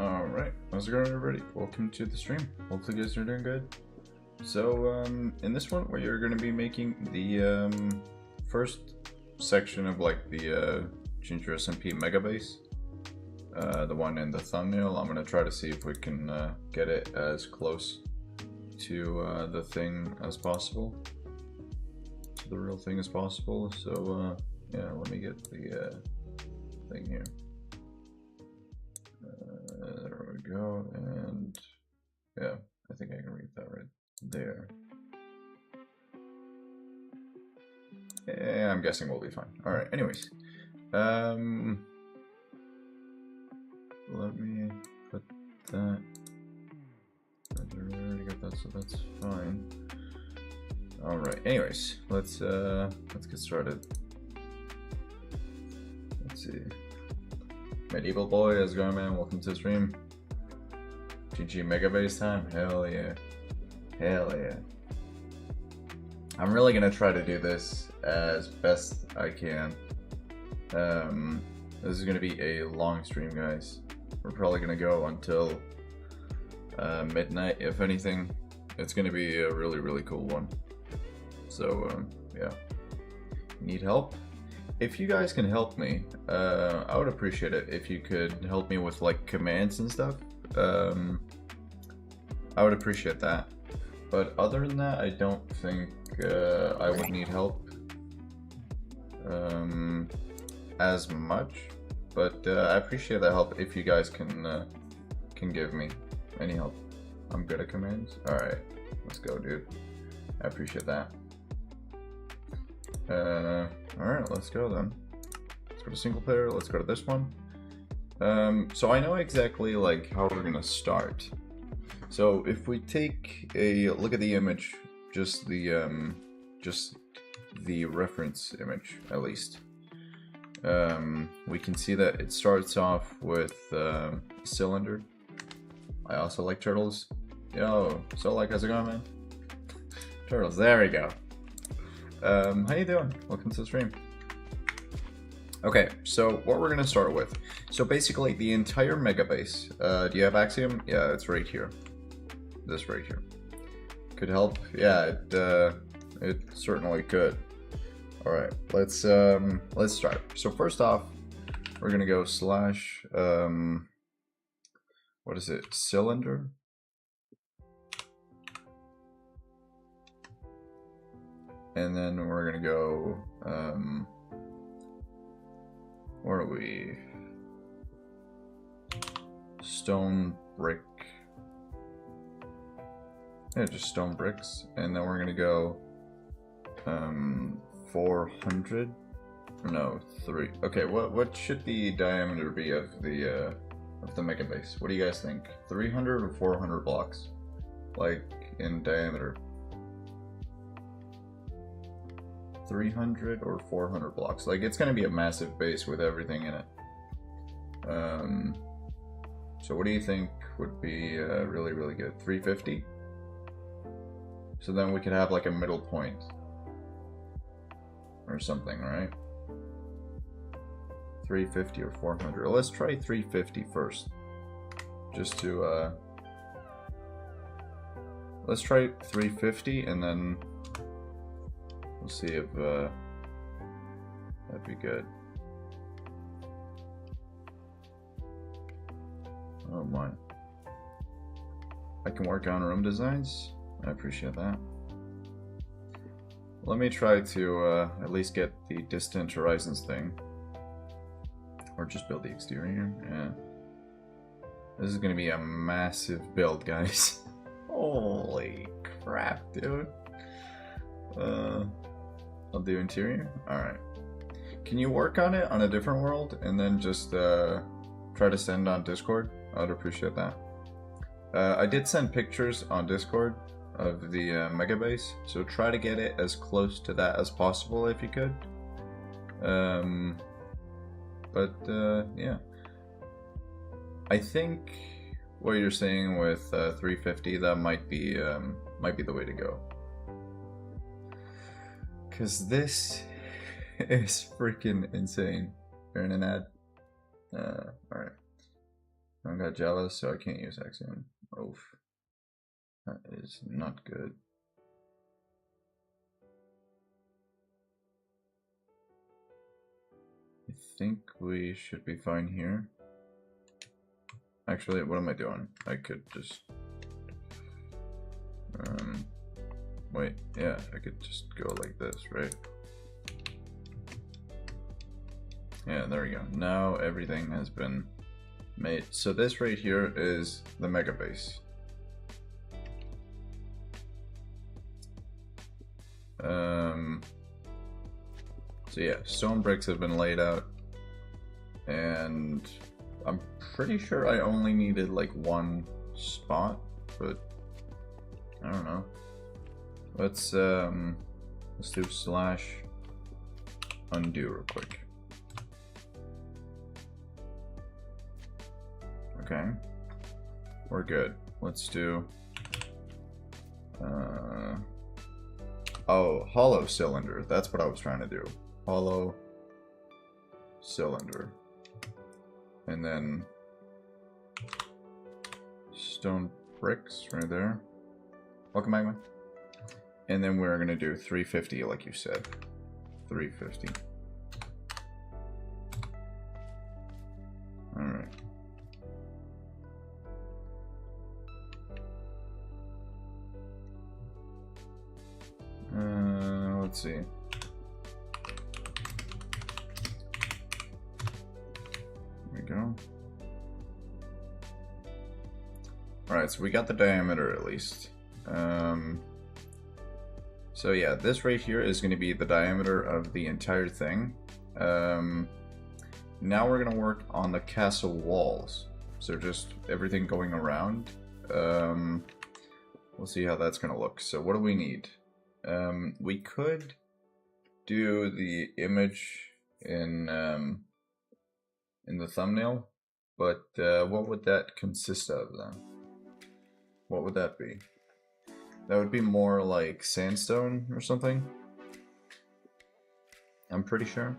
Alright, how's it going everybody? Welcome to the stream. Hopefully you guys are doing good. So, in this one, we're going to be making the first section of like the GingerSMP mega base. The one in the thumbnail. I'm going to try to see if we can get it as close to the thing as possible. The real thing as possible. So, yeah, let me get the thing here. There we go, and yeah, I think I can read that right there. Yeah, I'm guessing we'll be fine. All right. Anyways, let me put that. I already got that, so that's fine. All right. Anyways, let's get started. Let's see. Medieval boy, how's it going, man? Welcome to the stream. GG Mega Base time? Hell yeah. Hell yeah. I'm really gonna try to do this as best I can. This is gonna be a long stream, guys. We're probably gonna go until midnight, if anything. It's gonna be a really cool one. So, yeah. Need help? If you guys can help me, I would appreciate it if you could help me with like commands and stuff. I would appreciate that. But other than that, I don't think I would need help as much. But I appreciate the help if you guys can give me any help. I'm good at commands. All right, let's go, dude. I appreciate that. Alright, let's go then. Let's go to single player, let's go to this one. So I know exactly like how we're gonna start. So if we take a look at the image, just the reference image at least, we can see that it starts off with cylinder. I also like turtles. Yo, so like, how's it going, man? Turtles, there we go. How you doing? Welcome to the stream. Okay, so what we're gonna start with. So basically the entire mega base. Do you have Axiom? Yeah, it's right here. This right here. Could help? Yeah, it certainly could. Alright, let's start. So first off, we're gonna go slash what is it? Cylinder. And then we're gonna go, where are we? Stone brick. Yeah, just stone bricks. And then we're gonna go, 400. No, 3. Okay, what should the diameter be of the mega base? What do you guys think? 300 or 400 blocks, like in diameter? 300 or 400 blocks. Like, it's gonna be a massive base with everything in it. So what do you think would be really good? 350? So then we could have like a middle point or something, right? 350 or 400. Let's try 350 first, just to let's try 350 and then we'll see if that'd be good. Oh my. I can work on room designs. I appreciate that. Let me try to at least get the distant horizons thing. Or just build the exterior. Yeah. This is gonna be a massive build, guys. Holy crap, dude. I'll do interior. Alright. Can you work on it on a different world and then just try to send on Discord? I'd appreciate that. I did send pictures on Discord of the mega base, so try to get it as close to that as possible if you could. Yeah. I think what you're saying with 350, that might be the way to go. Cause this is freaking insane. You're in an ad. Alright. Someone got jealous, so I can't use Axiom. Oof. That is not good. I think we should be fine here. Actually, what am I doing? I could just... wait, yeah, I could just go like this, right? Yeah, there we go. Now everything has been made. So this right here is the mega base. So yeah, stone bricks have been laid out, and I'm pretty sure I only needed like one spot, but I don't know. Let's do / undo real quick. Okay, we're good. Let's do oh, hollow cylinder. That's what I was trying to do. Hollow cylinder. And then stone bricks right there. Welcome back, man. And then we're gonna do 350 like you said. 350. Alright. Let's see. There we go. Alright, so we got the diameter at least. So yeah, this right here is going to be the diameter of the entire thing. Now we're going to work on the castle walls. So just everything going around. We'll see how that's going to look. So what do we need? We could do the image in the thumbnail, but what would that consist of then? What would that be? That would be more like sandstone or something. I'm pretty sure.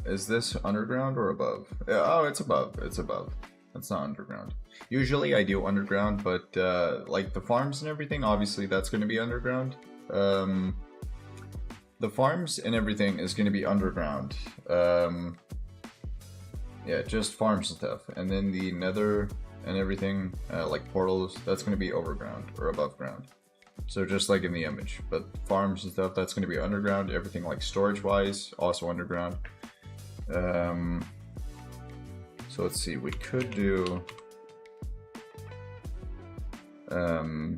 Is this underground or above? Oh, it's above. It's above. It's not underground. Usually I do underground, but like the farms and everything, obviously that's going to be underground. The farms and everything is going to be underground. Yeah, just farms and stuff. And then the nether and everything, like portals, that's going to be overground or above ground. So just like in the image. But farms and stuff, that's going to be underground. Everything like storage-wise, also underground. So let's see, we could do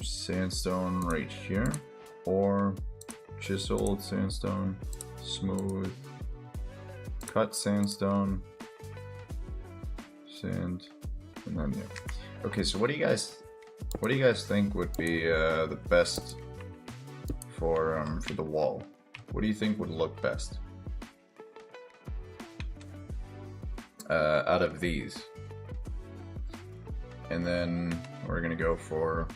sandstone right here, or chiseled sandstone, smooth, cut sandstone, sand, and then yeah. Okay, so what do you guys think would be the best for the wall? What do you think would look best out of these? And then we're gonna go for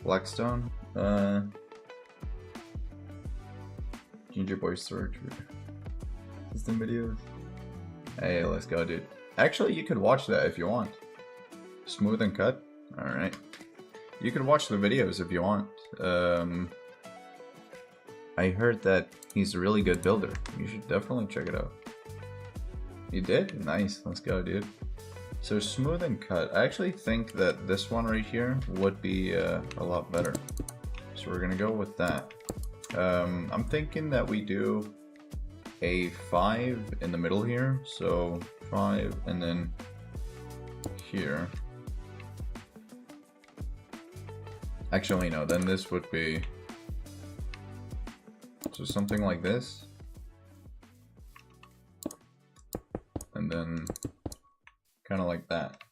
blackstone. Ginger Boy storage system videos. Hey, let's go, dude. Actually, you could watch that if you want. Smooth and cut. All right. You could watch the videos if you want. I heard that he's a really good builder. You should definitely check it out. You did? Nice. Let's go, dude. So smooth and cut. I actually think that this one right here would be a lot better. So we're gonna go with that. I'm thinking that we do a 5 in the middle here. So 5 and then here. Actually, no, then this would be, so something like this. And then kind of like that.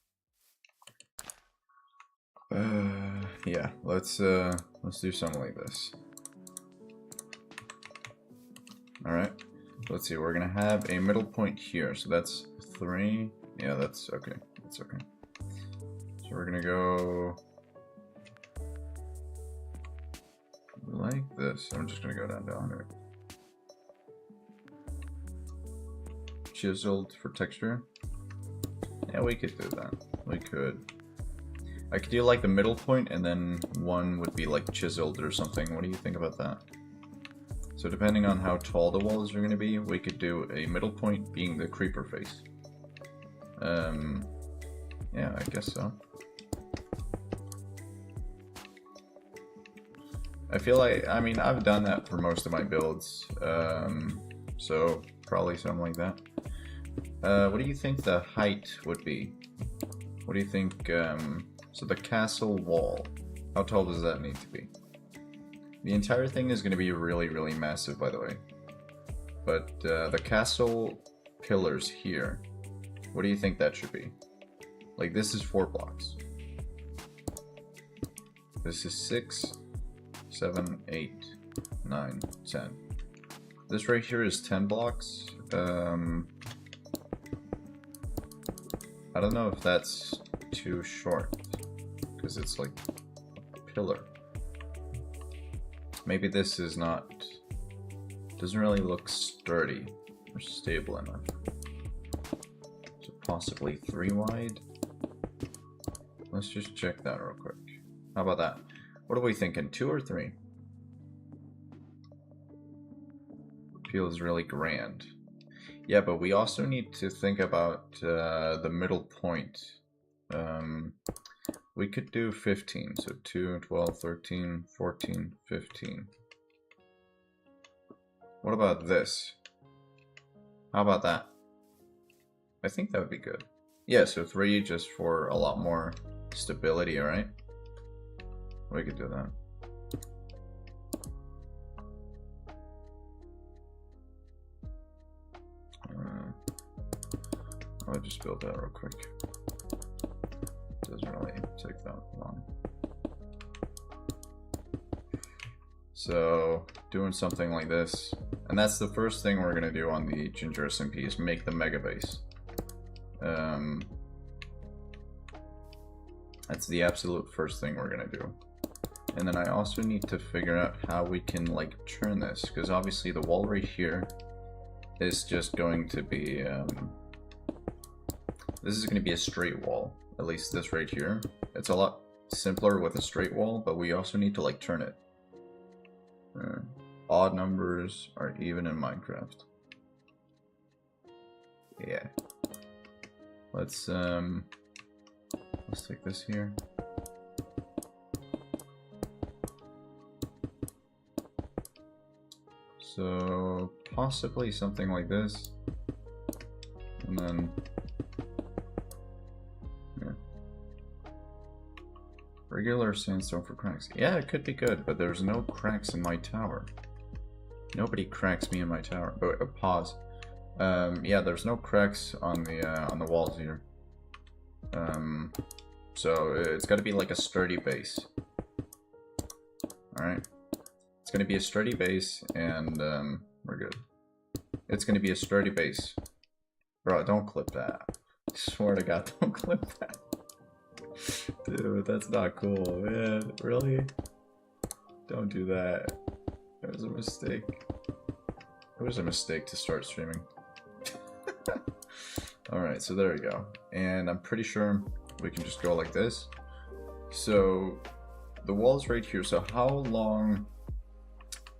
Yeah, let's do something like this. All right, let's see, we're gonna have a middle point here, so that's 3. Yeah, that's okay, that's okay. So we're gonna go like this. I'm just gonna go down to 100. Chiseled for texture. Yeah, we could do that. We could. I could do like the middle point and then one would be like chiseled or something. What do you think about that? So depending on how tall the walls are going to be, we could do a middle point being the creeper face. Yeah, I guess so. I feel like, I mean, I've done that for most of my builds, so probably something like that. What do you think the height would be? What do you think, so the castle wall, how tall does that need to be? The entire thing is going to be really, really massive, by the way. But the castle pillars here, what do you think that should be? Like, this is 4 blocks. This is 6, 7, 8, 9, 10. This right here is 10 blocks. I don't know if that's too short, because it's like a pillar. Maybe this is not, doesn't really look sturdy or stable enough. So possibly 3 wide? Let's just check that real quick. How about that? What are we thinking, 2 or 3? Feels really grand. Yeah, but we also need to think about the middle point. We could do 15, so 2, 12, 13, 14, 15. What about this? How about that? I think that would be good. Yeah, so 3 just for a lot more stability, alright? We could do that. I'll just build that real quick. Doesn't really take that long. So, doing something like this, and that's the first thing we're gonna do on the GingerSMP is make the mega base. That's the absolute first thing we're gonna do. And then I also need to figure out how we can like turn this, because obviously the wall right here is just going to be this is going to be a straight wall, at least this right here. It's a lot simpler with a straight wall, but we also need to like turn it. Odd numbers are even in Minecraft. Yeah. Let's take this here. So possibly something like this, and then yeah. Regular sandstone for cracks. Yeah, it could be good, but there's no cracks in my tower. Nobody cracks me in my tower. But pause. Yeah, there's no cracks on the walls here. So it's got to be like a sturdy base. All right. It's going to be a sturdy base, and we're good. It's going to be a sturdy base. Bro, don't clip that. I swear to God, don't clip that. Dude, that's not cool, man. Really? Don't do that. It was a mistake. It was a mistake to start streaming. Alright, so there we go. And I'm pretty sure we can just go like this. So, the wall's right here. So how long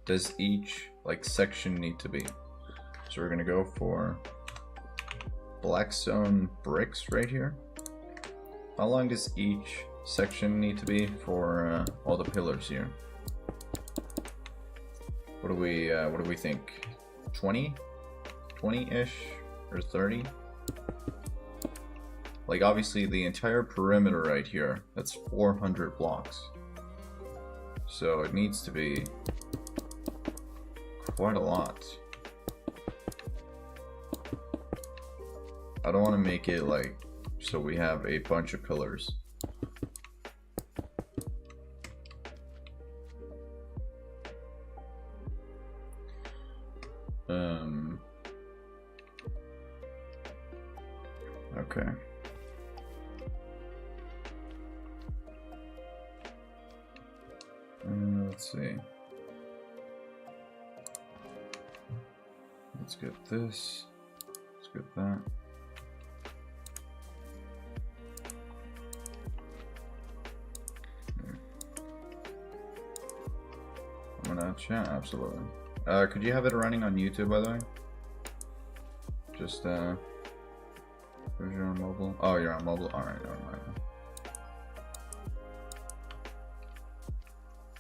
does each like section need to be? So we're gonna go for blackstone bricks right here. How long does each section need to be for all the pillars here? What do we think? 20? 20-ish or 30? Like obviously the entire perimeter right here, that's 400 blocks. So it needs to be quite a lot. I don't want to make it like so we have a bunch of pillars. Okay. Let's see. Let's get this. Let's get that. Chat, absolutely. Could you have it running on YouTube, by the way? Just, where's your on mobile? Oh, you're on mobile? Alright, alright.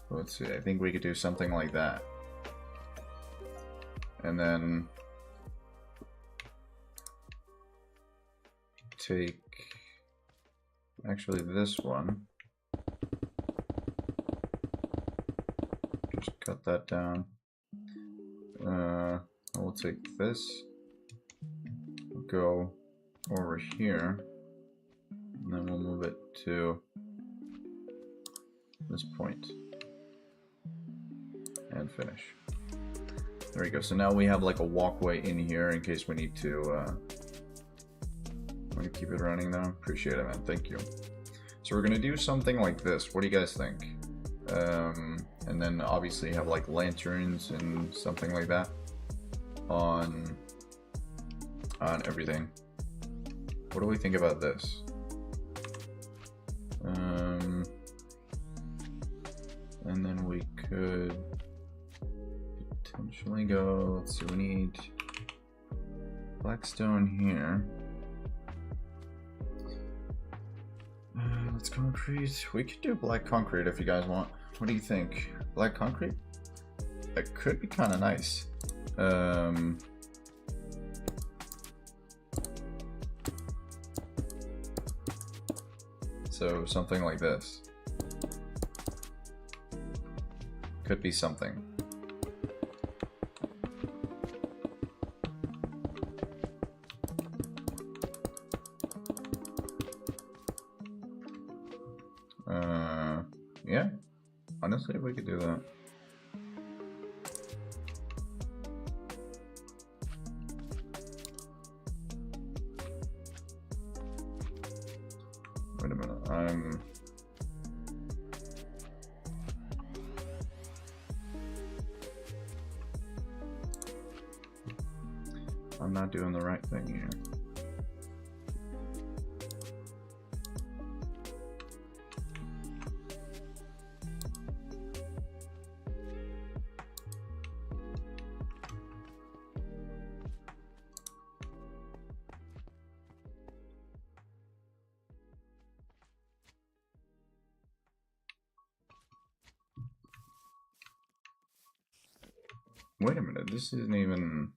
Let's see, I think we could do something like that. And then take actually this one. Just cut that down. We'll take this, go over here, and then we'll move it to this point and finish. There we go. So now we have like a walkway in here in case we need to I'm gonna keep it running though. Appreciate it, man. Thank you. So we're gonna do something like this. What do you guys think? And then obviously have like lanterns and something like that on everything. What do we think about this? And then we could potentially go, let's see, we need black stone here. Let's concrete. We could do black concrete if you guys want. What do you think? Black concrete? It could be kind of nice. So something like this. Could be something. Yeah. Honestly, we could do that. Wait a minute, I'm not doing the right thing here. Wait a minute, this isn't even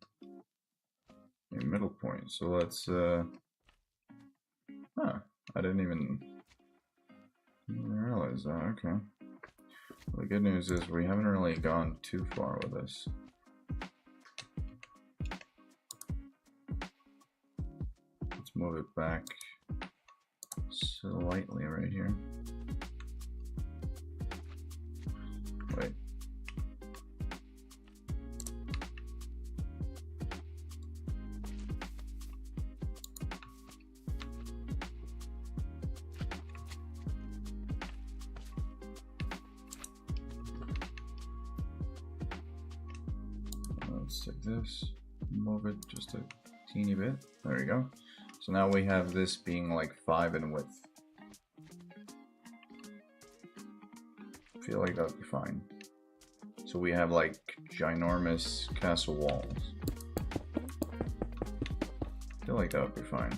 a middle point, so let's, I didn't even realize that, okay. Well, the good news is we haven't really gone too far with this. Let's move it back slightly right here. Wait. Let's take this, move it just a teeny bit. There we go. So now we have this being like 5 in width. I feel like that would be fine. So we have like ginormous castle walls. I feel like that would be fine.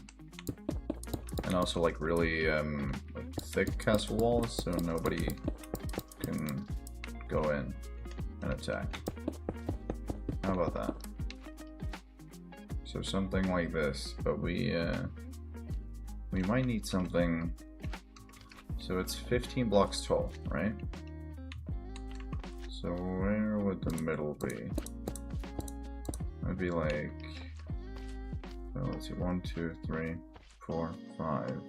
And also like really like thick castle walls so nobody can go in and attack. How about that? So something like this, but we might need something. So it's 15 blocks tall, right? So where would the middle be? It'd be like, oh, let's see, 1, 2, 3, 4, 5.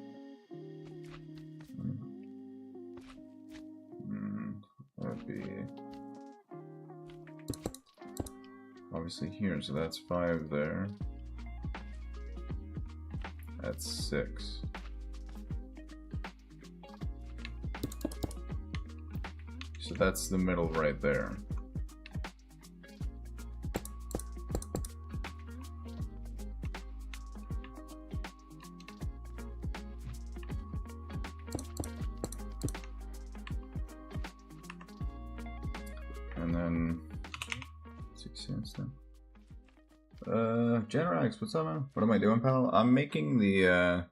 That'd be obviously here, so that's 5 there. That's 6. So that's the middle right there. And then see instead. Generax, what's up, man? What am I doing, pal? I'm making the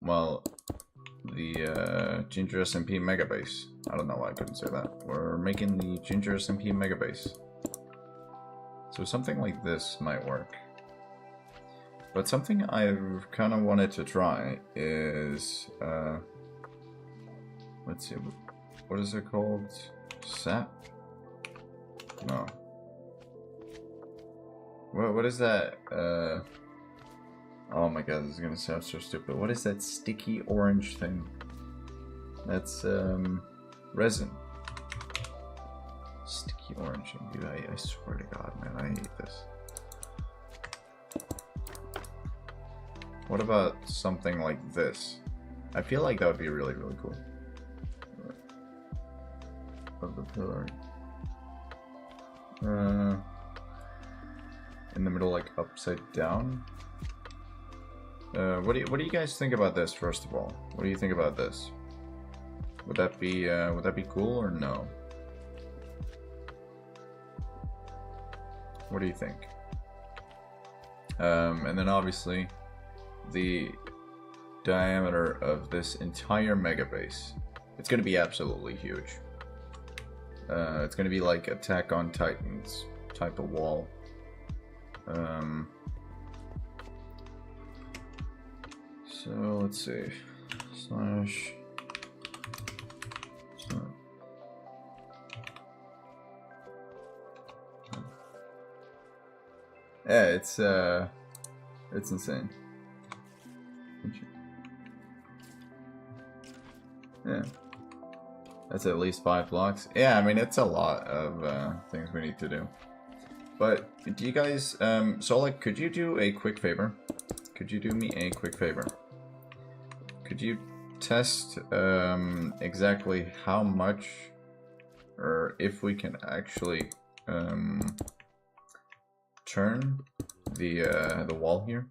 well, the GingerSMP mega base. I don't know why I couldn't say that. We're making the GingerSMP mega base. So something like this might work. But something I've kind of wanted to try is, let's see, what is it called? Sap? No. What is that? Oh my god, this is gonna sound so stupid. What is that sticky orange thing? That's, resin. Sticky orange, dude, I swear to god, man, I hate this. What about something like this? I feel like that would be really, really cool. Of the pillar. In the middle, like upside down. What do you guys think about this? First of all, what do you think about this? Would that be cool or no? What do you think? And then obviously, the diameter of this entire mega base, it's going to be absolutely huge. It's going to be like Attack on Titans type of wall. So let's see, slash. Yeah, it's insane. Yeah, that's at least 5 blocks. Yeah, I mean it's a lot of things we need to do. But do you guys, so like, could you do a quick favor? Could you do me a quick favor? Could you test exactly how much, or if we can actually turn the wall here?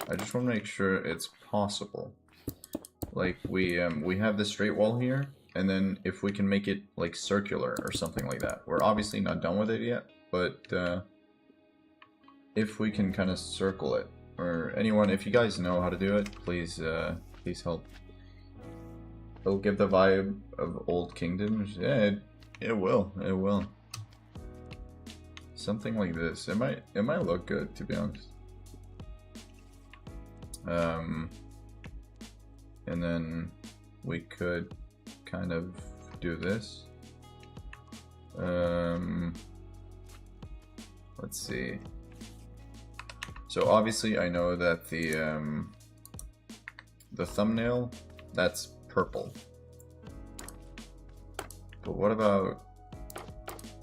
I just want to make sure it's possible. Like we have the straight wall here, and then if we can make it like circular or something like that. We're obviously not done with it yet, but if we can kind of circle it, or anyone, if you guys know how to do it, please please help. It'll give the vibe of old kingdoms. Yeah, it will. It will. Something like this. It might look good, to be honest. And then we could kind of do this. Let's see. So obviously I know that the thumbnail, that's purple. But what about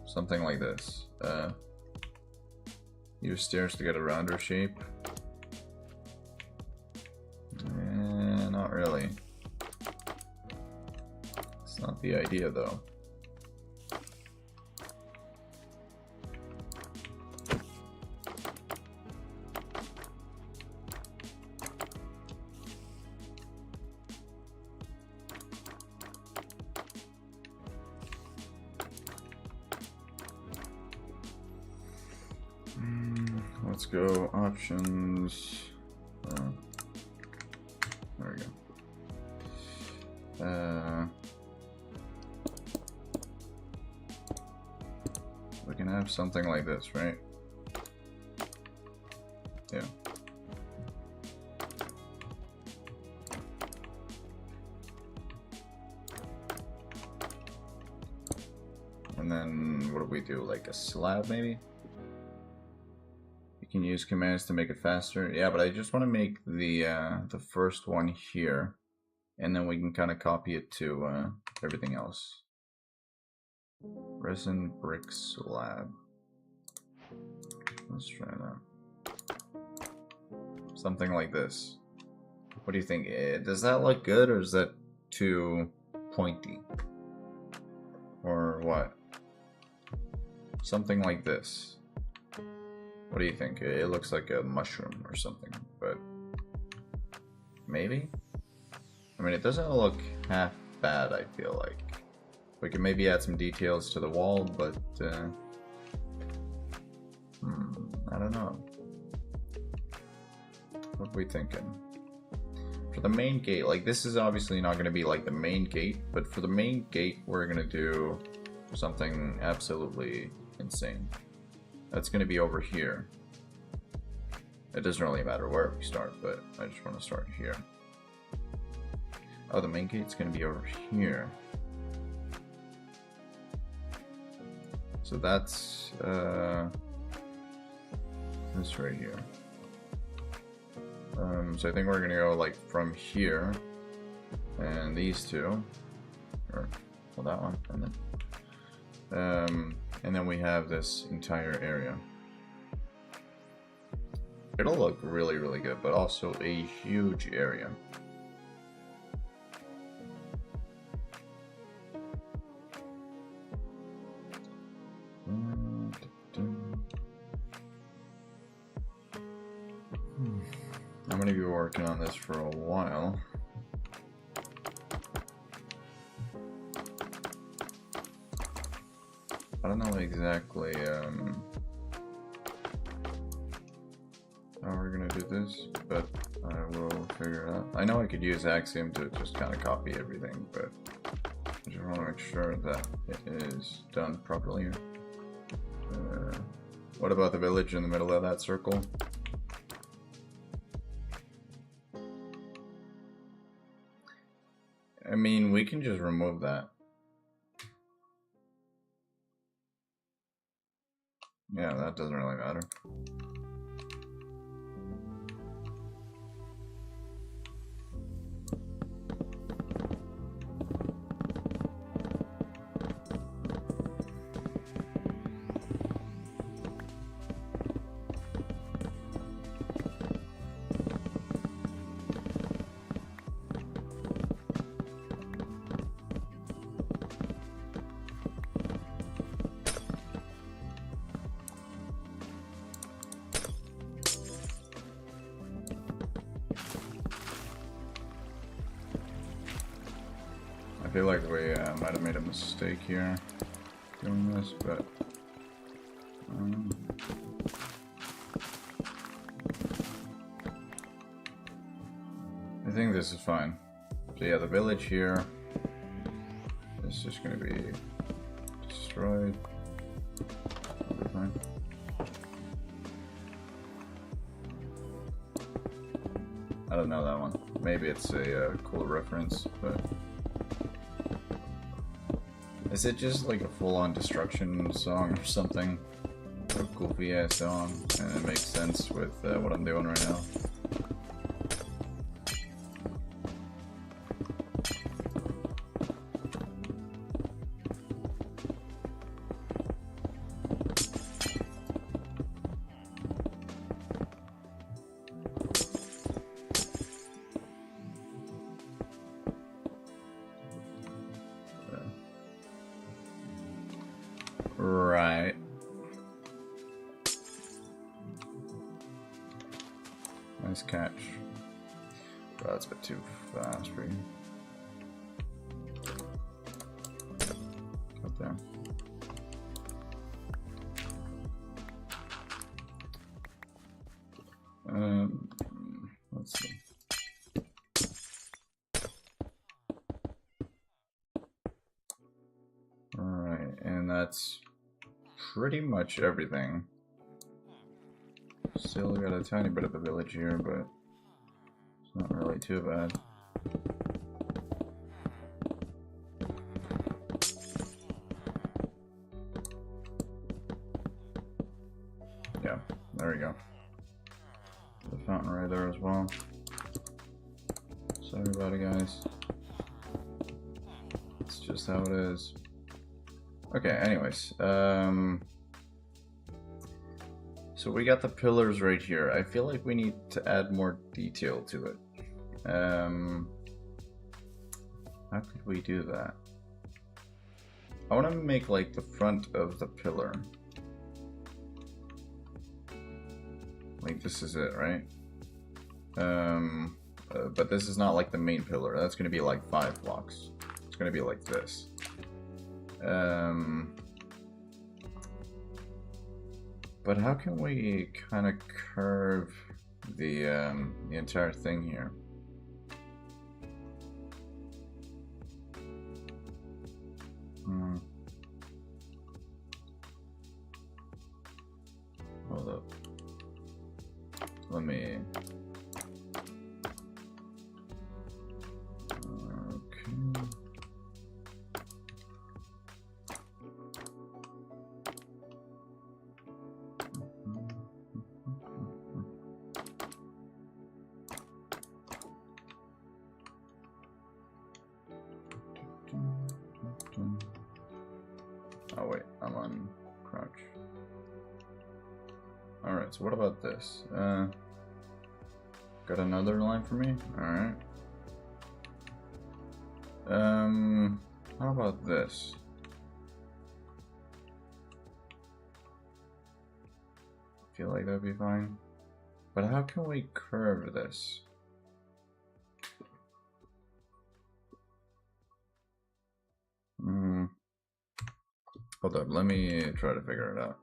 something like this? Use stairs to get a rounder shape. Not really. It's not the idea though. Let's go options. There we go. We can have something like this, right? Yeah. And then what do we do? Like a slab, maybe? You can use commands to make it faster. Yeah, but I just want to make the first one here, and then we can kind of copy it to everything else. Resin brick slab. Let's try that. Something like this. What do you think? Does that look good, or is that too pointy? Or what? Something like this. What do you think? It looks like a mushroom or something, but maybe? I mean, it doesn't look half bad, I feel like. We can maybe add some details to the wall, but I don't know. What are we thinking? For the main gate, like this is obviously not going to be like the main gate, but for the main gate we're going to do something absolutely insane. That's going to be over here. It doesn't really matter where we start, but I just want to start here. Oh, the main gate's going to be over here. So that's this right here. So I think we're gonna go like from here, and these two, or well, that one, and then we have this entire area. It'll look really, really good, but also a huge area. I'm going to be working on this for a while. I don't know exactly how we're going to do this, but I will figure it out. I know I could use Axiom to just kind of copy everything, but I just want to make sure that it is done properly. What about the village in the middle of that circle? I mean, we can just remove that. Yeah, that doesn't really matter. I feel like we might have made a mistake here doing this, but I think this is fine. So yeah, the village here is just going to be destroyed. That'll be fine. I don't know that one. Maybe it's a cool reference, but is it just like a full-on destruction song or something? A goofy ass song, and it makes sense with what I'm doing right now. Right. Nice catch. Oh, that's a bit too fast for you. Up there. Let's see. Alright, and that's pretty much everything. Still got a tiny bit of the village here, but it's not really too bad. Yeah, there we go. The fountain right there as well. Sorry about it, guys. It's just how it is. Okay, anyways, so we got the pillars right here. I feel like we need to add more detail to it. How could we do that? I want to make like the front of the pillar. Like this is it, right? But this is not like the main pillar. That's going to be like 5 blocks. It's going to be like this. But how can we kind of curve the entire thing here? Hold up. Let me. Okay. Oh wait, I'm on crouch. Alright, so what about this? Got another line for me? Alright. How about this? I feel like that'd be fine. But how can we curve this? Hold up, let me try to figure it out.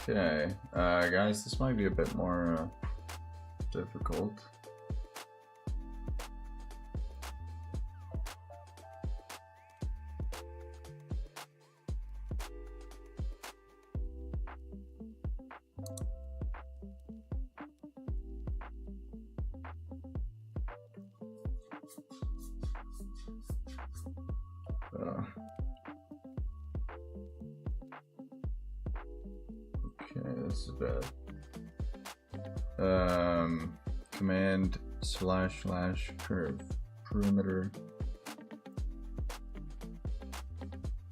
Okay, guys, this might be a bit more difficult. Okay, this is bad. Command / curve perimeter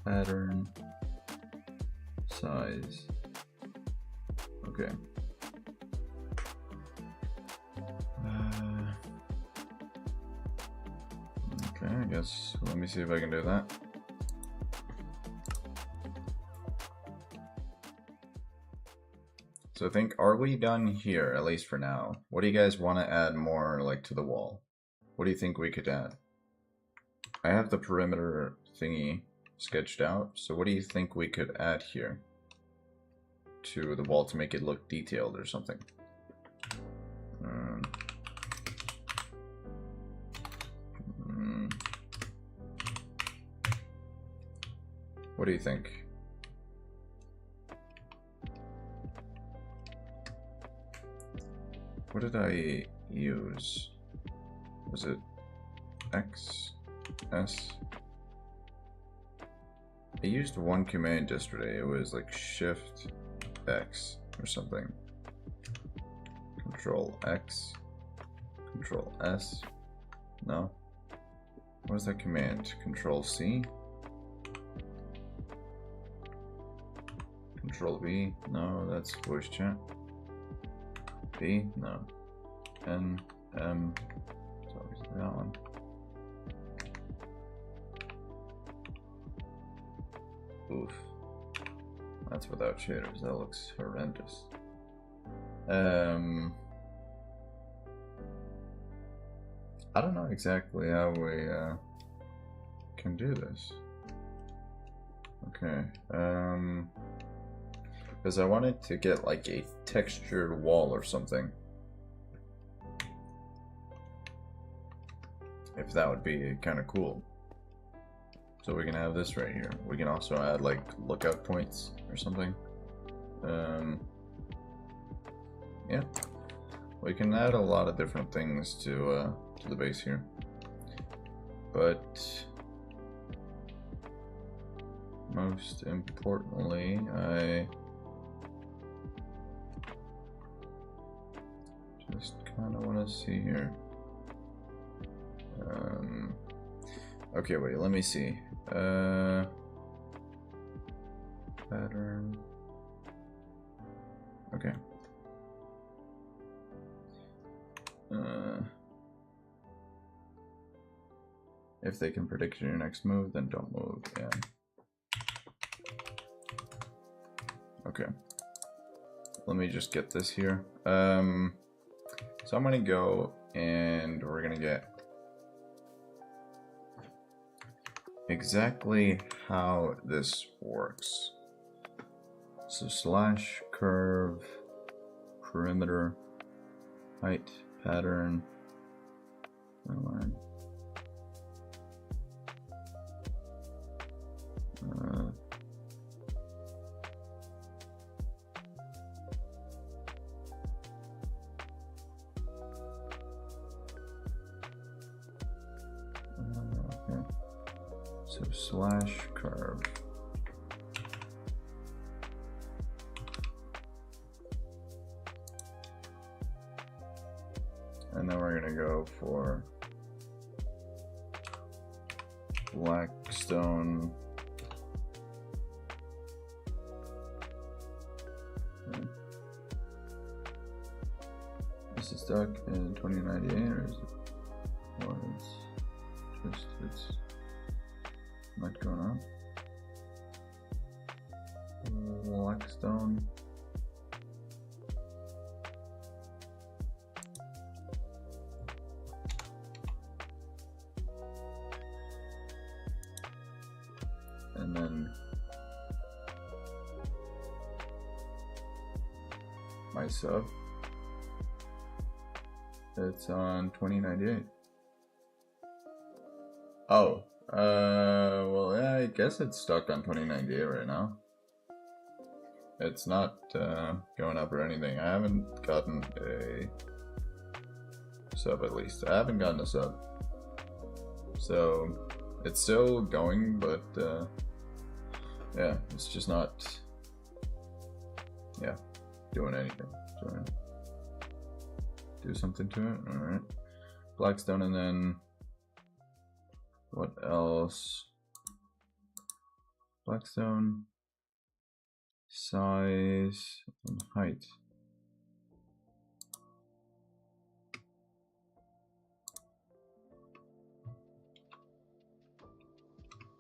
pattern size. Okay. Okay, I guess let me see if I can do that. So I think, are we done here, at least for now? What do you guys want to add more, like, to the wall? What do you think we could add? I have the perimeter thingy sketched out, so what do you think we could add here to the wall to make it look detailed or something? What do you think? What did I use? Was it X, S? I used one command yesterday. It was like Shift X or something. Control X, Control S. No. What is that command? Control C? Control V? No, that's voice chat. B? No. N, M. It's obviously that one. Oof. That's without shaders. That looks horrendous. I don't know exactly how we can do this. Okay. Because I wanted to get like a textured wall or something. If that would be kind of cool. So we can have this right here. We can also add like lookout points or something. Yeah. We can add a lot of different things to to the base here. But most importantly, I just kind of want to see here. Okay, wait, let me see. Pattern. Okay. If they can predict your next move, then don't move. Yeah. Okay. Let me just get this here. So I'm gonna go and we're gonna get exactly how this works. So slash curve, perimeter, height, pattern, line. Okay. So slash curve. And then we're gonna go for Blackstone. Okay. Is it stuck in 2098 or is it? Or it's not going on. Blackstone. And then my sub, it's on 2098. Oh, well, yeah, I guess it's stuck on 2098 right now. It's not going up or anything. I haven't gotten a sub, at least. I haven't gotten a sub. So it's still going, but yeah, it's just not, yeah, doing anything. So do something to it. All right, Blackstone, and then what else? Blackstone, size, and height.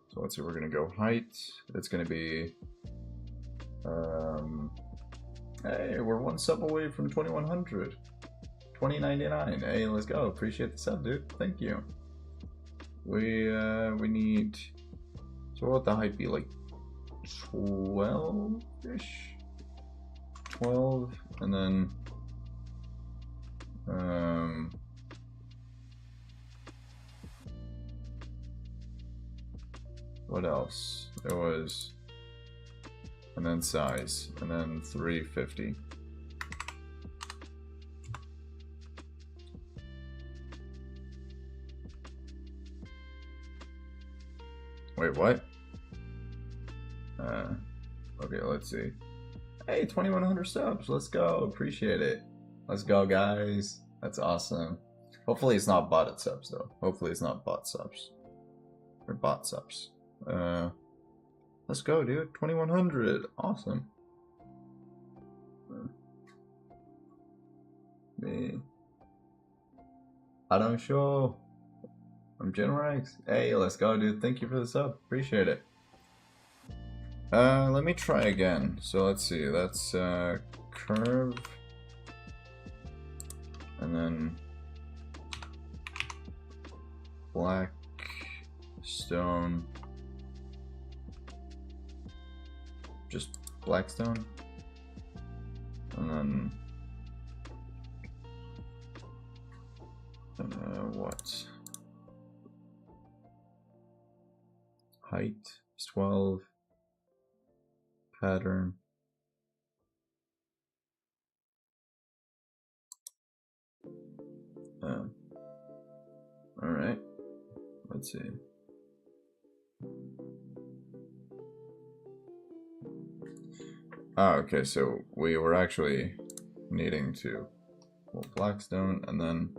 So let's see, we're gonna go height. It's gonna be, hey, we're one sub away from 2100. 2099. Hey, let's go. Appreciate the sub, dude. Thank you. We need, so what would the height be, like 12-ish? 12, and then what else? There was, and then size, and then 350. Wait, what? Okay, let's see. Hey, 2100 subs. Let's go. Appreciate it. Let's go, guys. That's awesome. Hopefully it's not botted subs, though. Hopefully it's not bot subs. Or bot subs. Let's go, dude. 2100. Awesome. Me. I don't show. I'm GingerX. Hey, let's go, dude. Thank you for the sub. Appreciate it. Let me try again. So let's see. That's curve, and then Blackstone. Just Blackstone, and then what? Height is 12. Pattern. Alright, let's see. Ah, okay, so we were actually needing to pull Blackstone, and then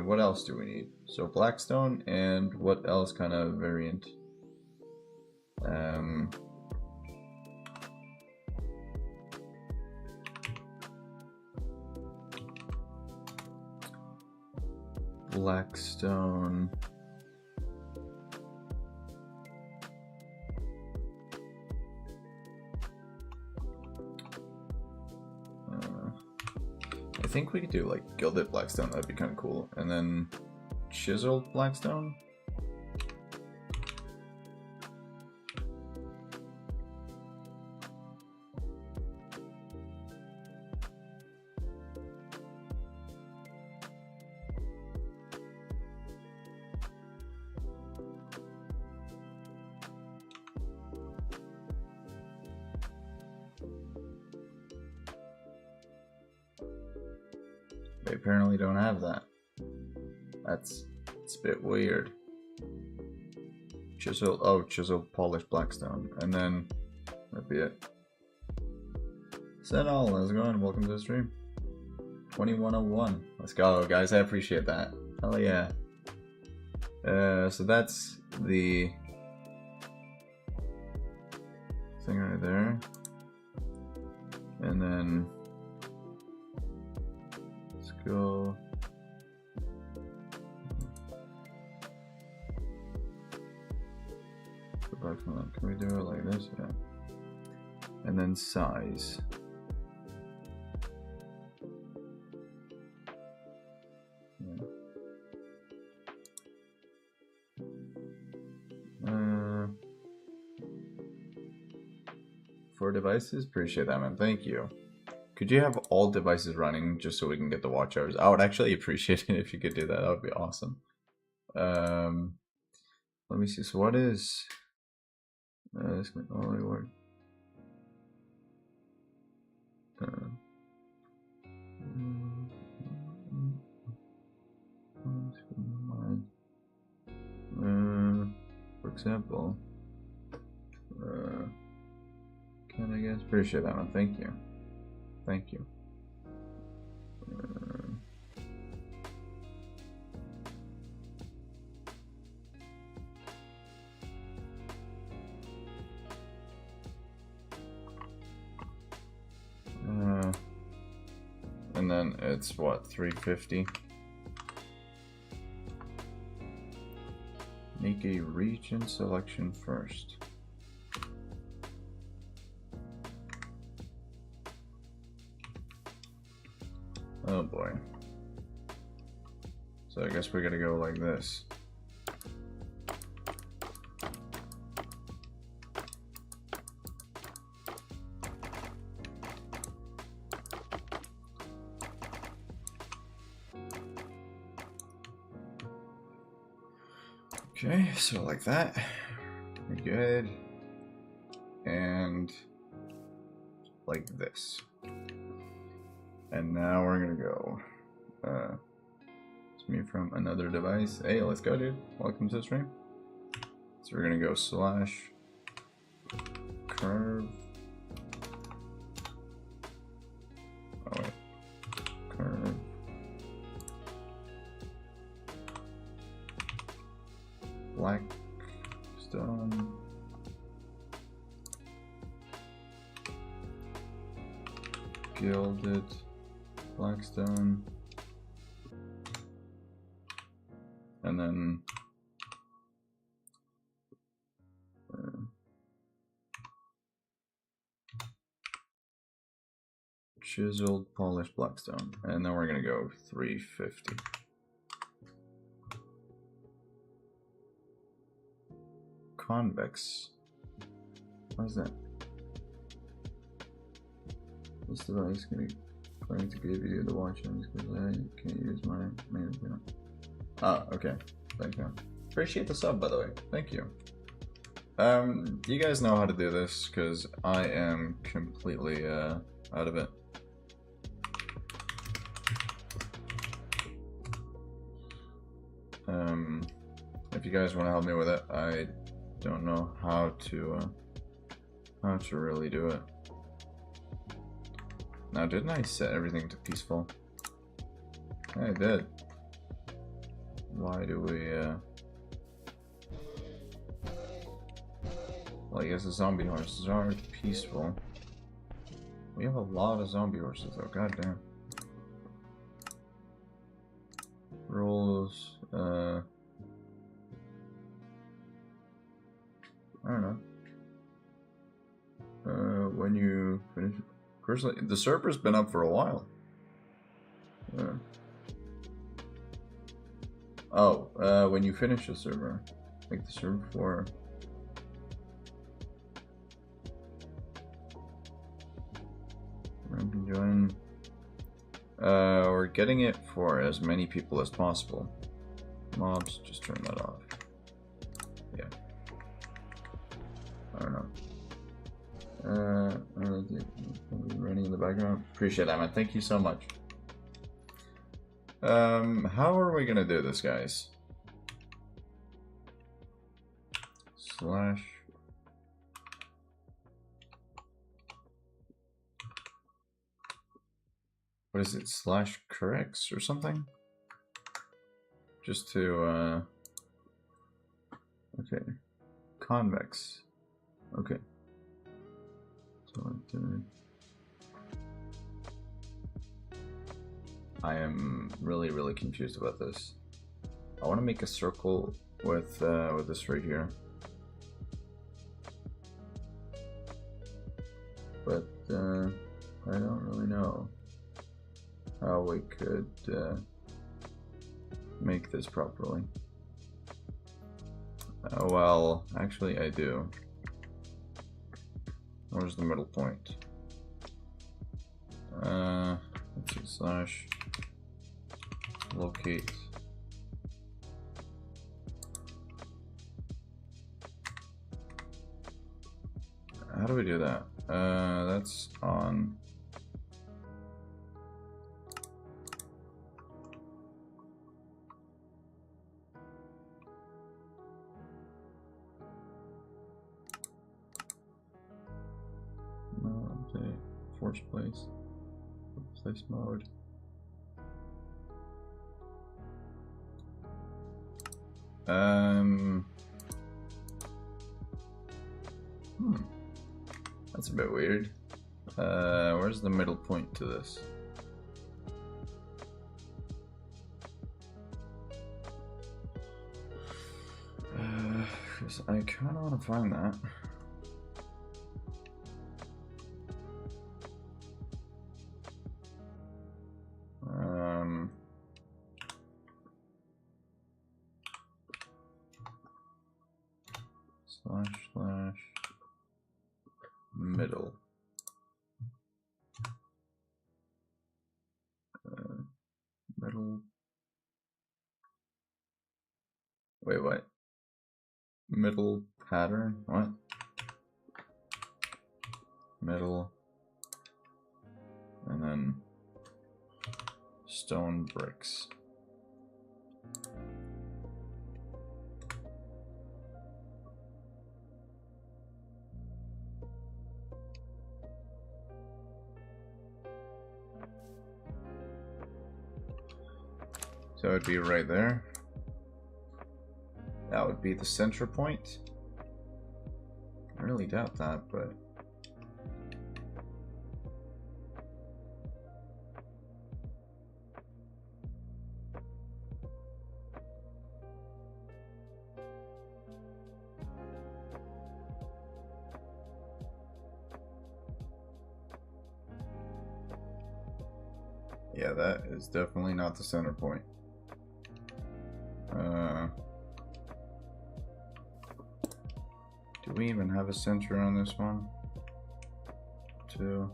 what else do we need? So Blackstone, and what else kind of variant? Blackstone. I think we could do like Gilded Blackstone, that'd be kind of cool. And then Chiseled Blackstone? They apparently don't have that. It's a bit weird. Chiseled polished Blackstone, and then that'd be it. Senol, how's it going? Welcome to the stream. 2101. Let's go, guys. I appreciate that. Hell yeah. So that's the thing right there, and then let's go. Go back from that. Can we do it like this? Yeah. And then size. Yeah. For devices, appreciate that, man. Thank you. Could you have all devices running just so we can get the watch hours? I would actually appreciate it if you could do that. That would be awesome. Let me see. So what is this can only work. For example, can I guess? Appreciate that one. Thank you. Thank you. And then it's what, 350? Make a region selection first. Oh boy. So I guess we gotta go like this. Okay, so like that. We're good. And like this. And now we're gonna go. It's me from another device. Hey, let's go, dude. Welcome to the stream. So we're gonna go slash curve. Oh wait, curve. Blackstone. Gilded Blackstone, and then chiseled polished Blackstone, and then we're gonna go 350. Convex. What is that? This device going to give you the watch ends because I can't use my main account. Ah, okay. Thank you. Appreciate the sub, by the way. Thank you. You guys know how to do this because I am completely out of it. if you guys want to help me with it. I don't know how to really do it. Now, didn't I set everything to peaceful? I did. Why do we, well, I guess the zombie horses are peaceful. We have a lot of zombie horses though, goddamn. Rules, I don't know. When you finish, personally, the server's been up for a while. When you finish the server, like the server for. Join. We're getting it for as many people as possible. Mobs, just turn that off. Yeah. I don't know. Running in the background. Appreciate that, man. Thank you so much. How are we gonna do this, guys? Slash. What is it? Slash corrects or something? Just to, okay. Convex. Okay. So, I am really confused about this. I want to make a circle with this right here, but I don't really know how we could make this properly. Well, actually, I do. Where's the middle point? Let's see, slash locate. How do we do that? That's on. No, okay. Force place. Place mode. That's a bit weird. Where's the middle point to this? I kind of want to find that. Slash middle. Middle. Wait, what? Middle pattern? What? Middle. And then stone bricks. So it would be right there. That would be the center point. I really doubt that, but yeah, that is definitely not the center point. Do we even have a center on this one? 2,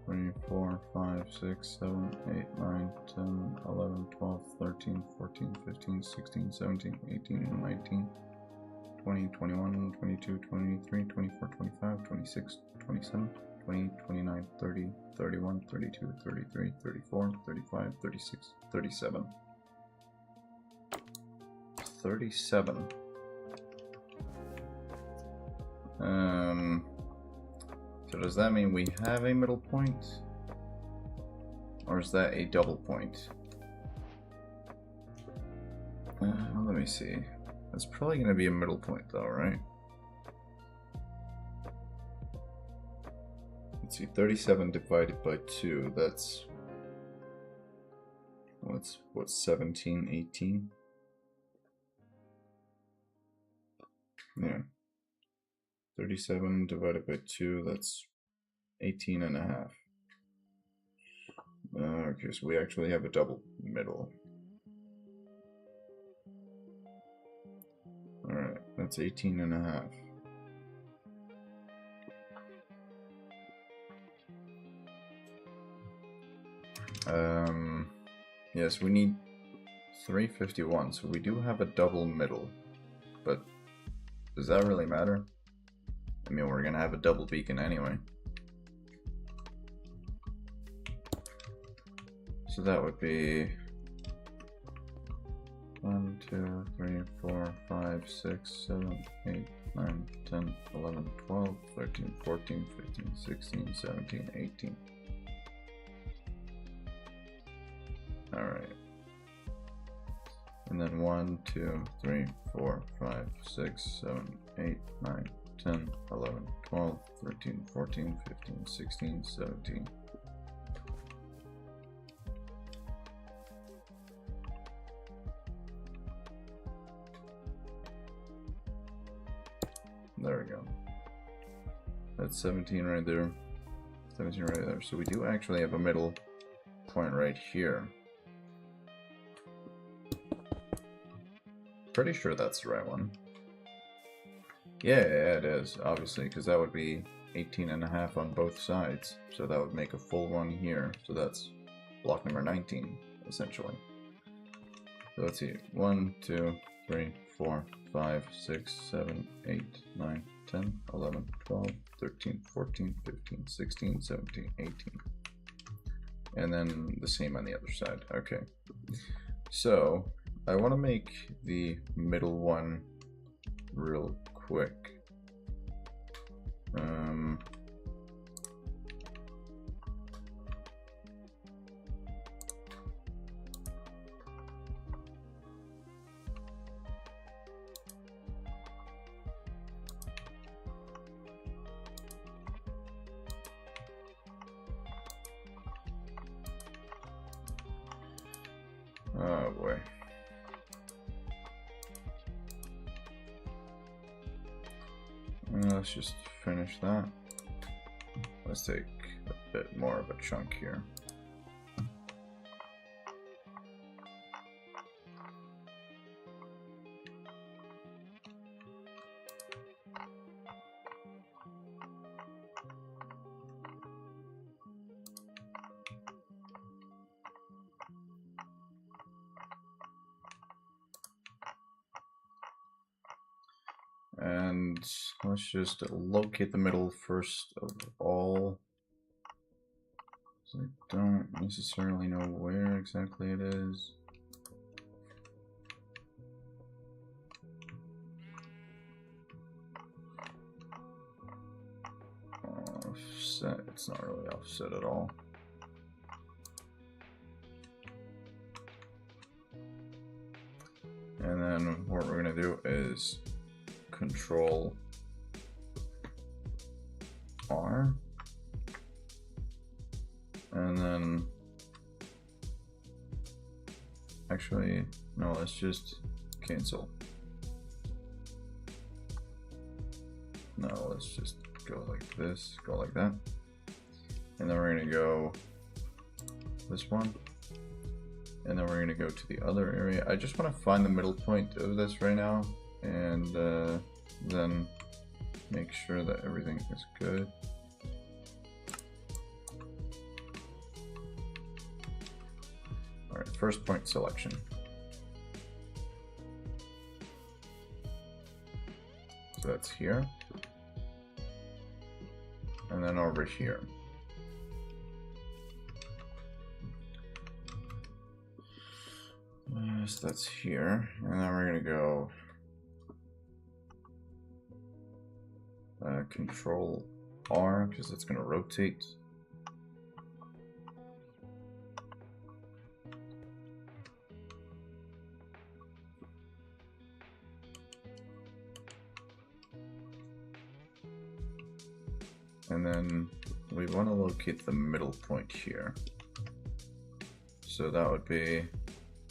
3, 4, 5, 6, 7, 8, 9, 10, 11, 12, 13, 14, 15, 16, 17, 18, 19, 20, 21, 22, 23, 24, 25, 26, 27, 20, 29, 30, 31, 32, 33, 34, 35, 36, 37. 37. So does that mean we have a middle point? Or is that a double point? Let me see. That's probably going to be a middle point though, right? Let's see, 37 divided by 2, that's what, 17, 18? Yeah. 37 divided by 2, that's 18 and a half. Okay, so we actually have a double middle. Alright, that's 18 and a half. Yes, we need 351, so we do have a double middle, but does that really matter? I mean, we're gonna have a double beacon anyway. So that would be 1, 2, 3, 4, 5, 6, 7, 8, 9, 10, 11, 12, 13, 14, 15, 16, 17, 18. Alright. And then 1, 2, 3, 4, 5, 6, 7, 8, 9, 10, 11, 12, 13, 14, 15, 16, 17. There we go. That's 17 right there. 17 right there. So we do actually have a middle point right here. Pretty sure that's the right one. Yeah, it is, obviously, because that would be 18 and a half on both sides. So that would make a full one here. So that's block number 19, essentially. So let's see. 1, 2, 3, 4, 5, 6, 7, 8, 9, 10, 11, 12, 13, 14, 15, 16, 17, 18. And then the same on the other side. Okay. So I want to make the middle one real quick. Oh boy. Let's just finish that. Let's take a bit more of a chunk here. And let's just locate the middle first of all. So I don't necessarily know where exactly it is. Offset, it's not really offset at all. And then what we're gonna do is Control R, and then actually no, let's just cancel. No, let's just go like this, go like that, and then we're gonna go this one, and then we're gonna go to the other area. I just want to find the middle point of this right now, and then make sure that everything is good. Alright, first point selection. So that's here. And then over here. So that's here. And then we're going to go Control R, because it's going to rotate. And then we want to locate the middle point here. So that would be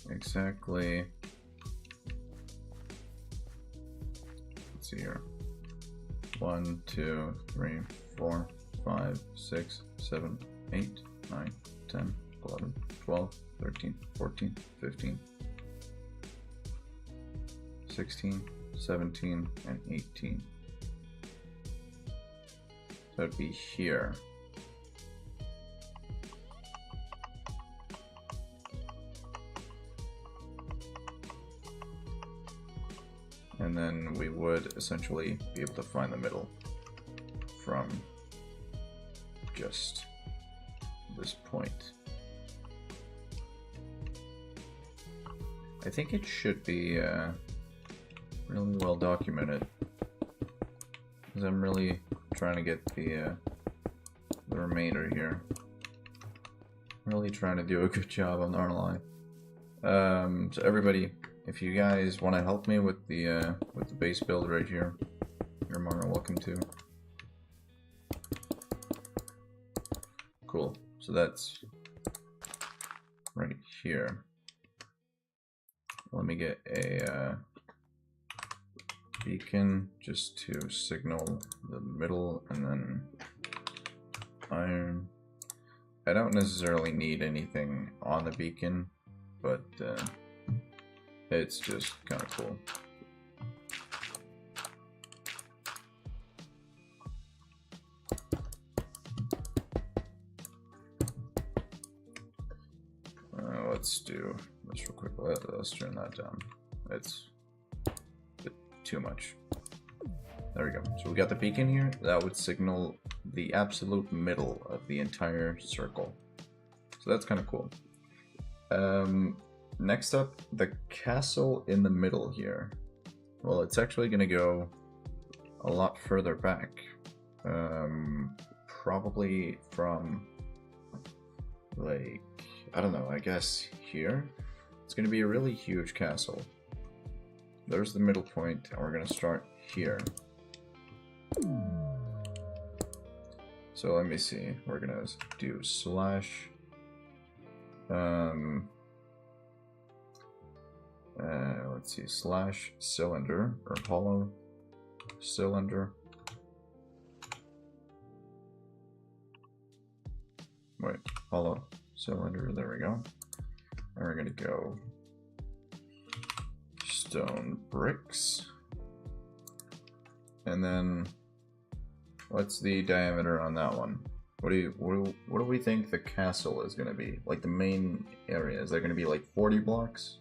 exactly, let's see here, 1, 2, 3, 4, 5, 6, 7, 8, 9, 10, 11, 12, 13, 14, 15, 16, 17, and 18. So it'd be here. And then we would essentially be able to find the middle from just this point. I think it should be really well documented, because I'm really trying to get the remainder here. Really trying to do a good job, I'm not gonna lie. So everybody, if you guys want to help me with the base build right here, you're more than welcome to. Cool. So that's right here. Let me get a beacon just to signal the middle, and then iron. I don't necessarily need anything on the beacon, but it's just kind of cool. Let's do this real quick. Let's turn that down. It's a bit too much. There we go. So we got the beacon here. That would signal the absolute middle of the entire circle. So that's kind of cool. Next up, the castle in the middle here. Well, it's actually going to go a lot further back. Probably from, like, I don't know, I guess here. It's going to be a really huge castle. There's the middle point, and we're going to start here. So let me see. We're going to do slash. Let's see, slash cylinder, or hollow cylinder. Wait, hollow cylinder, there we go. And we're gonna go stone bricks. And then what's the diameter on that one? What do we think the castle is gonna be? Like the main area, is that gonna be like 40 blocks?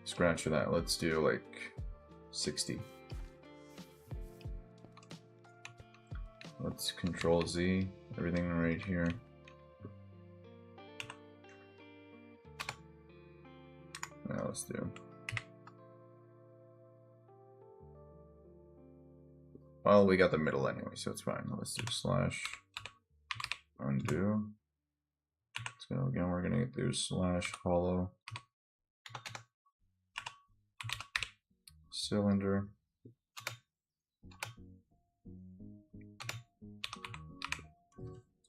Scratch for that. Let's do like 60. Let's Control Z, everything right here. Now let's do. Well, we got the middle anyway, so it's fine. Let's do slash undo. Let's go again. We're gonna do slash hollow cylinder.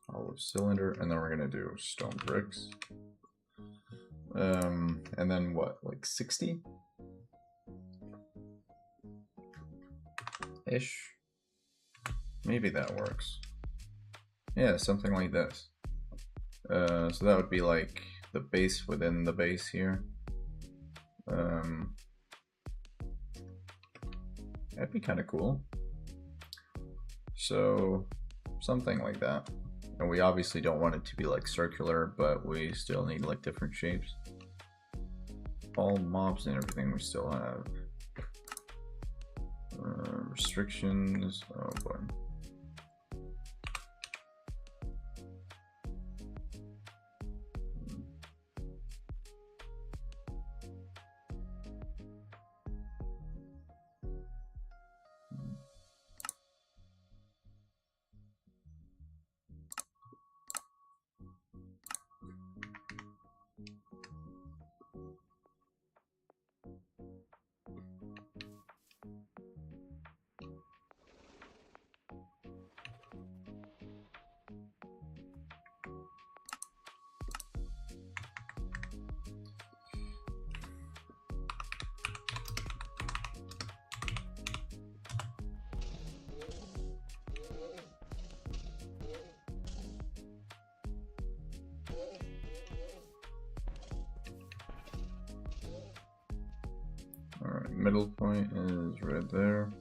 Hollow cylinder, and then we're gonna do stone bricks. And then what, like 60 ish? Maybe that works. Yeah, something like this. So that would be like the base within the base here. That'd be kind of cool. So something like that. And we obviously don't want it to be like circular, but we still need like different shapes. All mobs and everything we still have. restrictions. Oh boy. Alright, middle point is right there.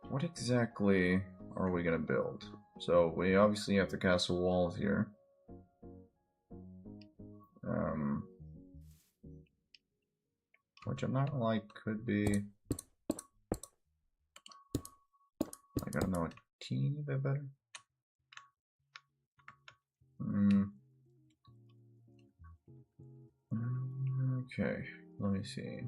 What exactly are we gonna build? So we obviously have the castle walls here. Which I'm not like could be. I gotta know a teeny bit better. Okay, let me see.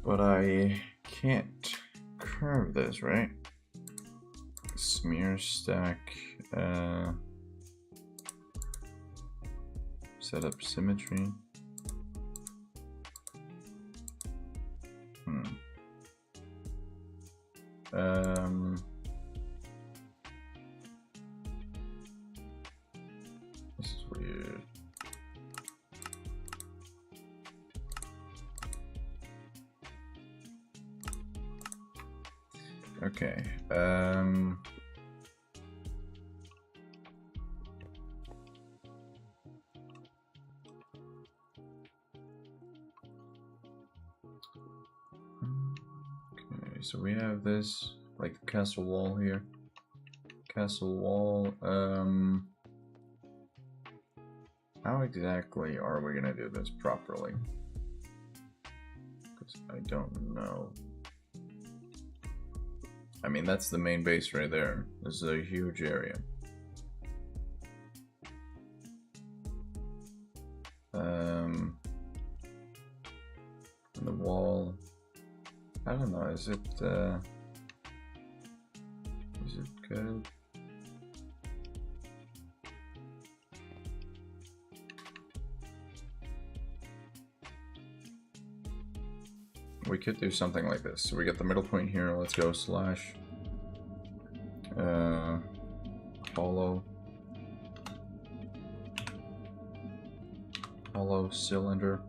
But I can't curve this, right? Smear stack, set up symmetry. This is weird. Okay, okay, so we have this, like the castle wall here. Castle wall, how exactly are we gonna do this properly? Because I don't know. I mean, that's the main base right there. This is a huge area. The wall, I don't know, is it good? We could do something like this. So we get the middle point here. Let's go slash hollow cylinder,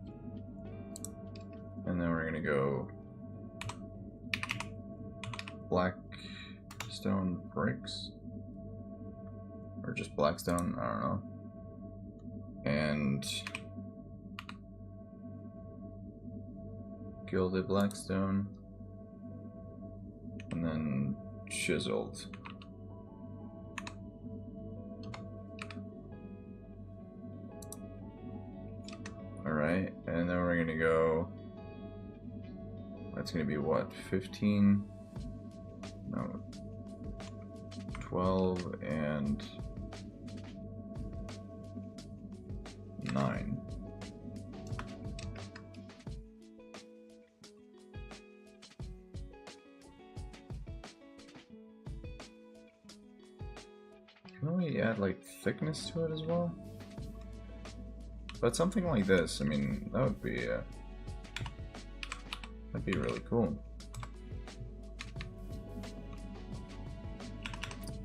and then we're gonna go black stone bricks, or just black stone, I don't know, and gilded blackstone, and then chiseled. Alright, and then we're gonna go, that's gonna be what, 15? No, 12 and 9. Can we add like thickness to it as well? But something like this, I mean, that would be that'd be really cool.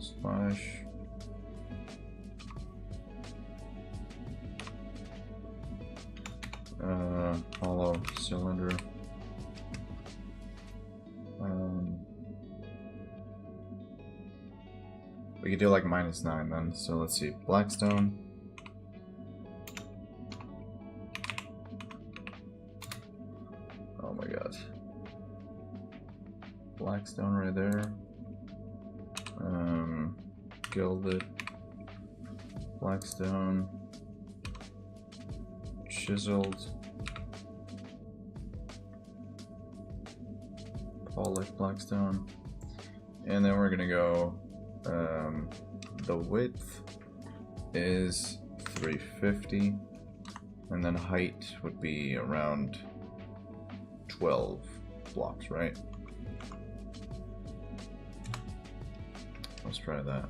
Slash hollow cylinder. We could do like -9 then. So let's see, blackstone. Oh my god. Blackstone right there. gilded, blackstone, chiseled, polished blackstone, and then we're gonna go. The width is 350, and then height would be around 12 blocks, right? Let's try that.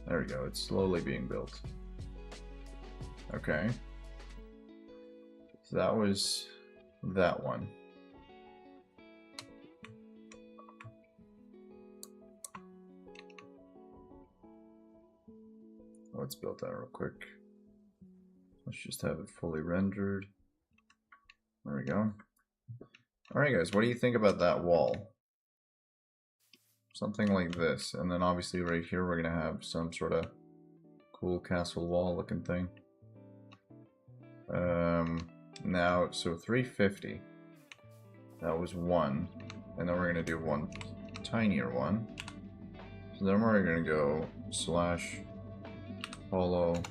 There we go, it's slowly being built. Okay. So that was that one. Let's build that real quick. Let's just have it fully rendered. There we go. Alright guys, what do you think about that wall? Something like this, and then obviously right here we're gonna have some sort of cool castle wall looking thing. Now, so 350, that was one, and then we're gonna do one tinier one. So then we're gonna go slash hollow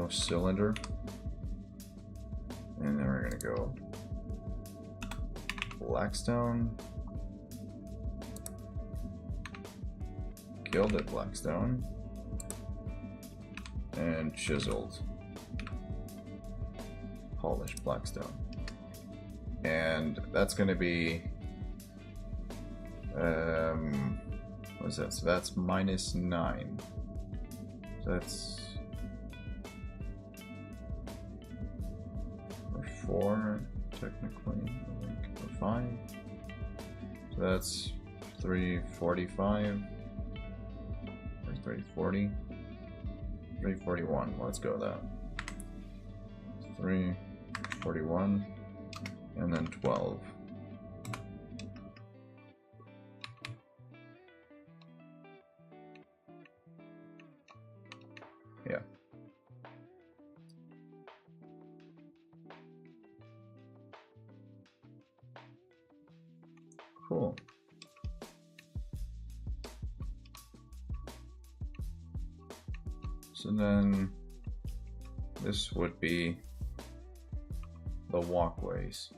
cylinder, and then we're gonna go blackstone, gilded blackstone, and chiseled polished blackstone. And that's going to be what is that? So that's -9. So that's 4 technically, I think, or 5. So that's 345 or 340. 341. Let's go with that. 341 and then 12. Yeah. Cool. So then this would be the walkways.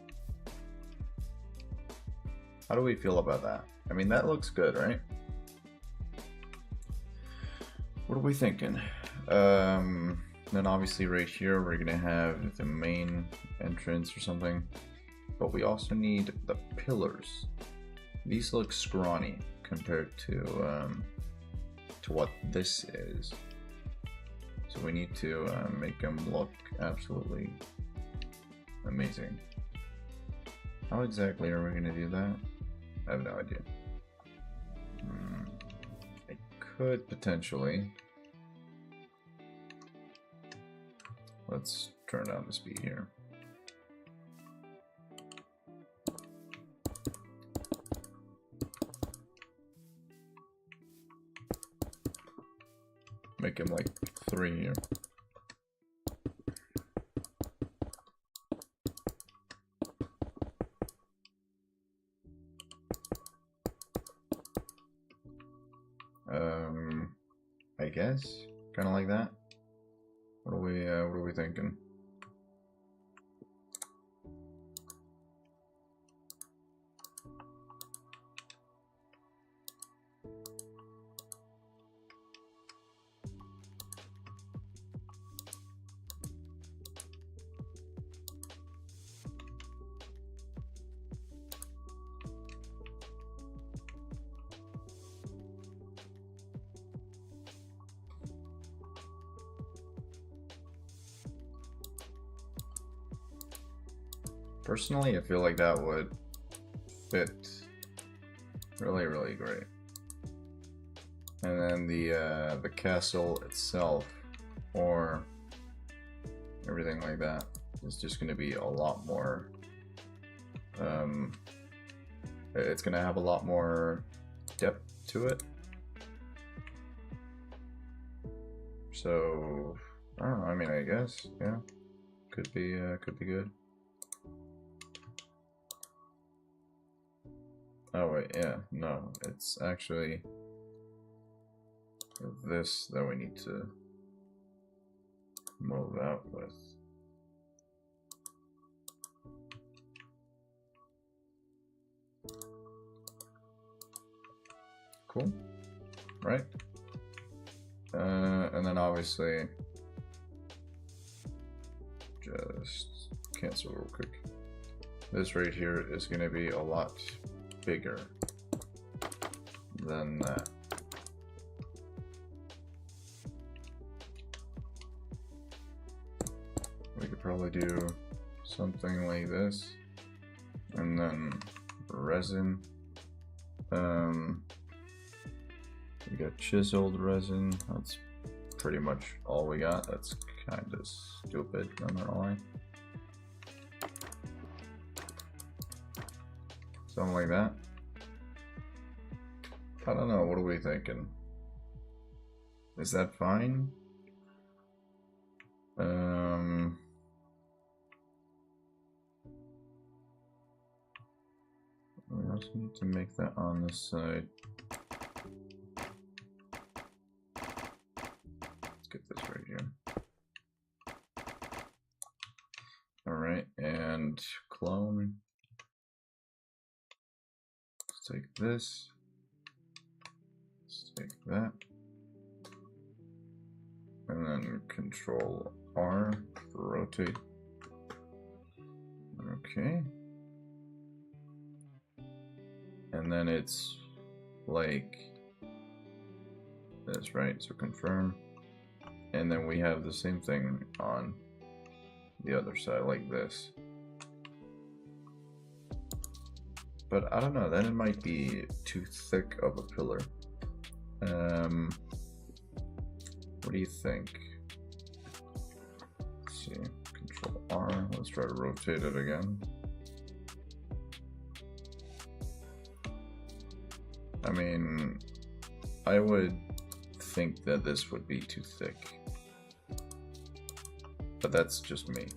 How do we feel about that? I mean, that looks good, right? What are we thinking? Then obviously right here we're gonna have the main entrance or something, but we also need the pillars. These look scrawny compared to what this is. So we need to make them look absolutely amazing. How exactly are we going to do that? I have no idea. I could potentially. Let's turn down the speed here. Make him like 3 here. I guess kind of like that. What are we thinking? Personally, I feel like that would fit really, really great. And then the castle itself, or everything like that, is just going to be a lot more. It's going to have a lot more depth to it. So I don't know, I mean, I guess, yeah. Could be good. Oh wait, yeah, no, it's actually this that we need to move out with. Cool, right? And then obviously, just cancel real quick. This right here is going to be a lot bigger than that. We could probably do something like this, and then resin. We got chiseled resin. That's pretty much all we got. That's kind of stupid, I'm not gonna lie. Something like that. I don't know, what are we thinking? Is that fine? We also need to make that on this side. Let's get this right here. Alright, and clone. Let's take this. Let's take that. And then Control R for rotate. Okay. And then it's like this, right? So confirm. And then we have the same thing on the other side, like this. But I don't know, then it might be too thick of a pillar. What do you think? Let's see, Control R, let's try to rotate it again. I mean, I would think that this would be too thick, but that's just me.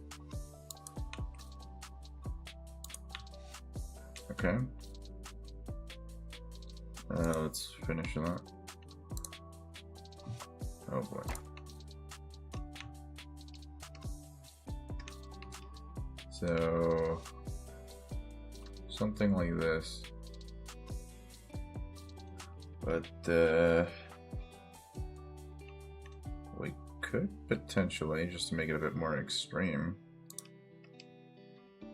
Okay. Let's finish that. Oh boy. So, something like this. But, we could potentially, just to make it a bit more extreme,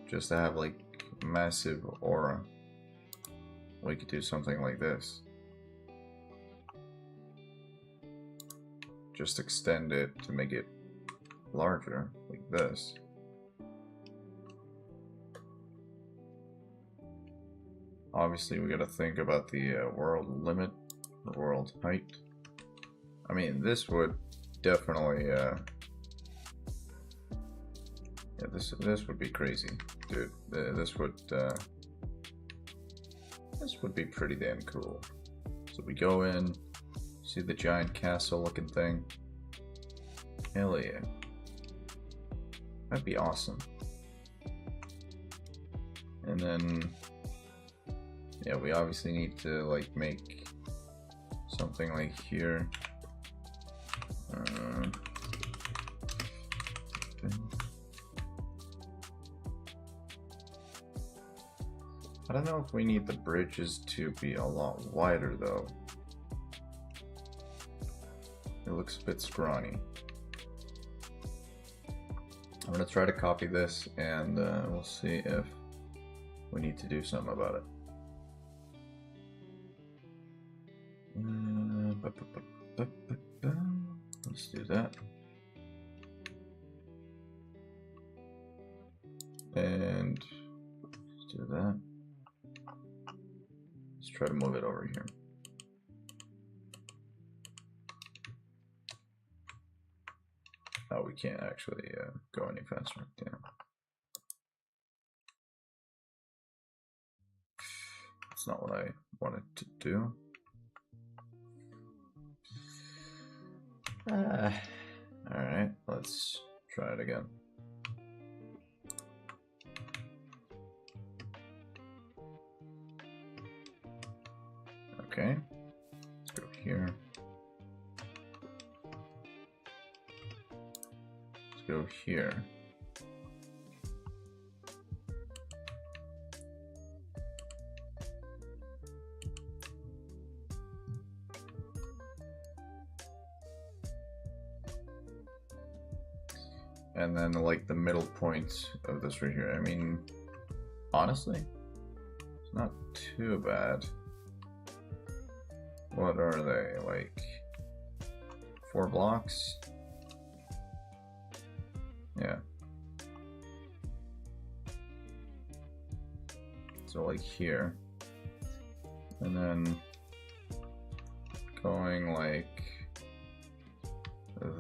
just to have like massive aura, we could do something like this. Just extend it to make it larger, like this. Obviously, we gotta think about the world limit, the world height. I mean, this would definitely, yeah, this would be crazy, dude. This would be pretty damn cool. So we go in, see the giant castle-looking thing. Hell yeah, that'd be awesome. And then, yeah, we obviously need to like make something like here. I don't know if we need the bridges to be a lot wider though. It looks a bit scrawny. I'm gonna try to copy this and we'll see if we need to do something about it. Let's do that. And let's do that. Let's try to move it over here. Oh, we can't actually go any faster. Damn. That's not what I wanted to do. Alright, let's try it again. Okay, let's go here. Let's go here. And then like the middle point of this right here. I mean, honestly, it's not too bad. What are they, like 4 blocks? Yeah. So like here. And then going like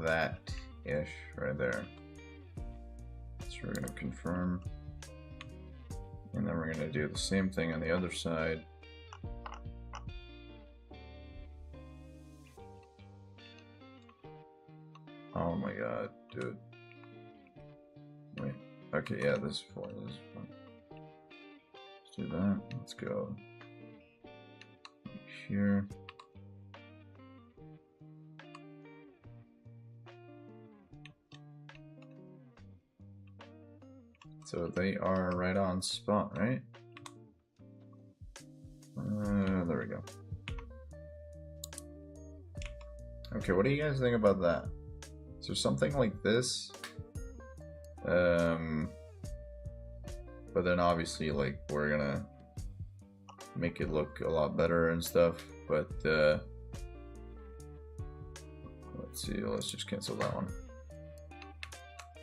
that-ish right there. So we're gonna confirm. And then we're gonna do the same thing on the other side. Oh my god, dude. Wait. Okay, yeah, this is 4. This is fun. Let's do that. Let's go here. So they are right on spot, right? There we go. Okay, what do you guys think about that? So something like this, but then obviously like we're gonna make it look a lot better and stuff, but let's see, let's just cancel that one.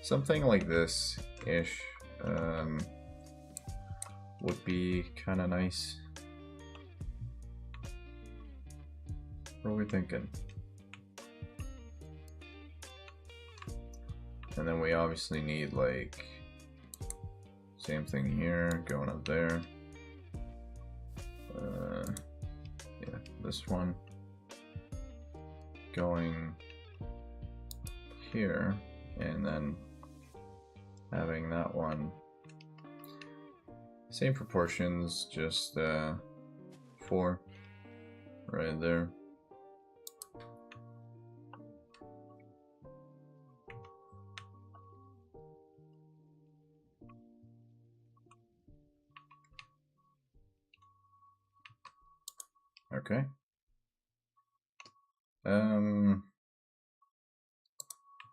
Something like this ish would be kind of nice. What are we thinking? And then we obviously need like same thing here, going up there. Yeah, this one going here, and then having that one same proportions, just 4 right there. Okay.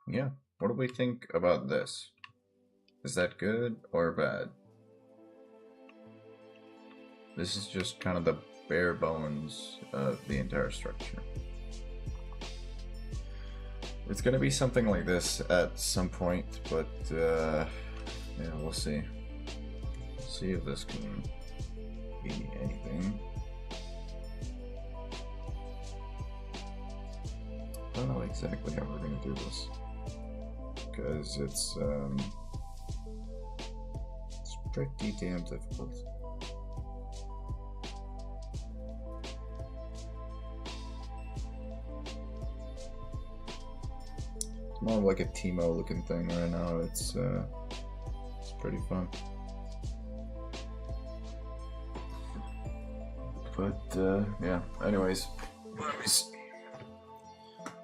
Yeah, what do we think about this? Is that good or bad? This is just kind of the bare bones of the entire structure. It's gonna be something like this at some point, but yeah, we'll see. Let's see if this can be anything. I don't know exactly how we're gonna do this, because it's pretty damn difficult. It's more like a Timo looking thing right now. It's pretty fun. But yeah, anyways,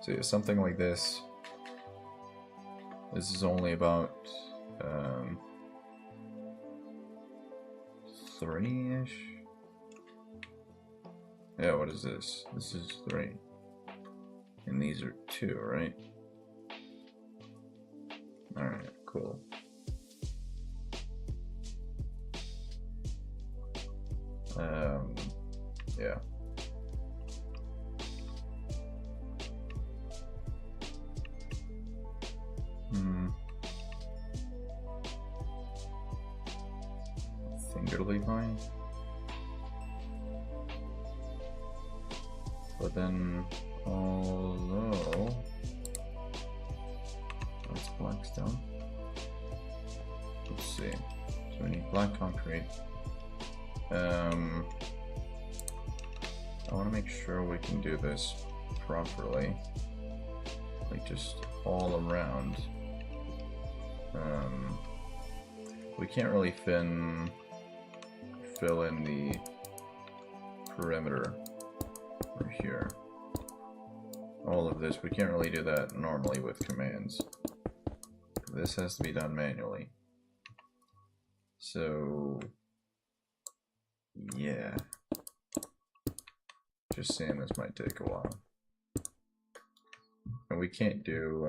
so yeah, something like this. This is only about 3-ish. Yeah, what is this? This is 3. And these are 2, right? Alright, cool. Yeah. Fingerly fine. But then, although that's black stone. Let's see. So we need black concrete. I want to make sure we can do this properly, like just all around. We can't really fill in the perimeter right here. All of this, we can't really do that normally with commands. This has to be done manually. So, yeah. Just saying this might take a while. And we can't do,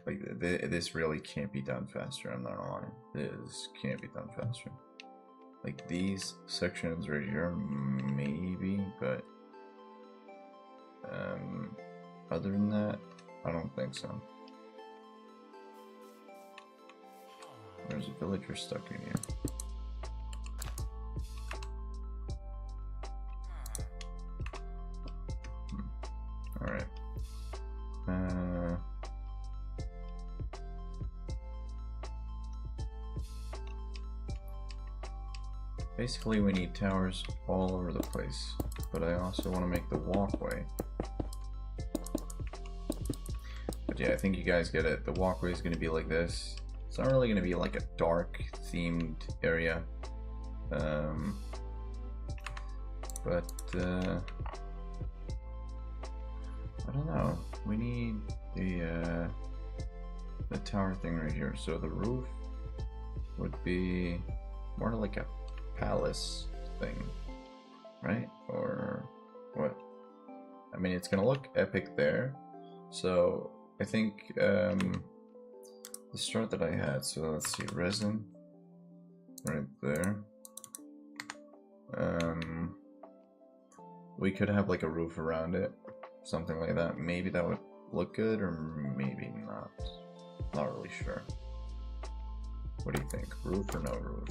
like, this really can't be done faster, I'm not gonna lie. This can't be done faster. Like, these sections right here, maybe, but, other than that, I don't think so. There's a villager stuck in here. Alright. Basically, we need towers all over the place, but I also want to make the walkway. But yeah, I think you guys get it. The walkway is going to be like this. It's not really going to be like a dark themed area. But I don't know. We need the tower thing right here. So the roof would be more like a palace thing, right? Or what? I mean, it's gonna look epic there. So I think the start that I had. So let's see, resin right there. We could have like a roof around it, something like that. Maybe that would look good, or maybe not. Not really sure. What do you think? Roof or no roof?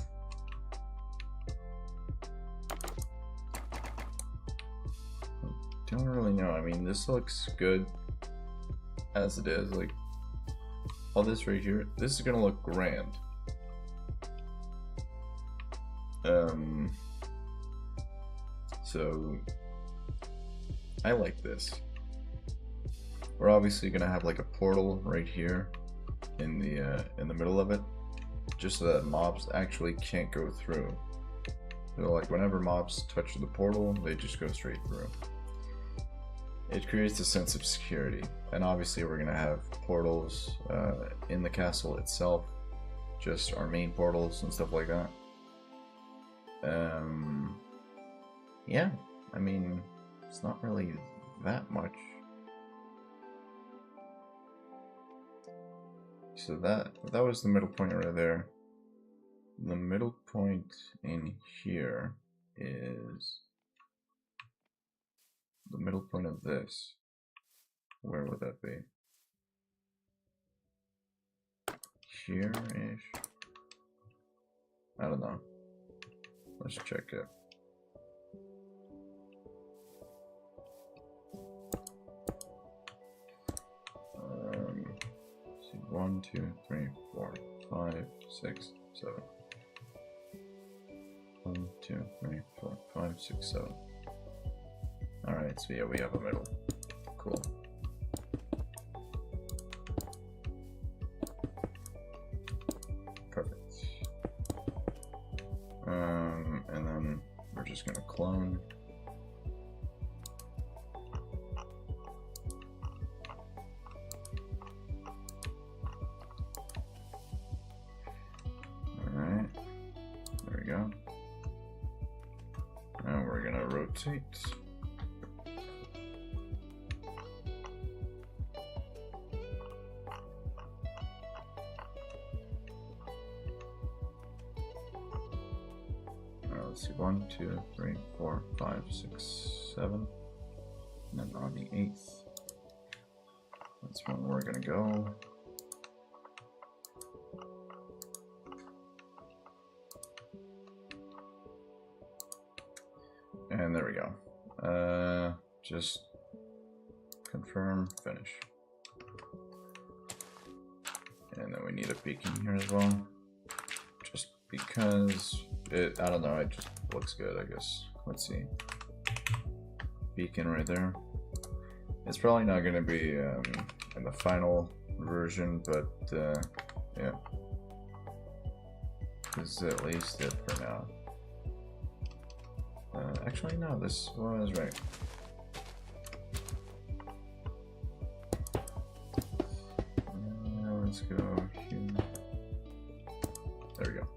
Don't really know. I mean, this looks good as it is. Like, all this right here, this is gonna look grand. So I like this. We're obviously gonna have like a portal right here in the middle of it, just so that mobs actually can't go through. So like whenever mobs touch the portal, they just go straight through. It creates a sense of security, and obviously we're gonna have portals in the castle itself, just our main portals and stuff like that. Yeah, I mean, it's not really that much. So that was the middle point right there. The middle point in here is the middle point of this. Where would that be? Here-ish? I don't know. Let's check it. See, 1, 2, 3, 4, 5, 6, 7. 1, 2, 3, 4, 5, 6, 7. Alright, so yeah, we have a middle. Cool. Perfect. And then we're just gonna clone. Alright, there we go. Now we're gonna rotate. Let's see, 1, 2, 3, 4, 5, 6, 7. And then on the 8th, that's when we're gonna go. And there we go. Just confirm, finish. And then we need a beacon here as well. Just because it, I don't know, it just looks good, I guess. Let's see. Beacon right there. It's probably not going to be in the final version, but Yeah. This is at least it for now. Actually, no, this was right. Let's go here. There we go.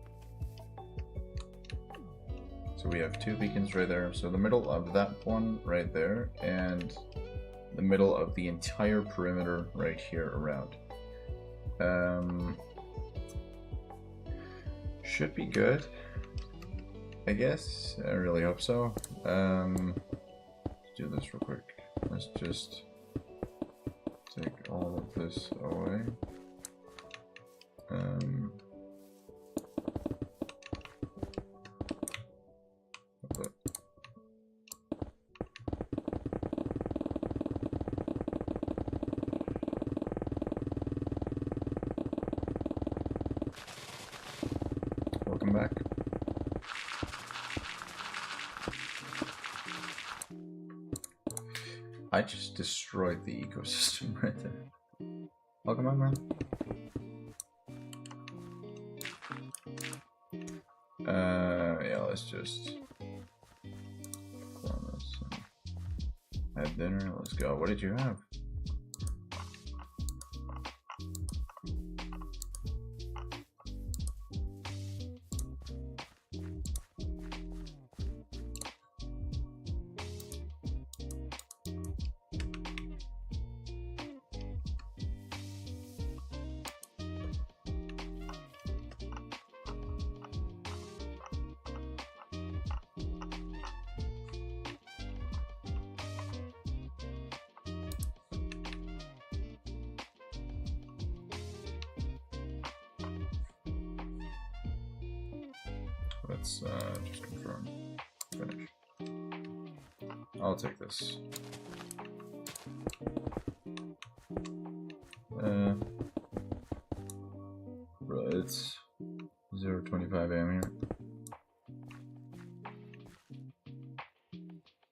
So we have 2 beacons right there. So the middle of that one right there, and the middle of the entire perimeter right here around. Should be good, I guess. I really hope so. Let's do this real quick. Let's just take all of this away. Welcome back. I just destroyed the ecosystem right there. Welcome on, man. Yeah, let's just clone this. Have dinner. Let's go. What did you have? Let's just confirm. Finish. I'll take this. Bro, it's 0:25 AM here.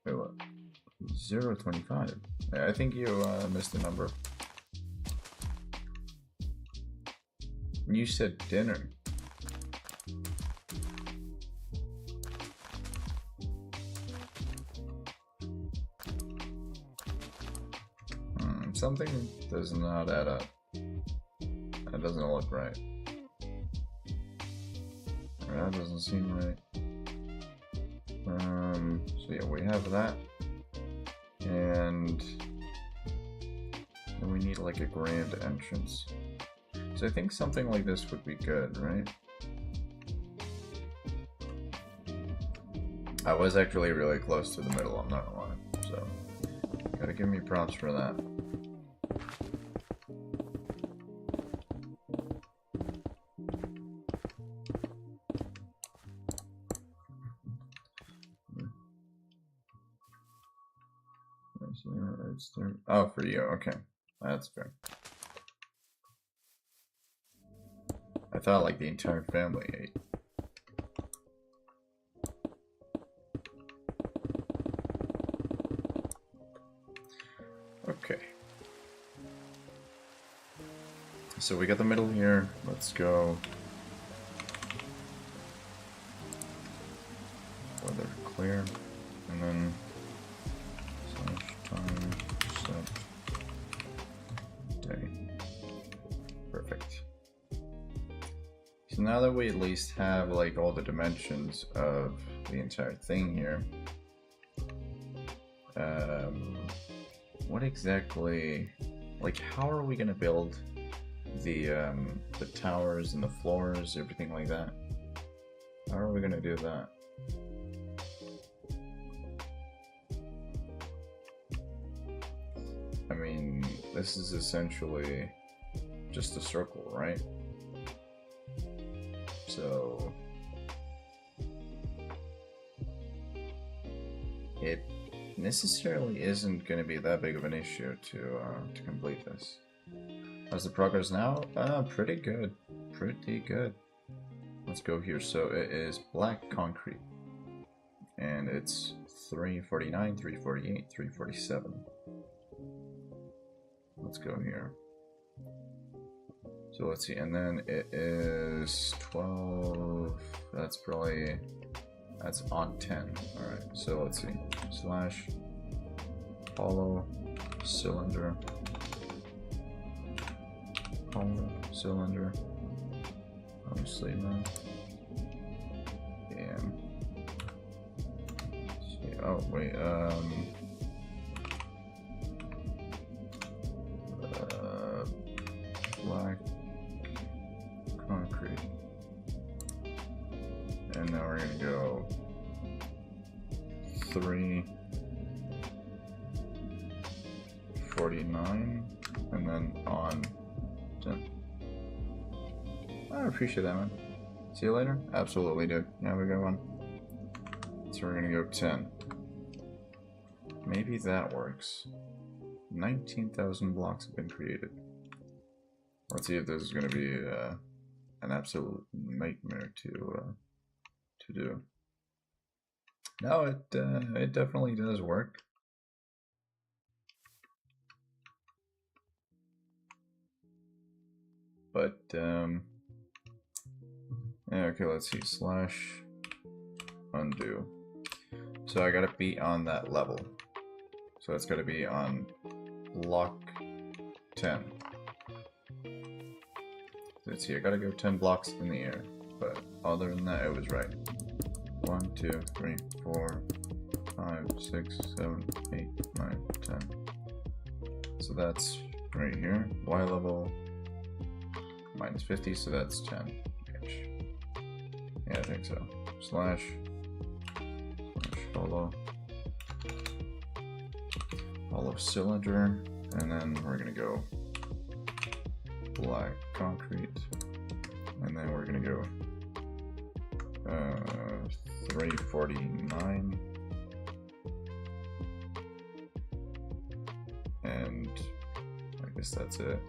Wait, what? 0:25? I think you missed the number. You said dinner. Something does not add up. That doesn't look right. That doesn't seem right. So yeah, we have that. And then we need like a grand entrance. So I think something like this would be good, right? I was actually really close to the middle, I'm not gonna lie. So, gotta give me props for that. Oh, for you, okay. That's fair. I thought like the entire family ate. Okay. So we got the middle here. Let's go. Weather clear. And then time set day. Perfect. So now that we at least have like all the dimensions of the entire thing here, what exactly, like how are we gonna build the towers and the floors, everything like that? How are we gonna do that? I mean, this is essentially just a circle, right? So it necessarily isn't going to be that big of an issue to complete this. How's the progress now? Pretty good. Pretty good. Let's go here. So it is black concrete. And it's 349, 348, 347. Let's go here. So let's see, and then it is 12, that's on 10. Alright, so let's see, slash hollow cylinder, obviously man. Damn. Oh wait, black concrete, and now we're gonna go 349, and then on 10. I appreciate that, man. See you later. Absolutely, dude. Yeah, we got one. So we're gonna go 10. Maybe that works. 19,000 blocks have been created. Let's see if this is going to be an absolute nightmare to do. No, it definitely does work. But yeah, okay, let's see, slash undo. So I gotta be on that level. So it's gotta be on block 10. Let's see, I gotta go 10 blocks in the air, but other than that, it was right. 1, 2, 3, 4, 5, 6, 7, 8, 9, 10. So that's right here. Y level minus 50, so that's 10. Yeah, I think so. Slash hollow cylinder, and then we're gonna go black concrete, and then we're gonna go 349, and I guess that's it.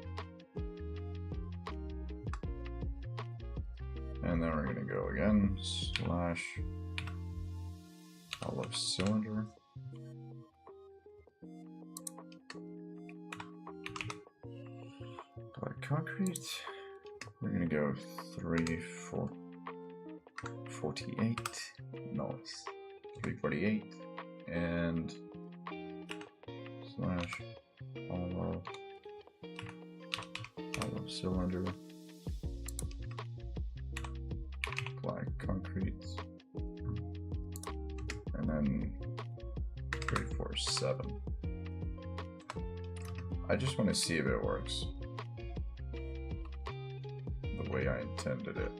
And then we're gonna go again, slash hollow cylinder, black concrete. We're gonna go 348, nice, 348, and slash hollow cylinder, black concrete, and then 347. I just want to see if it works the way I intended it.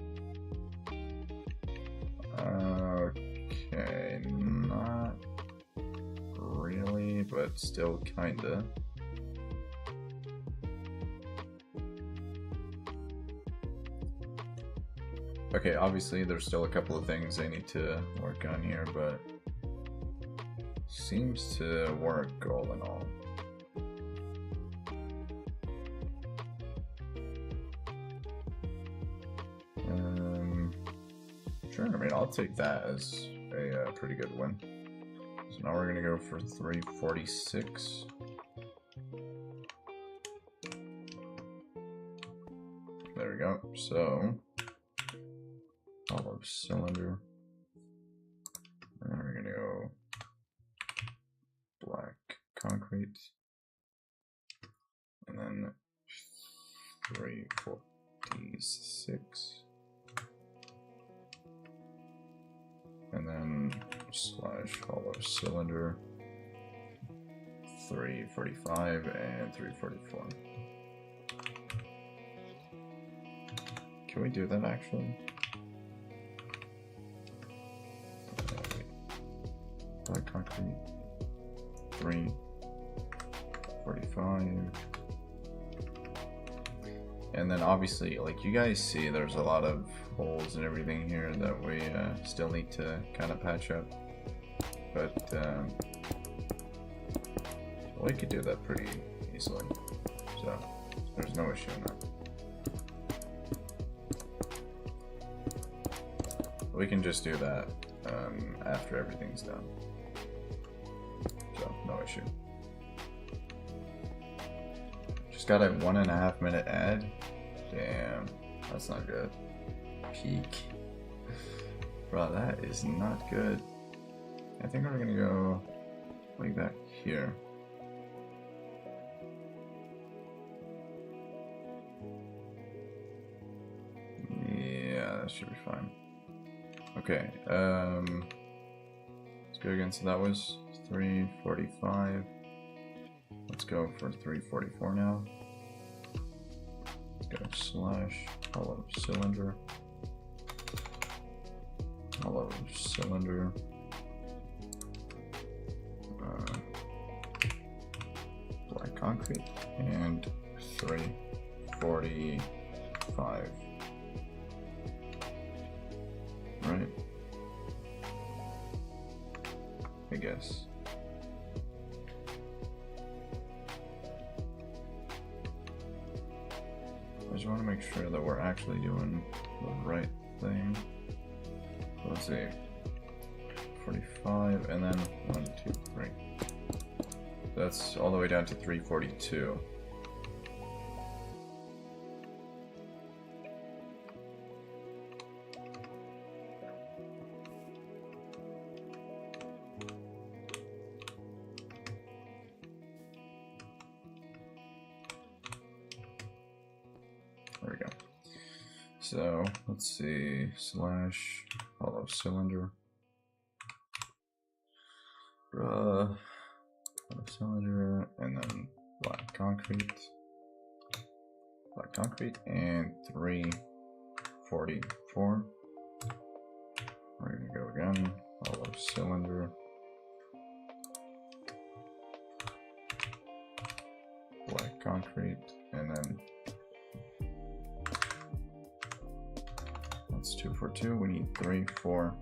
Okay, not really, but still kinda. Okay, obviously there's still a couple of things I need to work on here, but seems to work all in all. Sure, I mean, I'll take that as a pretty good win. So now we're gonna go for 346. There we go. So hollow cylinder, and then we're gonna go black concrete, and then 346, and then slash hollow cylinder, 345 and 344. Can we do that actually? Black concrete, 345, and then obviously, like you guys see, there's a lot of holes and everything here that we still need to kind of patch up, but we could do that pretty easily, so there's no issue in that. We can just do that after everything's done. So, no issue. Just got a 1.5 minute ad. Damn. That's not good. Peak. Bro, that is not good. I think we're gonna go like that here. Yeah, that should be fine. Okay, let's go again. So that was 345. Let's go for 344 now. Let's go slash hollow cylinder. Hollow cylinder. Black concrete and 345. Right? I guess. I just want to make sure that we're actually doing the right thing. So let's see. 45 and then 1, 2, 3. That's all the way down to 342. There we go. So let's see, slash hollow cylinder. Hollow cylinder, and then black concrete, and 344. We're gonna go again, hollow cylinder, black concrete, and then that's 242. We need 3, 4,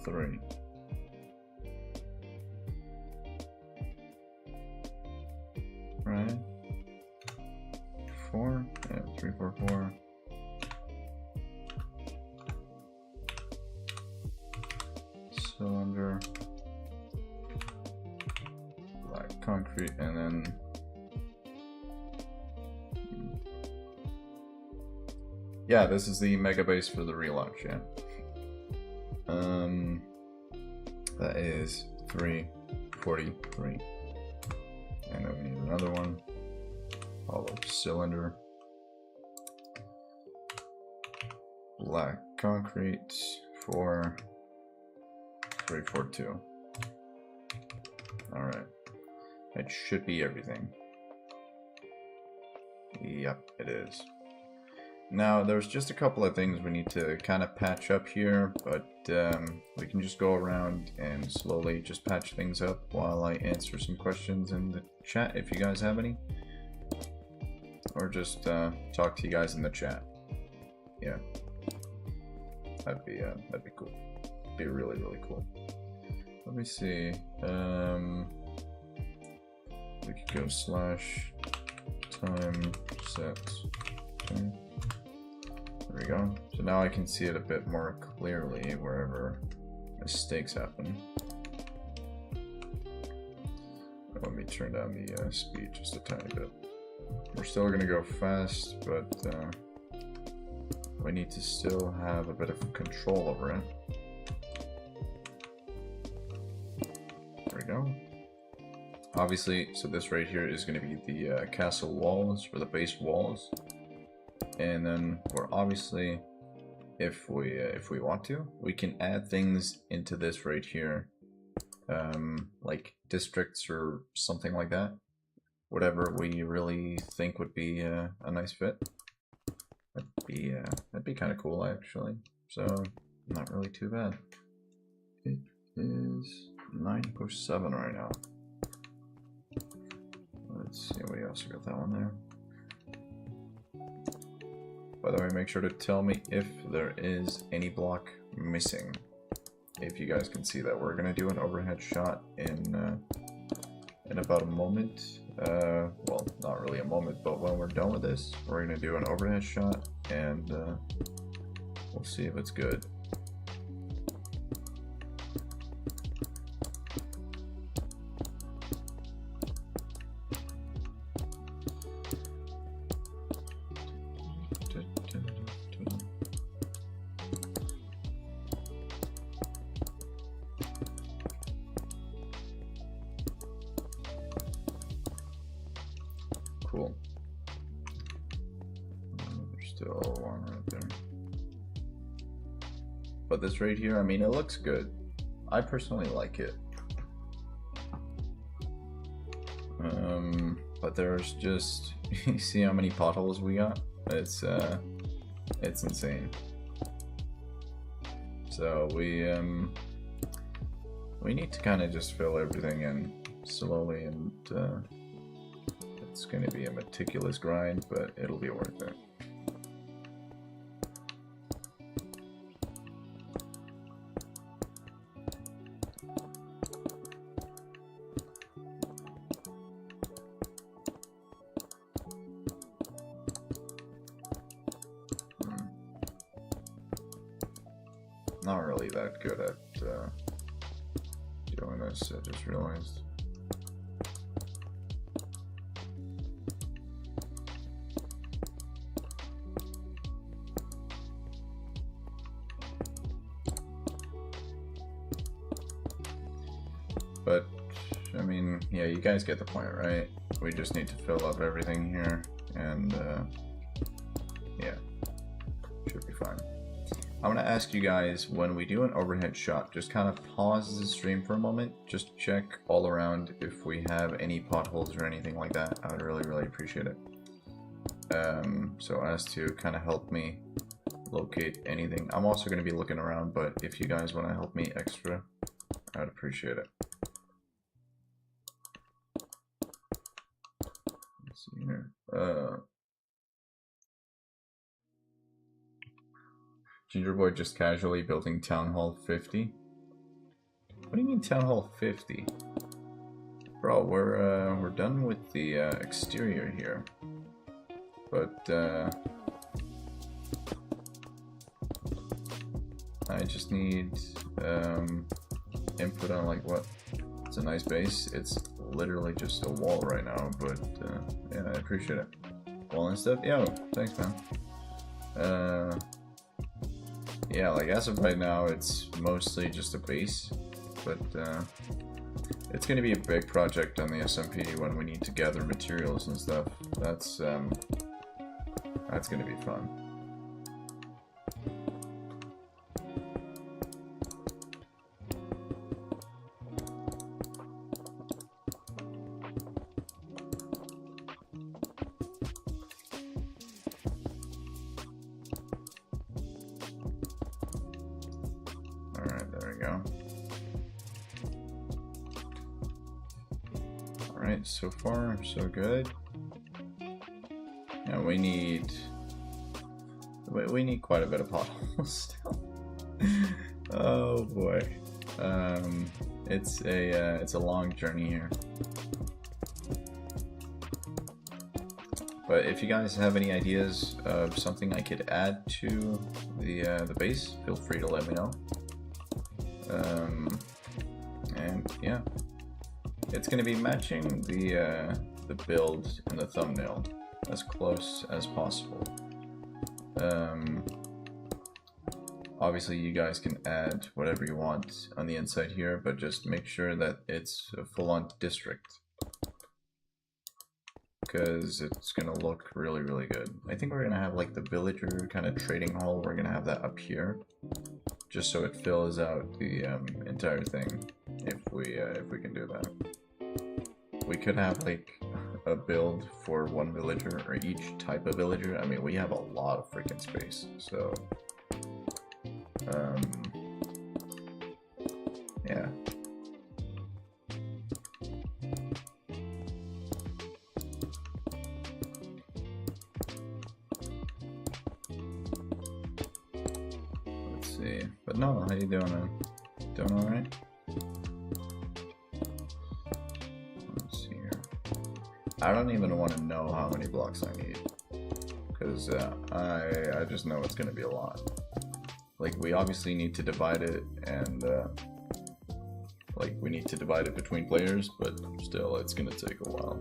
3. Right? 4, yeah, 3, 4, 4. Cylinder, black concrete, and then yeah, this is the mega base for the relaunch, yeah. That is 343. And then we need another one. Hollow cylinder. Black concrete for 342. Alright. That should be everything. Yep, it is. Now, there's just a couple of things we need to kind of patch up here, but we can just go around and slowly just patch things up while I answer some questions in the chat if you guys have any. Or just talk to you guys in the chat. Yeah. That'd be cool. Be really, really cool. Let me see. We could go slash time set. Okay. There we go. So now I can see it a bit more clearly wherever mistakes happen. Let me turn down the speed just a tiny bit. We're still going to go fast, but we need to still have a bit of control over it. There we go. Obviously, so this right here is going to be the castle walls, or the base walls. And then we're obviously, if we want to, we can add things into this right here, like districts or something like that. Whatever we really think would be a nice fit. That'd be kind of cool actually. So not really too bad. It is 9:07 right now. Let's see, we also got that one there. By the way, make sure to tell me if there is any block missing. If you guys can see that, we're gonna do an overhead shot in about a moment. Well, not really a moment, but when we're done with this, we're gonna do an overhead shot, and we'll see if it's good. still one right there. But this right here, I mean, it looks good. I personally like it. But there's just, you see how many potholes we got? It's insane. So we need to kind of just fill everything in slowly, and it's going to be a meticulous grind, but it'll be worth it. Not really that good at doing this, I just realized. But, I mean, yeah, you guys get the point, right? We just need to fill up everything here, and yeah, should be fine. I'm gonna ask you guys, when we do an overhead shot, just kind of pause the stream for a moment, just check all around if we have any potholes or anything like that. I would really appreciate it. So as to kind of help me locate anything. I'm also gonna be looking around, but if you guys want to help me extra, I would appreciate it. Let's see here. Gingerboy just casually building Town Hall 50. What do you mean Town Hall 50? Bro, we're done with the exterior here. But I just need input on like what? It's a nice base. It's literally just a wall right now, but yeah, I appreciate it. Wall and stuff. Yo, thanks, man. Yeah, like as of right now, it's mostly just a base, but it's going to be a big project on the SMP when we need to gather materials and stuff. That's going to be fun. So far, so good. Yeah, we need quite a bit of potholes still. Oh boy, it's a long journey here. But if you guys have any ideas of something I could add to the base, feel free to let me know. And yeah. It's going to be matching the build in the thumbnail as close as possible. Obviously you guys can add whatever you want on the inside here, but just make sure that it's a full-on district, because it's going to look really good. I think we're going to have like the villager kind of trading hall, we're going to have that up here, just so it fills out the entire thing, if we can do that. We could have like a build for one villager or each type of villager. I mean, we have a lot of freaking space, so yeah. Let's see. But no, how you doing, man? Doing all right? I don't even want to know how many blocks I need, because I just know it's going to be a lot. Like, we obviously need to divide it, and like we need to divide it between players, but still it's going to take a while.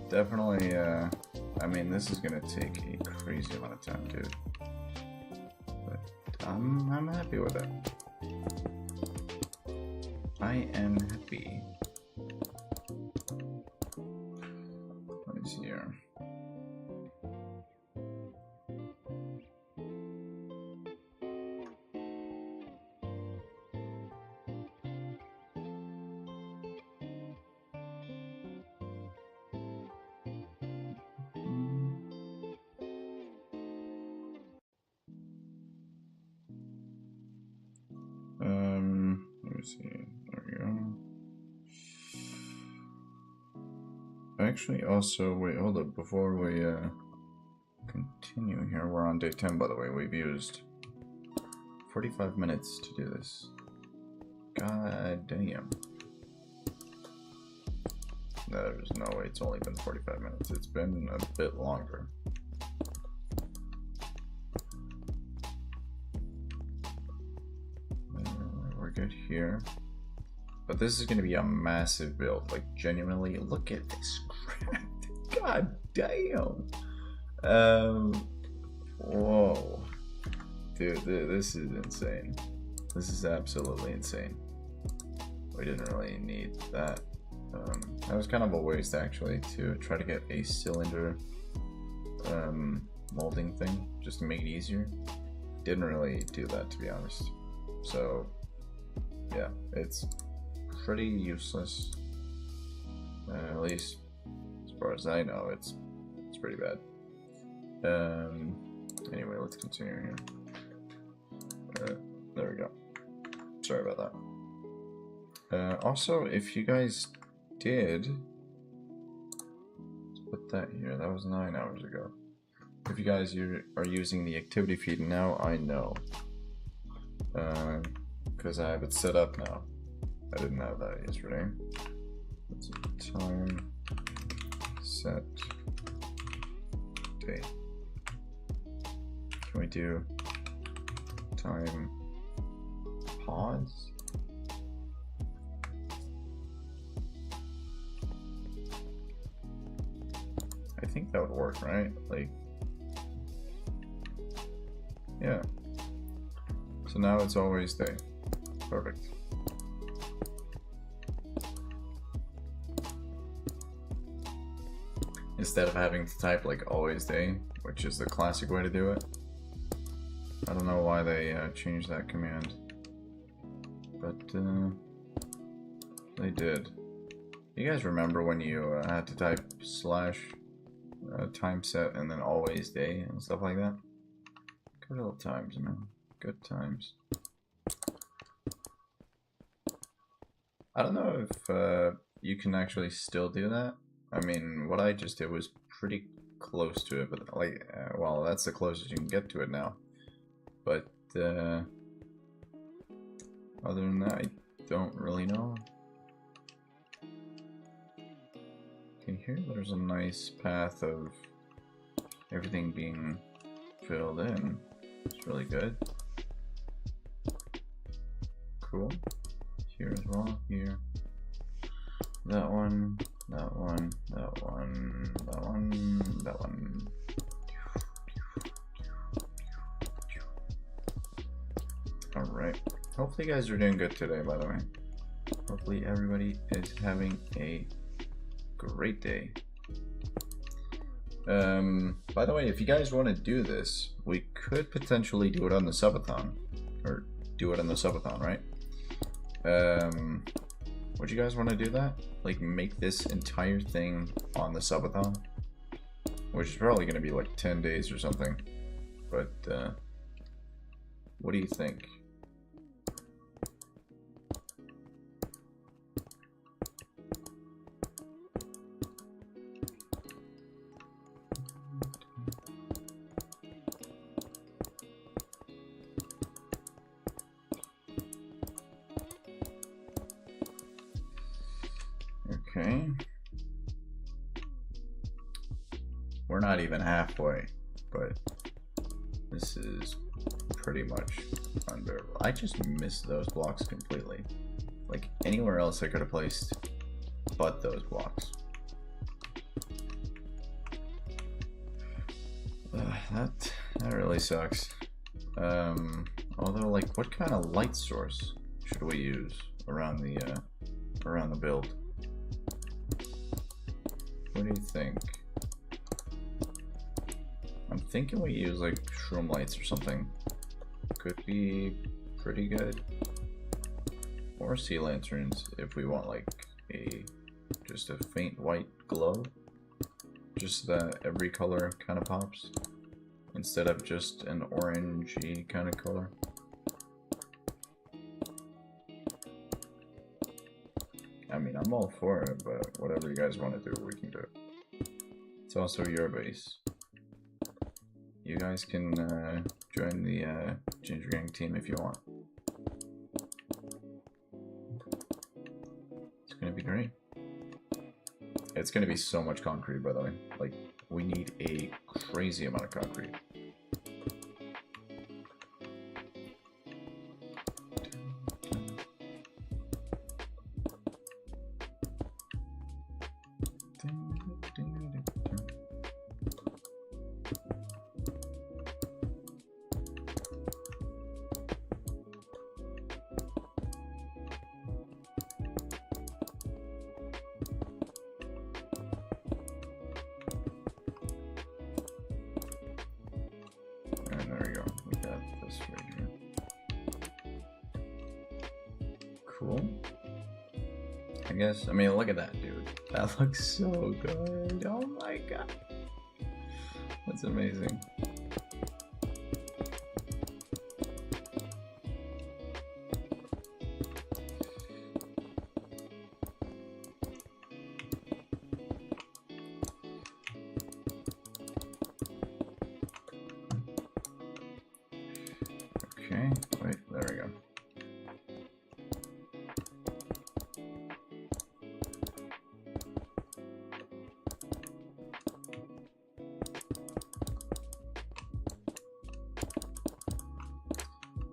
definitely, I mean, this is gonna take a crazy amount of time, dude. But I'm happy with it. I am happy. Let me see here. Let me see. There we go. Actually, also, wait, hold up. Before we continue here, we're on day 10, by the way. We've used 45 minutes to do this. God damn. There's no way it's only been 45 minutes. It's been a bit longer. We're good here. But this is going to be a massive build. Like, genuinely, look at this crap. God damn. Whoa. Dude, this is insane. This is absolutely insane. We didn't really need that. That was kind of a waste, actually, to try to get a cylinder molding thing, just to make it easier. Didn't really do that, to be honest. So, yeah, it's pretty useless. At least, as far as I know, it's pretty bad. Anyway, let's continue here. There we go. Sorry about that. Also, if you guys did, let's put that here. That was 9 hours ago. If you guys are using the activity feed now, I know. Because I have it set up now. I didn't have that yesterday. Let's see, time set day. Can we do time pause? I think that would work, right? Like, yeah. So now it's always day. Perfect. Instead of having to type like always day, which is the classic way to do it. I don't know why they changed that command, but they did. You guys remember when you had to type / time set and then always day and stuff like that? Good old times, man. Good times. I don't know if you can actually still do that. I mean, what I just did was pretty close to it, but like, well, that's the closest you can get to it now. But other than that, I don't really know. Okay, here there's a nice path of everything being filled in. It's really good. Cool. Here as well, here. That one, that one, that one, that one, that one. Alright. Hopefully you guys are doing good today, by the way. Hopefully everybody is having a great day. By the way, if you guys want to do this, we could potentially do it on the subathon. Or do it on the subathon, right? Would you guys want to do that? Like, make this entire thing on the subathon? Which is probably going to be like 10 days or something. But, what do you think? Okay. We're not even halfway, but this is pretty much unbearable. I just missed those blocks completely. Like, anywhere else I could have placed but those blocks. That really sucks. Although, like, what kind of light source should we use around the build? What do you think? I'm thinking we use like shroom lights or something. Could be pretty good. Or sea lanterns if we want like just a faint white glow. Just that every color kind of pops. Instead of just an orangey kind of color. I mean, I'm all for it, but whatever you guys want to do, we can do it. It's also your base. You guys can join the Ginger Gang team if you want. It's gonna be great. It's gonna be so much concrete, by the way. Like, we need a crazy amount of concrete. Cool. I guess, I mean, look at that, dude. That looks so good. Oh my god. That's amazing. Okay, wait, there we go.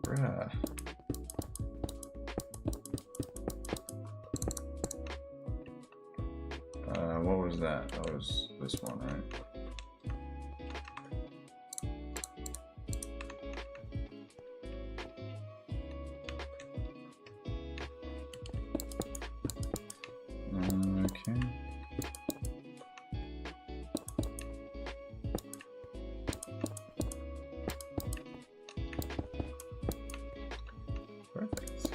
Bruh. What was that? That was this one, right? Okay. Perfect.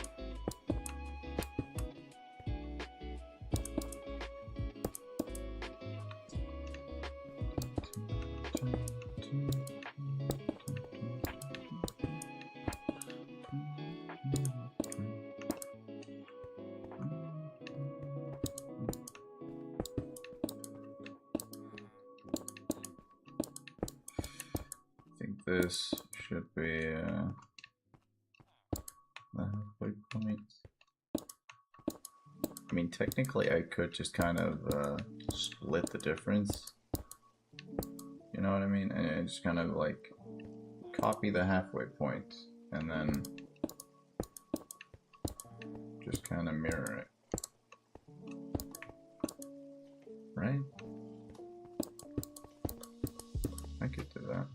I think this should be the halfway point. I mean, technically I could just kind of split the difference. You know what I mean? And just kind of like copy the halfway point and then just kind of mirror it. Right? I could do that.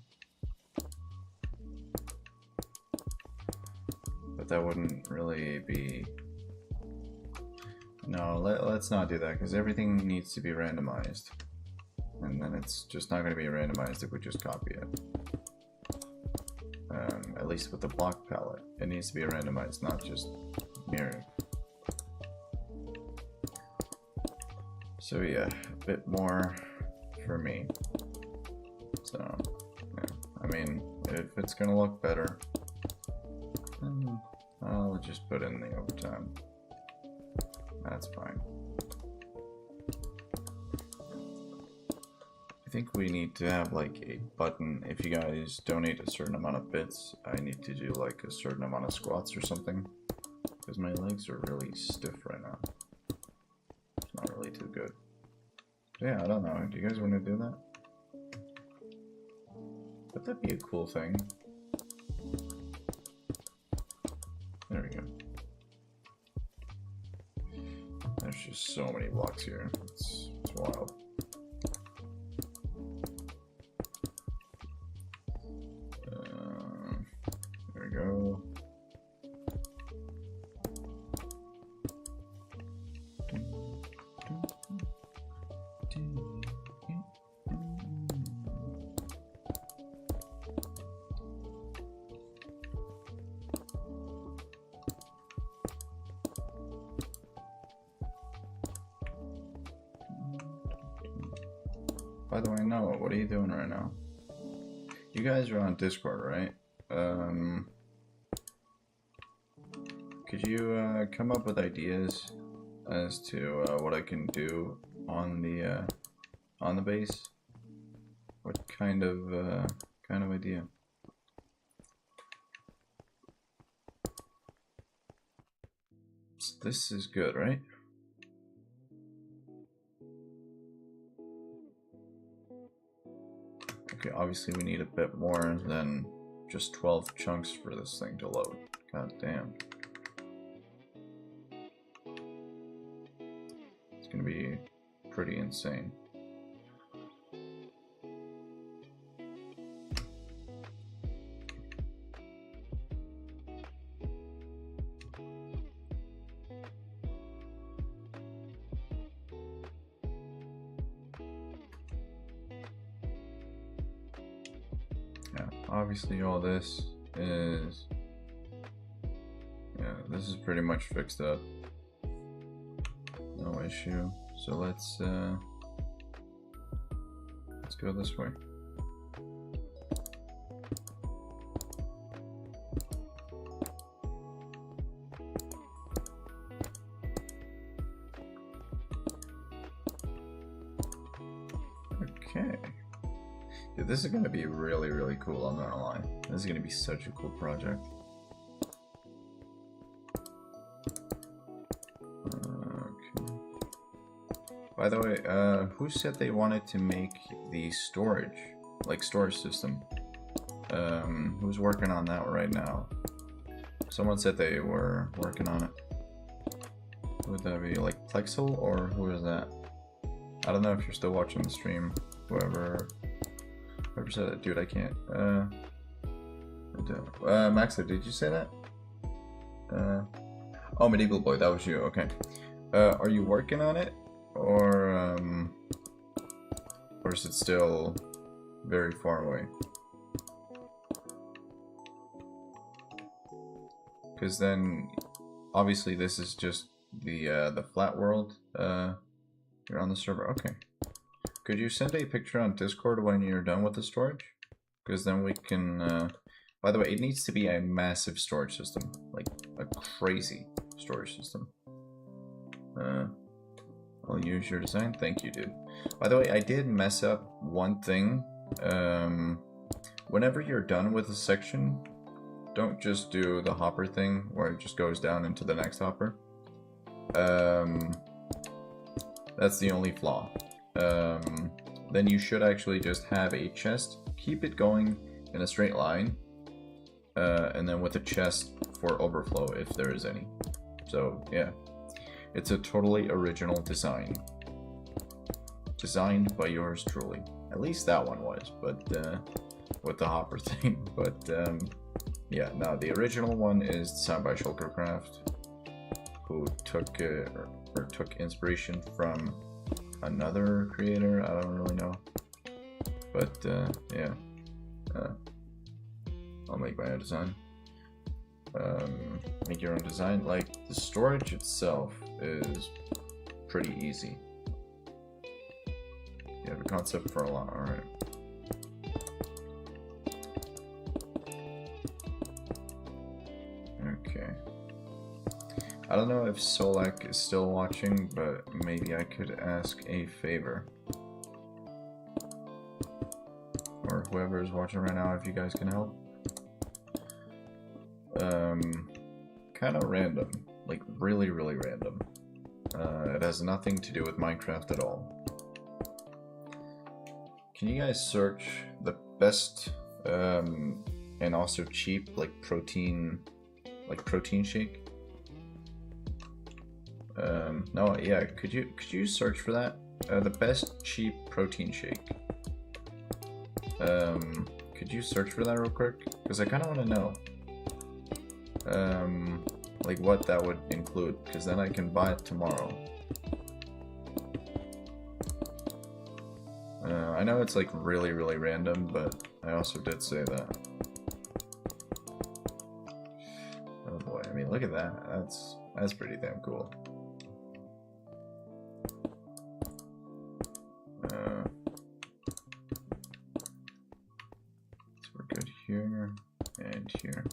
But that wouldn't really be... No, let's not do that, because everything needs to be randomized. And then it's just not going to be randomized if we just copy it. At least with the block palette. It needs to be randomized, not just mirrored. So yeah, a bit more for me. So, yeah. I mean, if it's going to look better, then I'll just put in the overtime. That's fine. I think we need to have like a button. If you guys donate a certain amount of bits, I need to do like a certain amount of squats or something. Because my legs are really stiff right now. It's not really too good. Yeah, I don't know. Do you guys want to do that? Would that be a cool thing? There we go. There's just so many blocks here. It's wild. By the way, Noah, what are you doing right now? You guys are on Discord, right? Could you come up with ideas as to what I can do on the base? What kind of idea? So this is good, right? Okay, obviously we need a bit more than just 12 chunks for this thing to load. God damn. It's gonna be pretty insane. Yeah, obviously all this is, yeah, this is pretty much fixed up. No issue. So let's go this way. Okay. Dude, this is gonna be really, really cool, I'm not gonna lie. This is gonna be such a cool project. Okay. By the way, who said they wanted to make the storage system? Who's working on that right now? Someone said they were working on it. Who would that be? Like Plexel, or who is that? I don't know if you're still watching the stream. Whoever said it, dude, I can't. Maxer, did you say that? Oh, Medieval Boy, that was you. Okay. Are you working on it, or is it still very far away? Because then, obviously, this is just the flat world. You're on the server. Okay. Could you send a picture on Discord when you're done with the storage? Because then we can, by the way, it needs to be a massive storage system. Like, a crazy storage system. I'll use your design. Thank you, dude. By the way, I did mess up one thing. Whenever you're done with a section, don't just do the hopper thing where it just goes down into the next hopper. That's the only flaw. Then you should actually just have a chest, keep it going in a straight line, and then with a chest for overflow if there is any. So yeah, it's a totally original design, designed by yours truly. At least that one was, but with the hopper thing. But yeah, no, the original one is designed by Shulkercraft, who took took inspiration from another creator. I don't really know, but yeah, I'll make my own design. Make your own design. Like, the storage itself is pretty easy. You have a concept for a lot. All right. Okay. I don't know if Solak is still watching, but maybe I could ask a favor. Or whoever is watching right now, if you guys can help. Kind of random. Like, really, really random. It has nothing to do with Minecraft at all. Can you guys search the best, and also cheap, like, protein shake? No, yeah, could you search for that? The best cheap protein shake. Could you search for that real quick? Because I kind of want to know. Like what that would include, because then I can buy it tomorrow. I know it's like really random, but I also did say that. Oh boy, I mean, look at that. That's pretty damn cool. So we're good here and here.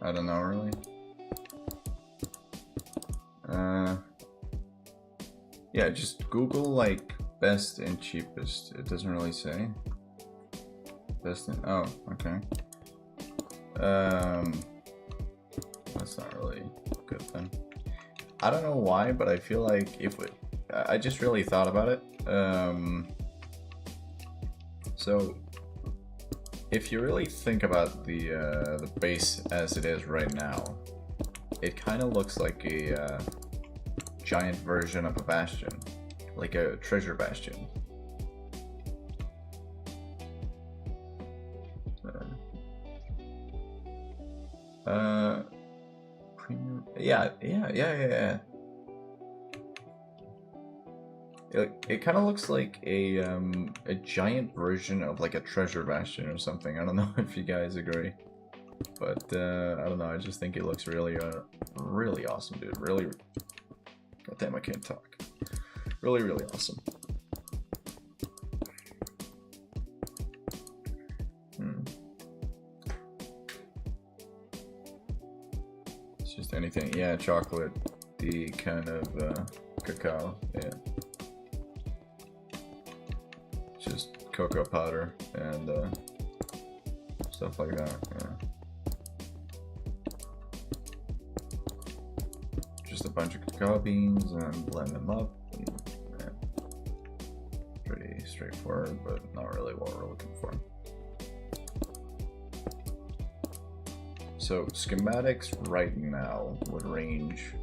I don't know really. Yeah, just Google like best and cheapest. It doesn't really say. Best and oh, okay. That's not really good then. I don't know why, but I feel like if I just really thought about it. So if you really think about the base as it is right now, it kind of looks like a giant version of a bastion, like a treasure bastion. Yeah. It kind of looks like a giant version of like a treasure bastion or something. I don't know if you guys agree, but I don't know. I just think it looks really awesome, dude. Really, god damn, I can't talk. Really awesome. It's just anything. Yeah, chocolate, the kind of cacao. Yeah. Just cocoa powder and stuff like that. Yeah. Just a bunch of cacao beans and blend them up. And, yeah. Pretty straightforward, but not really what we're looking for. So schematics right now would range.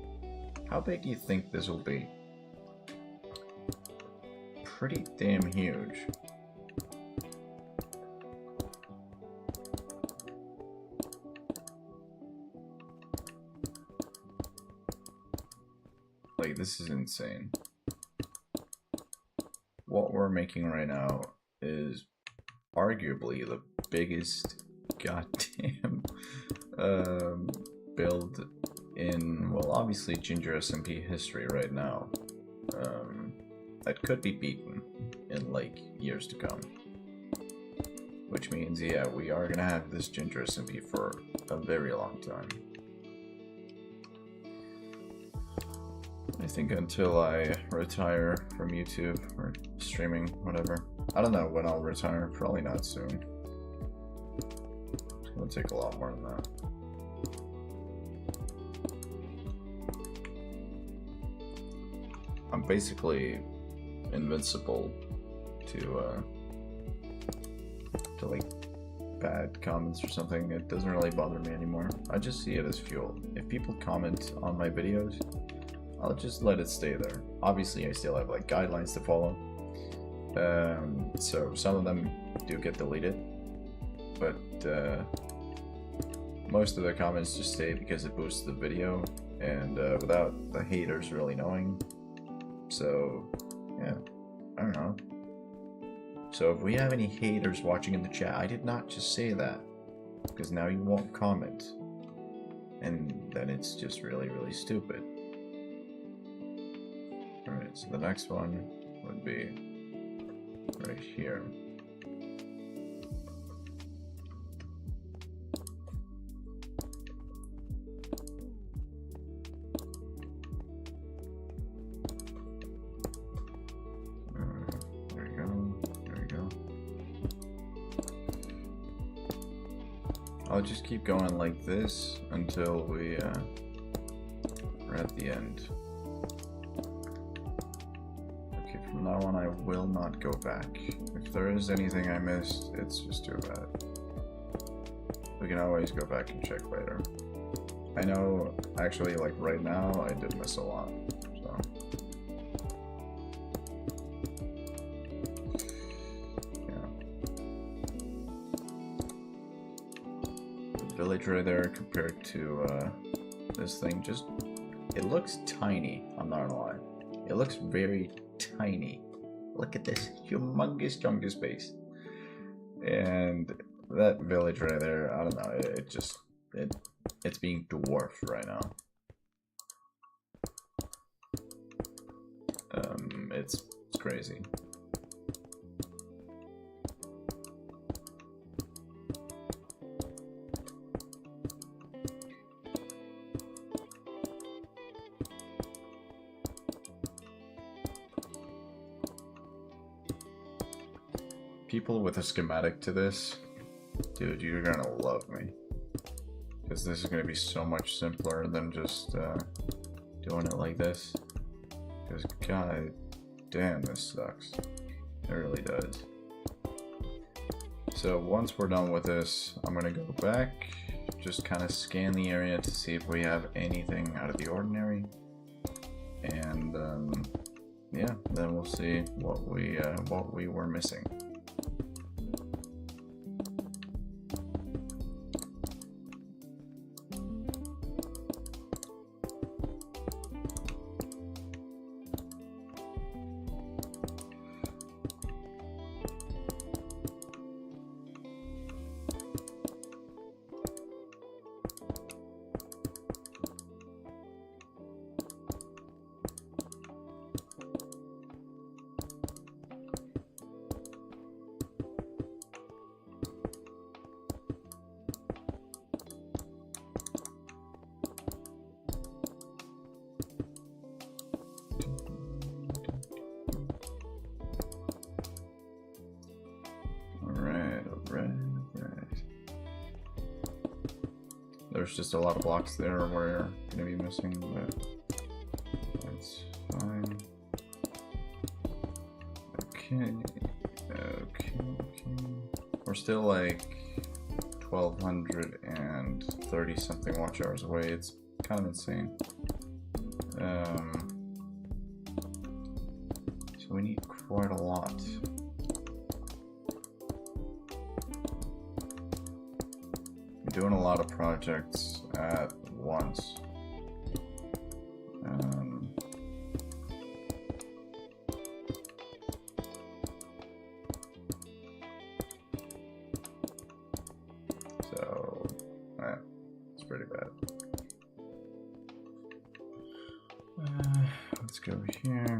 How big do you think this will be? Pretty damn huge. Like, this is insane. What we're making right now is arguably the biggest goddamn build in, well, obviously GingerSMP history right now. That could be beaten in like years to come. Which means, yeah, we are gonna have this GingerSMP for a very long time. I think until I retire from YouTube or streaming, whatever. I don't know when I'll retire, probably not soon. It's gonna take a lot more than that. I'm basically invincible to like bad comments or something. It doesn't really bother me anymore. I just see it as fuel. If people comment on my videos, I'll just let it stay there. Obviously I still have like guidelines to follow, so some of them do get deleted, but most of the comments just stay because it boosts the video and without the haters really knowing. So yeah, I don't know. So if we have any haters watching in the chat, I did not just say that, because now you won't comment, and then it's just really stupid. Alright, so the next one would be right here. I'll just keep going like this until we're at the end. Okay, from now on I will not go back. If there is anything I missed, it's just too bad. We can always go back and check later. I know, actually, like right now, I did miss a lot, so. Yeah. The village right there compared to this thing, just, it looks tiny, I'm not gonna lie. It looks very tiny. Look at this humongous chunk of space. And that village right there, I don't know, it just, it's being dwarfed right now. It's crazy. People with a schematic to this, dude, you're gonna love me. Because this is gonna be so much simpler than just doing it like this. Because god damn, this sucks. It really does. So once we're done with this, I'm gonna go back, just kind of scan the area to see if we have anything out of the ordinary. And yeah, then we'll see what we were missing. There's just a lot of blocks there we're gonna be missing, but that's fine. Okay. We're still like 1,230 something watch hours away. It's kind of insane. So we need quite a lot. Doing a lot of projects at once. So, it's pretty bad. Let's go here.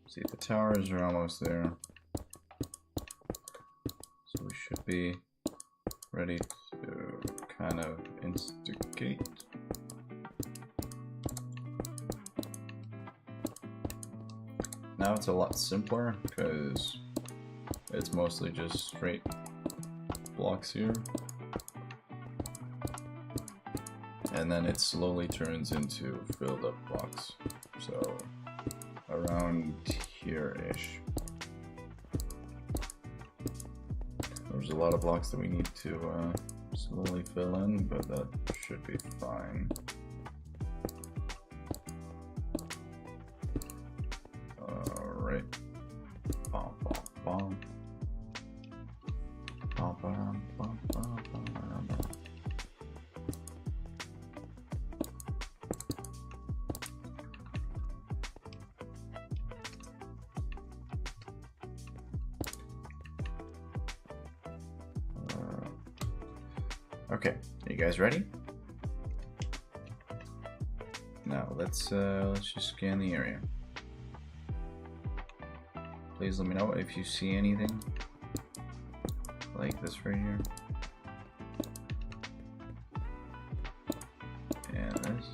See if the towers are almost there. So we should be ready to kind of instigate. Now it's a lot simpler because it's mostly just straight blocks here. And then it slowly turns into filled up blocks. So around here-ish. There's a lot of blocks that we need to slowly fill in, but that should be fine. Alright. Bom, bom, bom. Bom, bom, bom, bom, bom, bom. Okay, are you guys ready? Now let's just scan the area. Please let me know if you see anything like this right here. And this.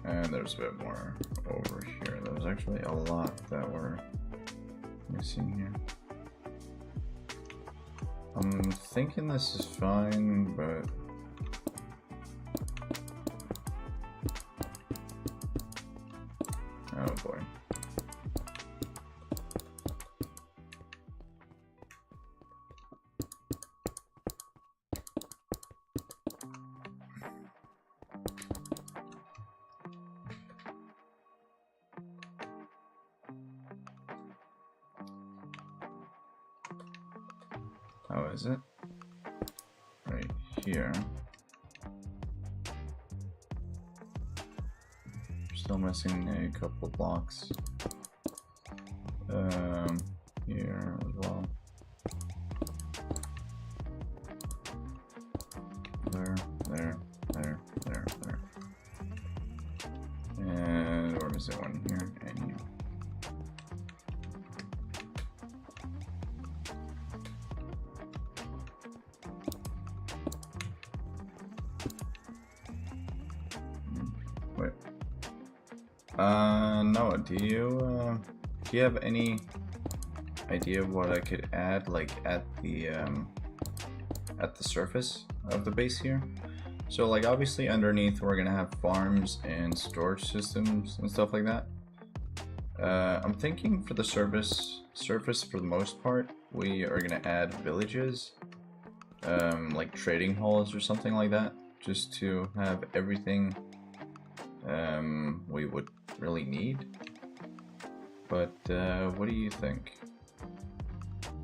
And there's a bit more over here. There's actually a lot that we're missing here. I'm thinking this is fine, but oh boy. How is it? Right here. Still missing a couple blocks. Here as well. There. And we're missing one here and here. Wait. Noah, do you have any idea of what I could add, like at the surface of the base here? So like obviously underneath we're gonna have farms and storage systems and stuff like that. I'm thinking for the surface for the most part we are gonna add villages, like trading halls or something like that, just to have everything we would really need. But what do you think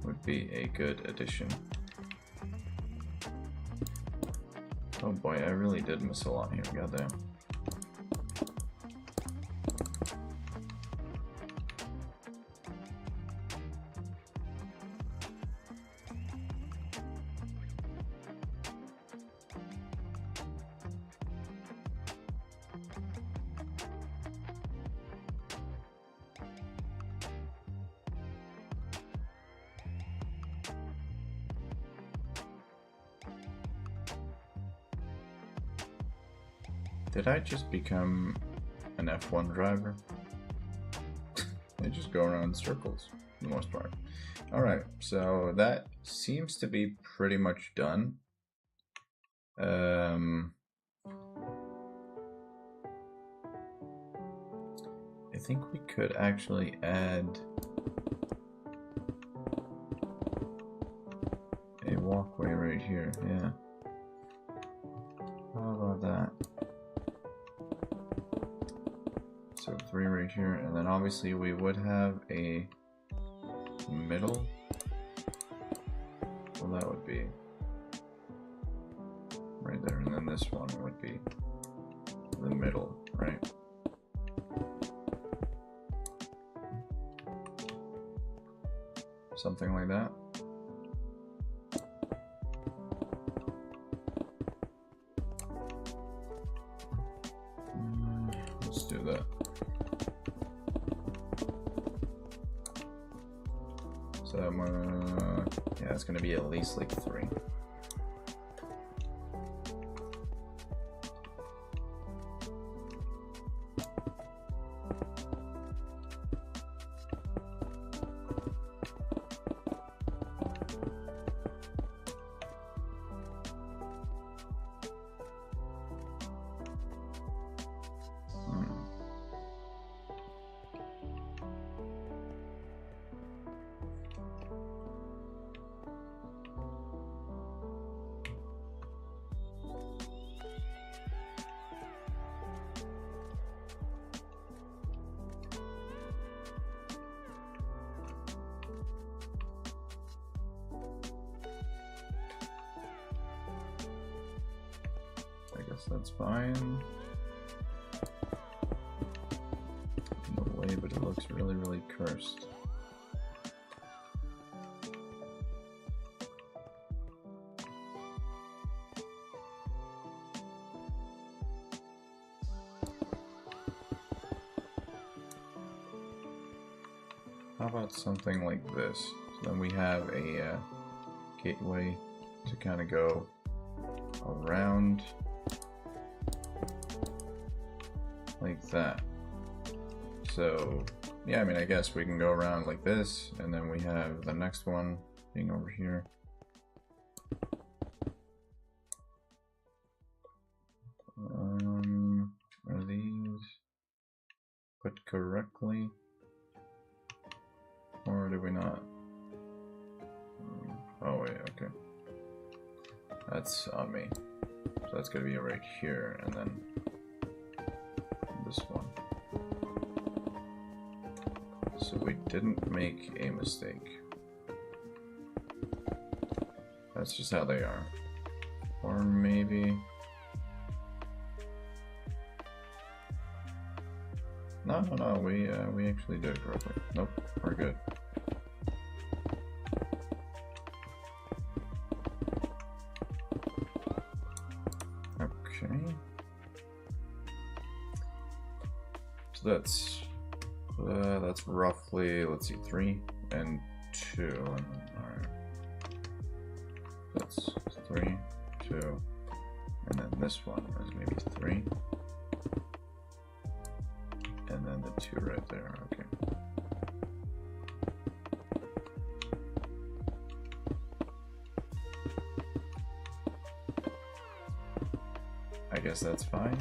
would be a good addition? Oh boy, I really did miss a lot here, goddamn. Did I just become an F1 driver? They just go around in circles for the most part. Alright, so that seems to be pretty much done. I think we could actually add a walkway right here, yeah. How about that? So 3 right here, and then obviously we would have a middle. Well, that would be right there, and then this one would be the middle, right? Something like that. Let's do that. So yeah, it's gonna be at least like 3. I guess that's fine. No way, but it looks really, really cursed. How about something like this? So then we have a gateway to kind of go around. like that. So yeah, I mean, I guess we can go around like this, and then we have the next one being over here. Are these put correctly, or do we not? Oh wait, okay. That's on me. So that's gonna be right here, and then this one. So we didn't make a mistake. That's just how they are. Or maybe... No, we actually did it correctly. Nope, we're good. Okay. So that's roughly, let's see, 3 and 2. Alright. That's 3, 2, and then this one is maybe 3. And then the 2 right there, okay. I guess that's fine.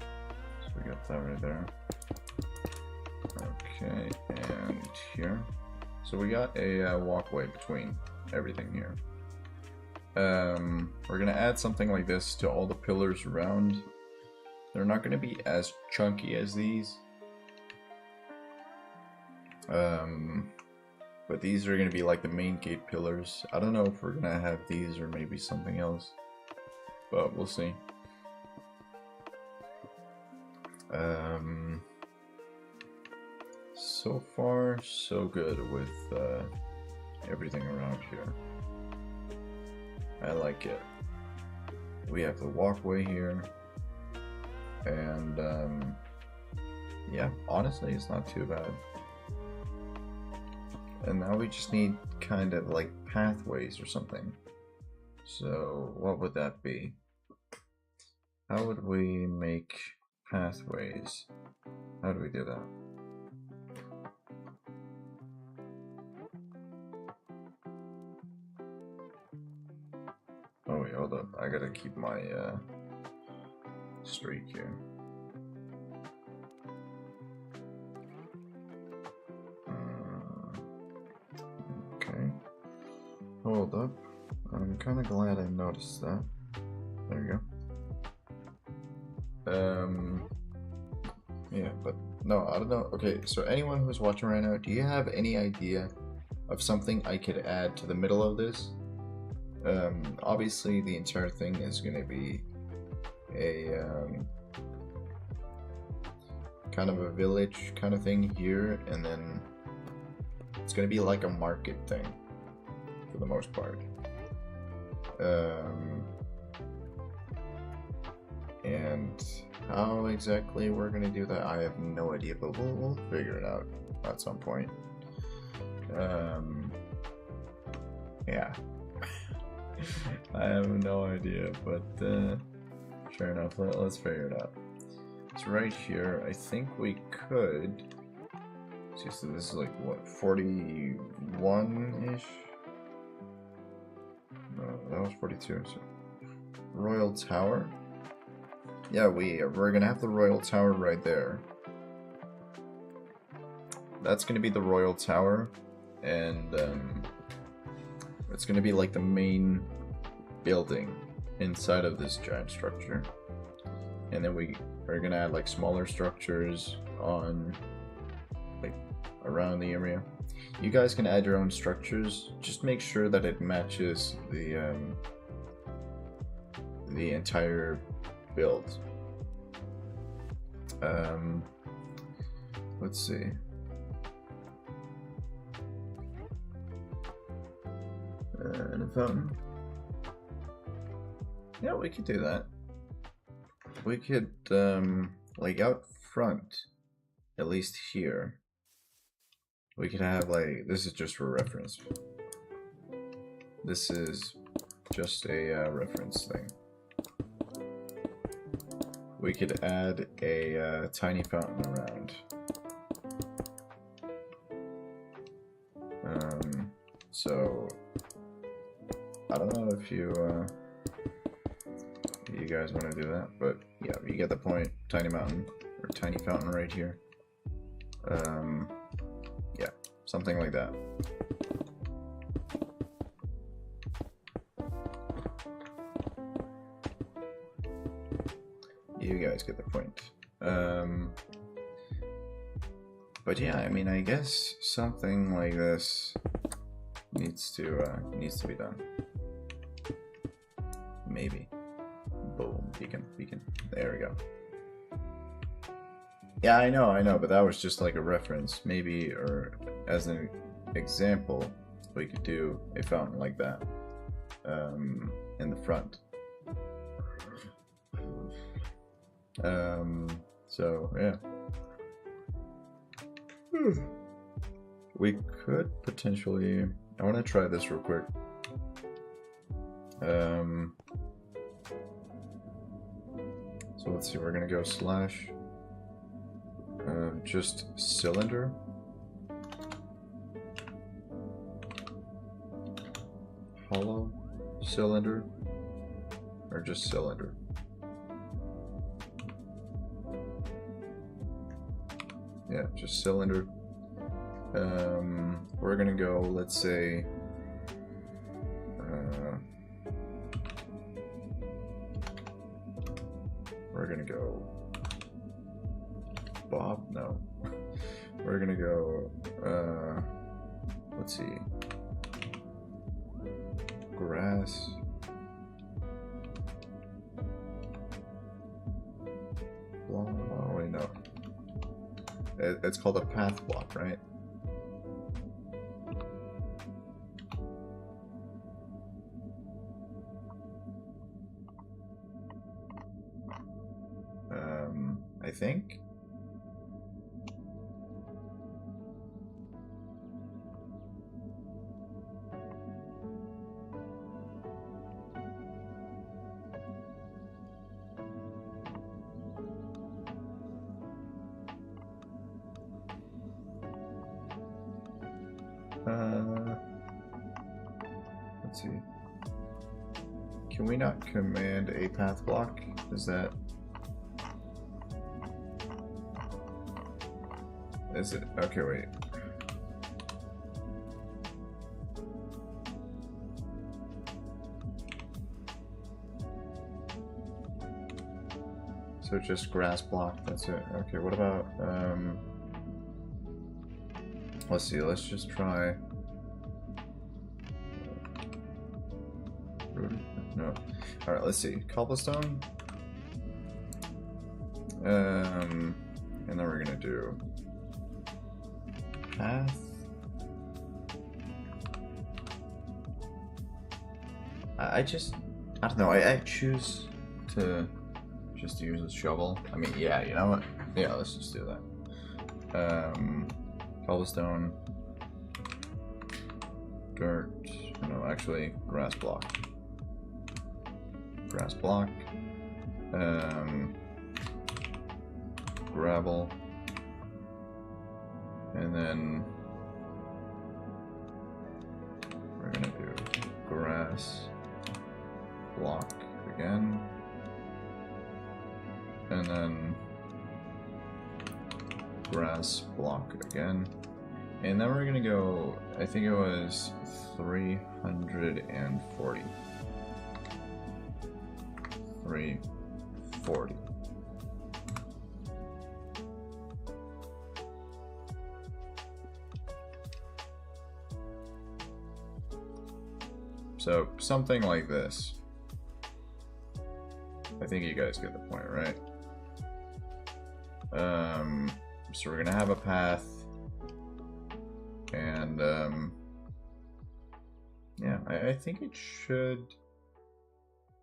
So we got that right there. Okay, and here. So we got a walkway between everything here. We're gonna add something like this to all the pillars around. They're not going to be as chunky as these. But these are going to be like the main gate pillars. I don't know if we're going to have these or maybe something else, but we'll see. So far, so good with everything around here. I like it. We have the walkway here. And yeah, honestly, it's not too bad. And now we just need kind of like pathways or something. So what would that be? How would we make pathways? How do we do that? Oh wait, hold up. I gotta keep my streak here. Okay. Hold up. I'm kind of glad I noticed that. There you go. Yeah, but no, I don't know. Okay, so anyone who's watching right now, do you have any idea of something I could add to the middle of this? Obviously the entire thing is going to be a kind of a village kind of thing here, and then it's going to be like a market thing for the most part. And how exactly we're going to do that, I have no idea, but we'll figure it out at some point. Yeah. I have no idea, but sure enough, let's figure it out. It's right here. I think we could. See, so this is like what, 41-ish? No, that was 42. So Royal Tower. Yeah, we're gonna have the Royal Tower right there. That's gonna be the Royal Tower, and it's gonna be like the main building inside of this giant structure. And then we are gonna add like smaller structures on like around the area. You guys can add your own structures. Just make sure that it matches the entire build. Let's see. And a fountain. Yeah, we could do that. We could, like out front, at least here, we could have like, this is just for reference. This is just a reference thing. we could add a tiny fountain around. So I don't know if you guys want to do that, but yeah, you get the point. Tiny mountain or tiny fountain right here. Yeah, something like that. You guys get the point. But yeah, I mean, I guess something like this needs to be done. Maybe. Boom, beacon. There we go. Yeah, I know, but that was just like a reference. Maybe, or as an example, we could do a fountain like that in the front. So yeah. We could potentially, I want to try this real quick. So let's see, we're gonna go slash just cylinder, hollow cylinder, or just cylinder. Yeah, just cylinder. We're gonna go, let's say, we're gonna go Bob, no. We're gonna go, let's see, grass, block, oh wait, no. It's called a path block, right? I think. Let's see. Can we not command a path block? Is that... Is it? Okay, wait. So just grass block, that's it. Okay, what about, let's see, let's just try... No. Alright, let's see. Cobblestone. And then we're gonna do path. I don't know, I choose to just use a shovel. I mean, yeah, you know what? Yeah, let's just do that. Cobblestone. Dirt. No, actually, grass block. Grass block. Gravel. And then we're gonna do grass block again. And then grass block again. And then we're gonna go, I think it was 340. 340. So something like this. I think you guys get the point, right? So we're gonna have a path, and yeah, I think it should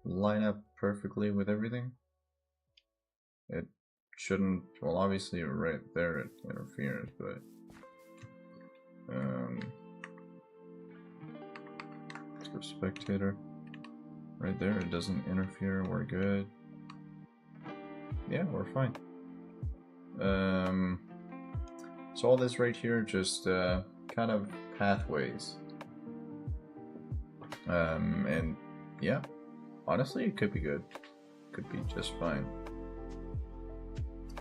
line up perfectly with everything. It shouldn't, well, obviously right there it interferes, but let's go spectator. Right there, it doesn't interfere, we're good. yeah, we're fine. So all this right here, just kind of pathways. And yeah, honestly, it could be good. Could be just fine.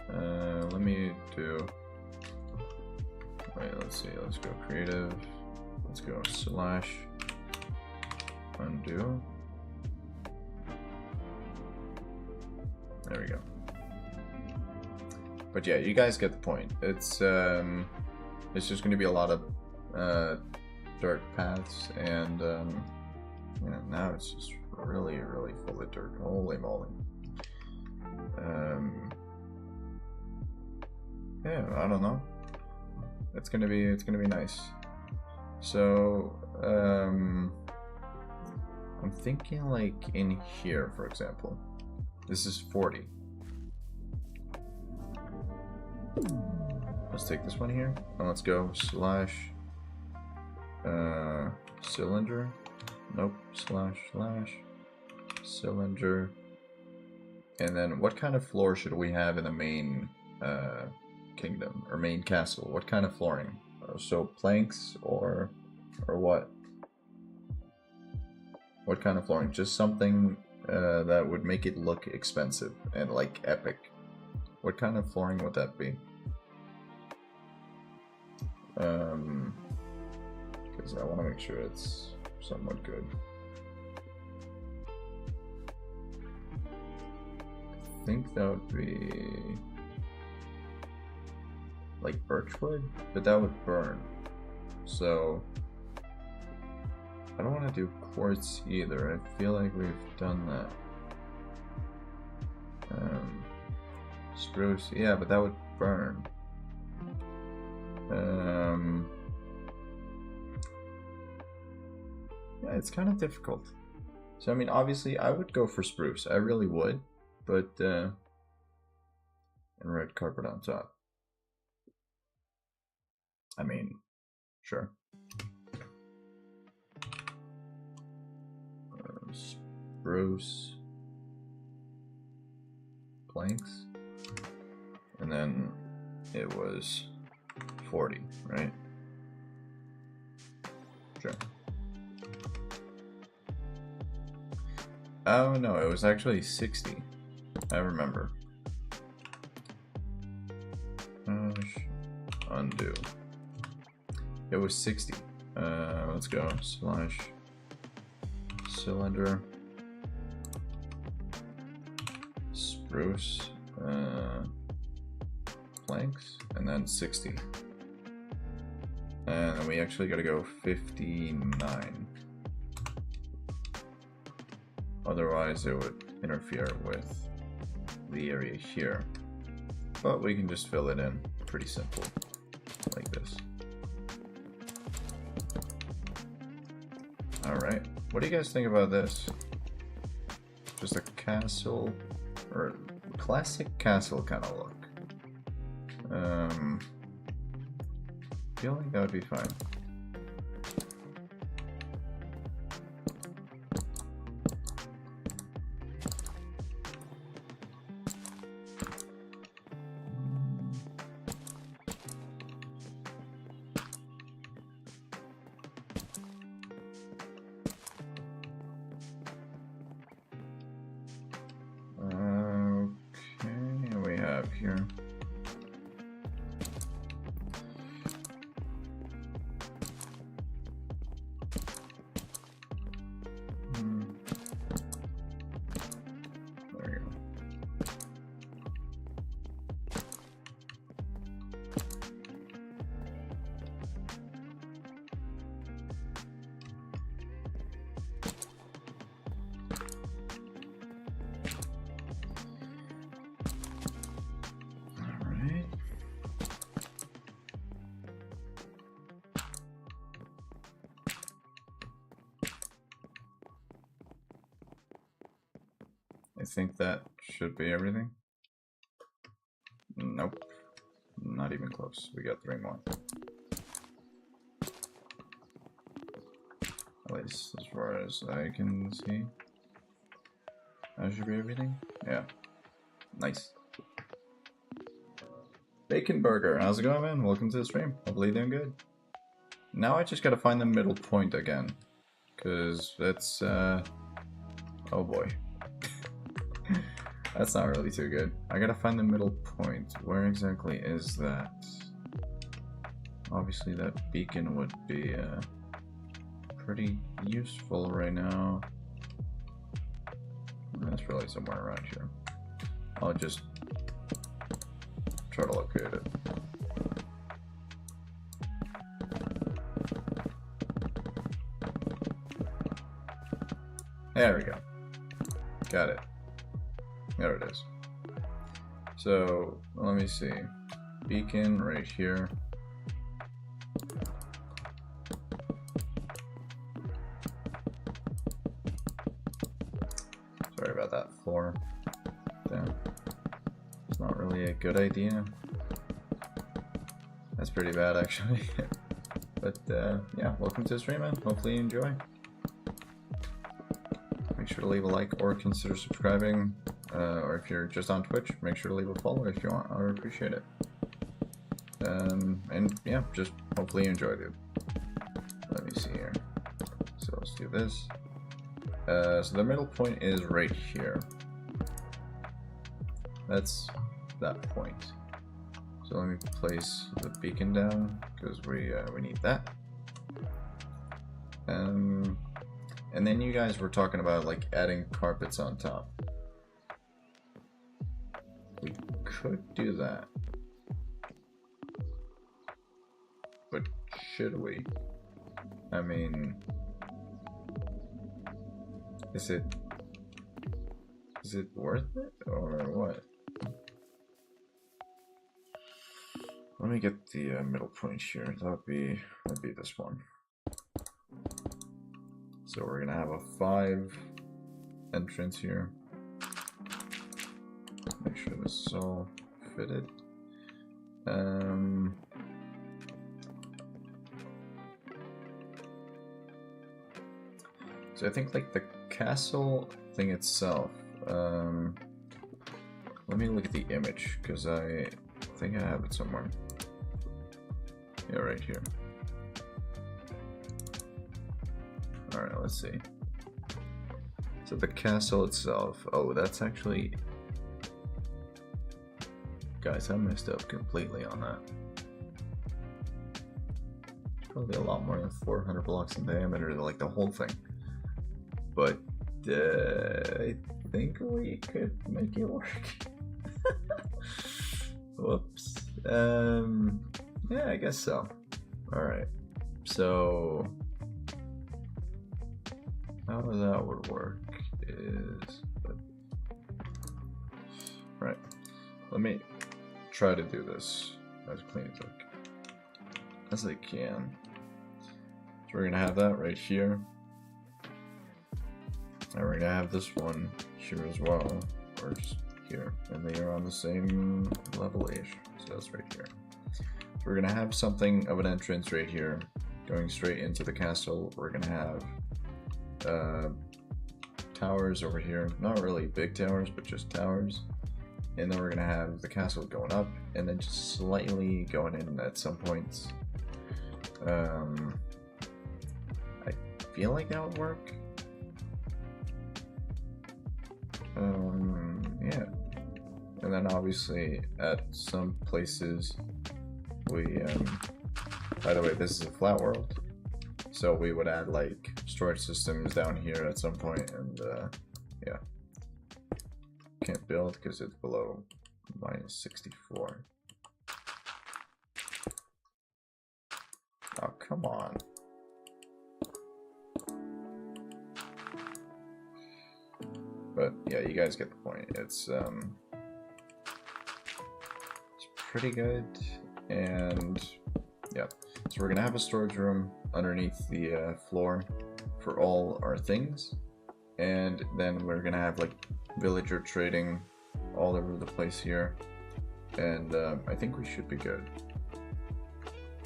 Let me do. Wait, let's see. Let's go creative. Let's go / undo. There we go. But yeah, you guys get the point. It's just going to be a lot of dirt paths, and yeah, now it's just really full of dirt. Holy moly. Yeah, I don't know. It's gonna be nice. So I'm thinking like in here, for example. This is 40. Let's take this one here and let's go / cylinder. Nope, / cylinder. And then what kind of floor should we have in the main kingdom or main castle? What kind of flooring? So planks or what? What kind of flooring? Just something that would make it look expensive and like epic. What kind of flooring would that be? Because I want to make sure it's somewhat good. I think that would be like birchwood, but that would burn. So I don't want to do quartz either. I feel like we've done that. Spruce, yeah, but that would burn. Yeah, it's kind of difficult. So I mean, obviously, I would go for spruce. I really would, but and red carpet on top. I mean, sure. Spruce planks, and then it was 40, right? Sure. Oh no, it was actually 60. I remember. Undo. It was 60. Let's go / cylinder. Spruce planks, and then 60. And then we actually gotta go 59. Otherwise it would interfere with the area here. But we can just fill it in. Pretty simple. Like this. Alright. What do you guys think about this? Just a castle, or classic castle kind of look. I feel like that would be fine. Okay, we have here. There you go. All right. I think that should be everything. Nope. Not even close. We got 3 more. At least as far as I can see. That should be everything. Yeah. Nice. Bacon Burger, how's it going, man? Welcome to the stream. Hopefully you're doing good. Now I just gotta find the middle point again. Cause that's, oh boy. That's not really too good. I gotta find the middle point. Where exactly is that? Obviously that beacon would be, pretty useful right now. That's really somewhere around here. I'll just try to locate it. There we go. Got it. There it is. So, let me see. Beacon right here. Sorry about that floor. Damn. It's not really a good idea. That's pretty bad, actually. But, yeah, welcome to the stream, man. Hopefully you enjoy. Make sure to leave a like or consider subscribing. Or if you're just on Twitch, make sure to leave a follow if you want. I would appreciate it. And yeah, just hopefully you enjoy, dude. Let me see here. So let's do this. So the middle point is right here. That's that point. So let me place the beacon down because we need that. And then you guys were talking about like adding carpets on top. We could do that. But should we? I mean, is it worth it or what? Let me get the middle point here. That'd be this one. So we're gonna have a 5 entrance here. Make sure this is all fitted. So I think like the castle thing itself. Let me look at the image because I think I have it somewhere. Yeah, right here. Alright, let's see. So the castle itself. Oh, that's actually... Guys, I messed up completely on that. It's probably a lot more than 400 blocks in diameter, like the whole thing. But I think we could make it work. Whoops. Yeah, I guess so. Alright. So how that would work is... Right. Let me try to do this as clean as I can. So we're gonna have that right here. And we're gonna have this one here as well. Or just here. And they are on the same level-ish. So that's right here. So we're gonna have something of an entrance right here. Going straight into the castle. We're gonna have towers over here. Not really big towers, but just towers. And then we're gonna have the castle going up and then just slightly going in at some points. I feel like that would work. Yeah. And then obviously at some places we, by the way, this is a flat world. So we would add like storage systems down here at some point and yeah. Can't build because it's below -64. Oh, come on. But yeah, you guys get the point. It's pretty good. And yeah, so we're gonna have a storage room underneath the floor for all our things. And then we're gonna have like villager trading all over the place here, and I think we should be good.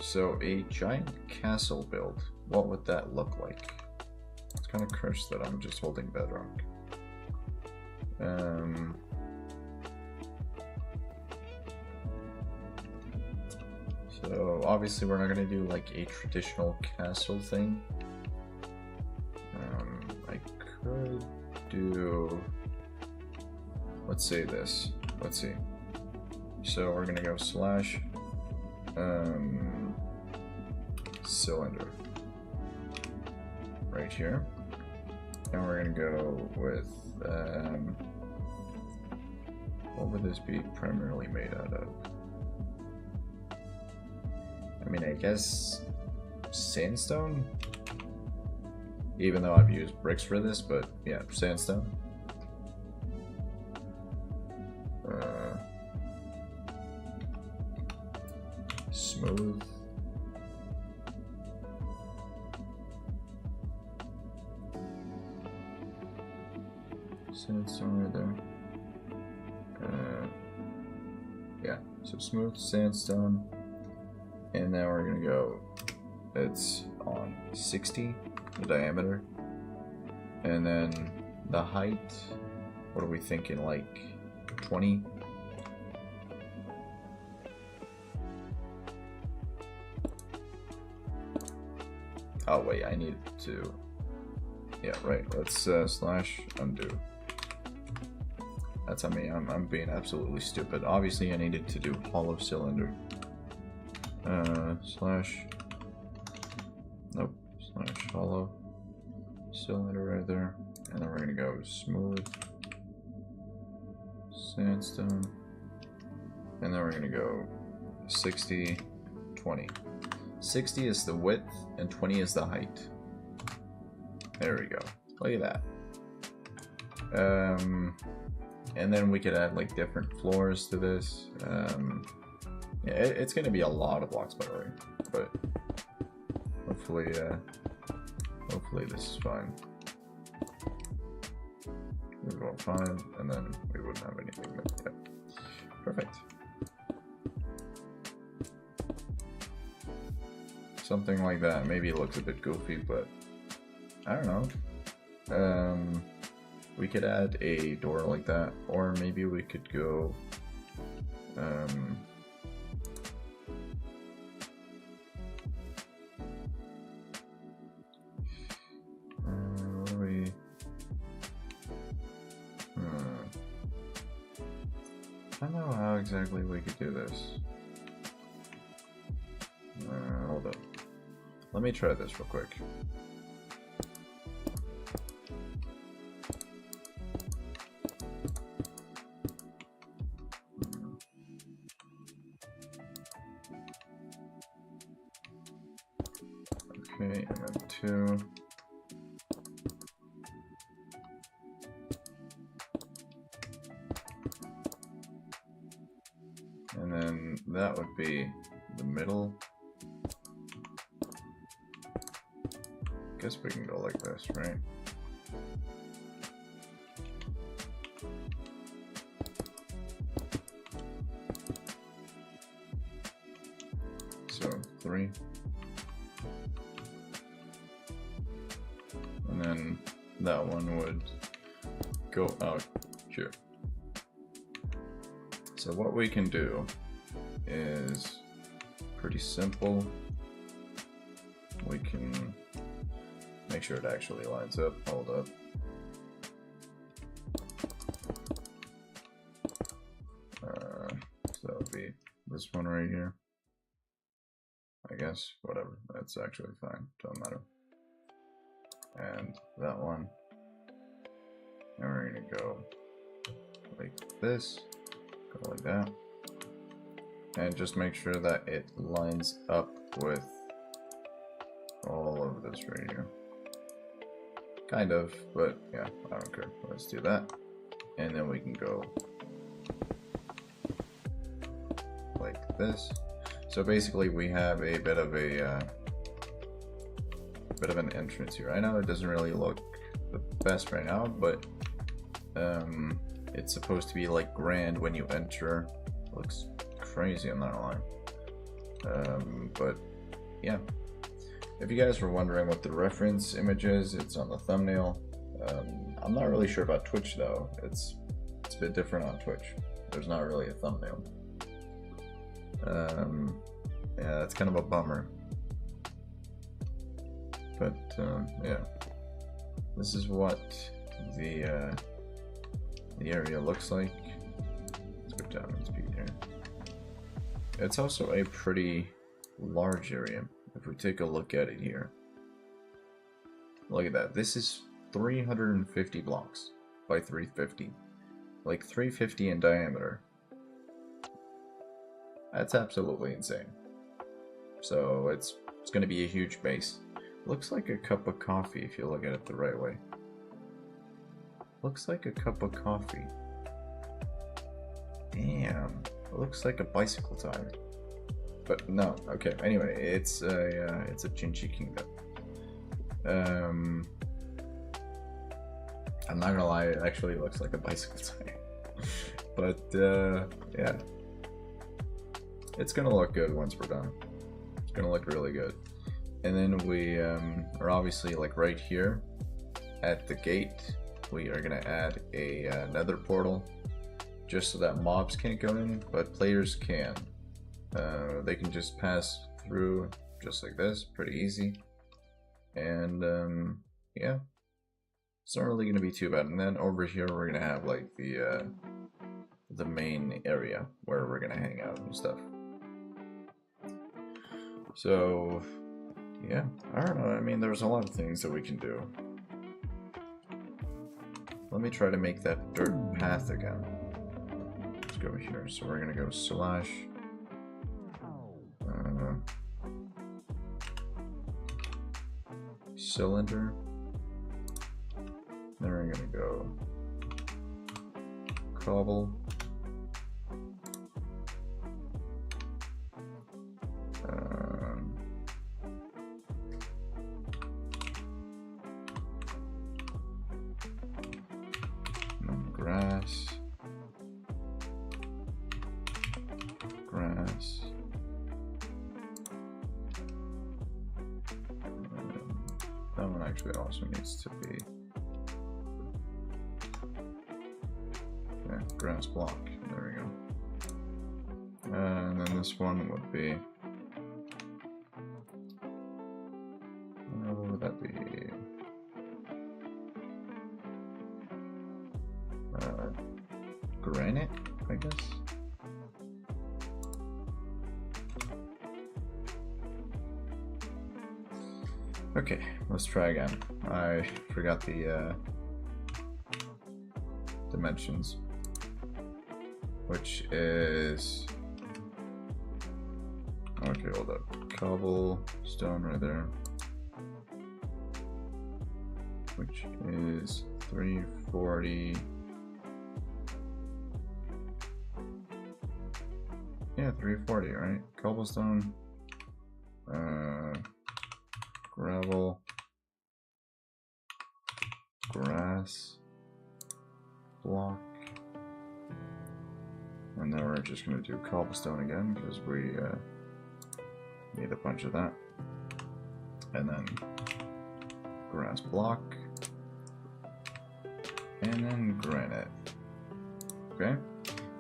So a giant castle build, what would that look like? It's kind of cursed that I'm just holding bedrock. So obviously we're not gonna do like a traditional castle thing. I could do, let's say this. Let's see. So we're gonna go slash cylinder right here, and we're gonna go with what would this be primarily made out of? I mean, I guess sandstone, even though I've used bricks for this, but yeah, sandstone. Smooth. Sandstone right there. Yeah, so smooth sandstone. And now we're gonna go, it's on 60, the diameter. And then the height, what are we thinking, like 20? Oh wait, I need to, yeah, right, let's slash undo. That's on me, I'm being absolutely stupid. Obviously I needed to do hollow cylinder. Slash, nope, slash hollow cylinder right there. And then we're gonna go smooth sandstone. And then we're gonna go 60, 20. 60 is the width and 20 is the height. There we go. Look at that. And then we could add like different floors to this. Yeah, it's gonna be a lot of blocks by the way, but hopefully, hopefully this is fine. We're going fine, and then we wouldn't have anything. But yeah, perfect. Something like that. Maybe it looks a bit goofy, but I don't know. We could add a door like that, or maybe we could go. What are we? I don't know how exactly we could do this. Hold up. Let me try this real quick. Okay, and then 2. And then that would be the middle. Guess we can go like this, right? So 3. And then that one would go out here. So what we can do is pretty simple. We can make sure it actually lines up. Hold up. So that would be this one right here. I guess, whatever. That's actually fine. Don't matter. And that one. And we're gonna go like this. Go like that. And just make sure that it lines up with all of this right here. Kind of, but yeah, I don't care. Let's do that. And then we can go like this. So basically we have a bit of an entrance here. I know it doesn't really look the best right now, but it's supposed to be like grand when you enter. Looks crazy, I'm not gonna lie. But yeah. If you guys were wondering what the reference image is, it's on the thumbnail. I'm not really sure about Twitch though. It's a bit different on Twitch. There's not really a thumbnail. Yeah, that's kind of a bummer. But yeah, this is what the area looks like. Let's go down and speed here. It's also a pretty large area. If we take a look at it here, look at that. This is 350 blocks by 350, like 350 in diameter. That's absolutely insane. So it's going to be a huge base. Looks like a cup of coffee if you look at it the right way. Looks like a cup of coffee. Damn, it looks like a bicycle tire. But no, okay. Anyway, it's a Chinchi Kingdom. I'm not gonna lie, it actually looks like a bicycle tire. But yeah, it's gonna look good once we're done. It's gonna look really good. And then we are obviously like right here at the gate. We are gonna add a nether portal, just so that mobs can't go in, but players can. They can just pass through just like this, pretty easy. And yeah, it's not really gonna be too bad. And then over here we're gonna have like the main area where we're gonna hang out and stuff. So yeah, I don't know. I mean, there's a lot of things that we can do. Let me try to make that dirt path again. Let's go here. So we're gonna go slash cylinder. Then we're gonna go cobble. Grass. That one actually also needs to be grass block. There we go. And then this one would be, what would that be? Granite, I guess. Okay, let's try again. I forgot the dimensions, which is, okay, hold up, cobblestone right there, which is 340. Yeah, 340, right? Cobblestone, gravel, grass, block, and then we're just going to do cobblestone again because we need a bunch of that, and then grass block, and then granite. Okay,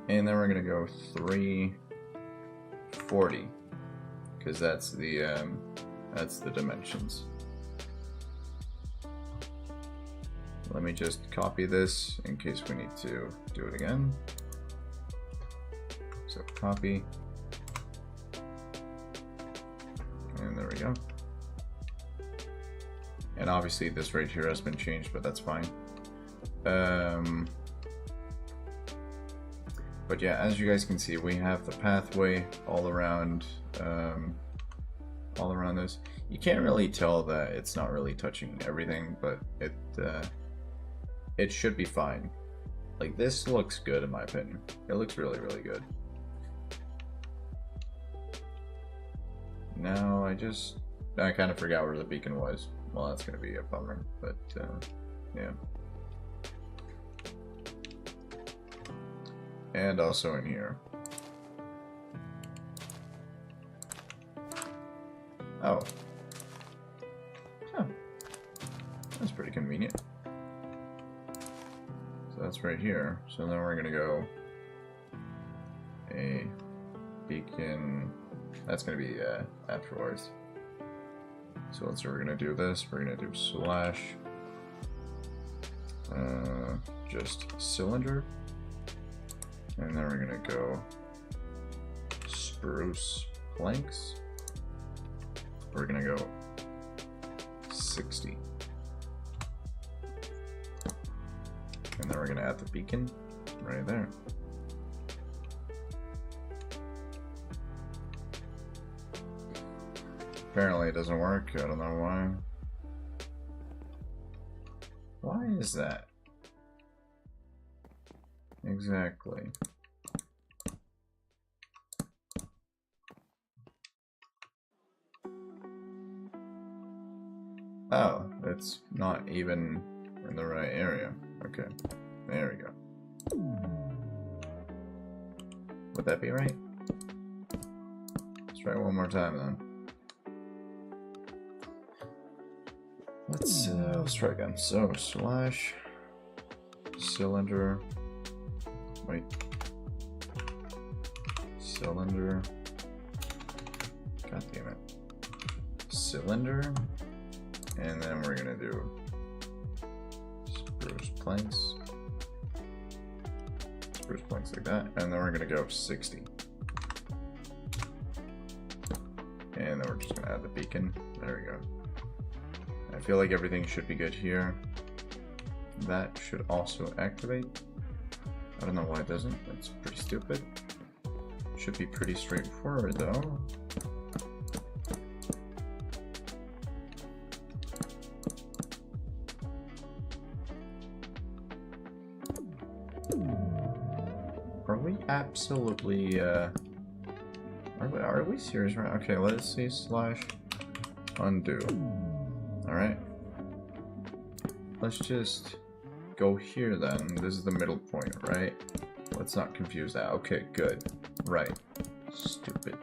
and then we're going to go 340 because that's the dimensions. Let me just copy this in case we need to do it again. So copy, and there we go. And obviously this right here has been changed, but that's fine. But yeah, as you guys can see, we have the pathway all around this. You can't really tell that it's not really touching everything, but it should be fine. Like, this looks good in my opinion. It looks really, really good. Now I kind of forgot where the beacon was. Well, that's gonna be a bummer, but yeah. And also in here. Oh. Huh. That's pretty convenient. So that's right here. So then we're gonna go a beacon That's gonna be afterwards. So let's say we're gonna do this. We're gonna do slash just cylinder, and then we're gonna go spruce planks. We're gonna go 60, and then we're gonna add the beacon right there. Apparently it doesn't work. I don't know why. Why is that? Exactly. Oh, it's not even in the right area. Okay, there we go. Would that be right? Let's try it one more time then. Let's try again. So slash cylinder. Wait. Cylinder. God damn it. Cylinder. And then we're gonna do spruce planks. Spruce planks like that. And then we're gonna go 60. And then we're just gonna add the beacon. There we go. I feel like everything should be good here. That should also activate. I don't know why it doesn't. That's pretty stupid. Should be pretty straightforward though. Are we absolutely are we serious right? Okay, let's see slash undo. Alright. Let's just go here then. This is the middle point, right? Let's not confuse that. Okay, good. Right. Stupid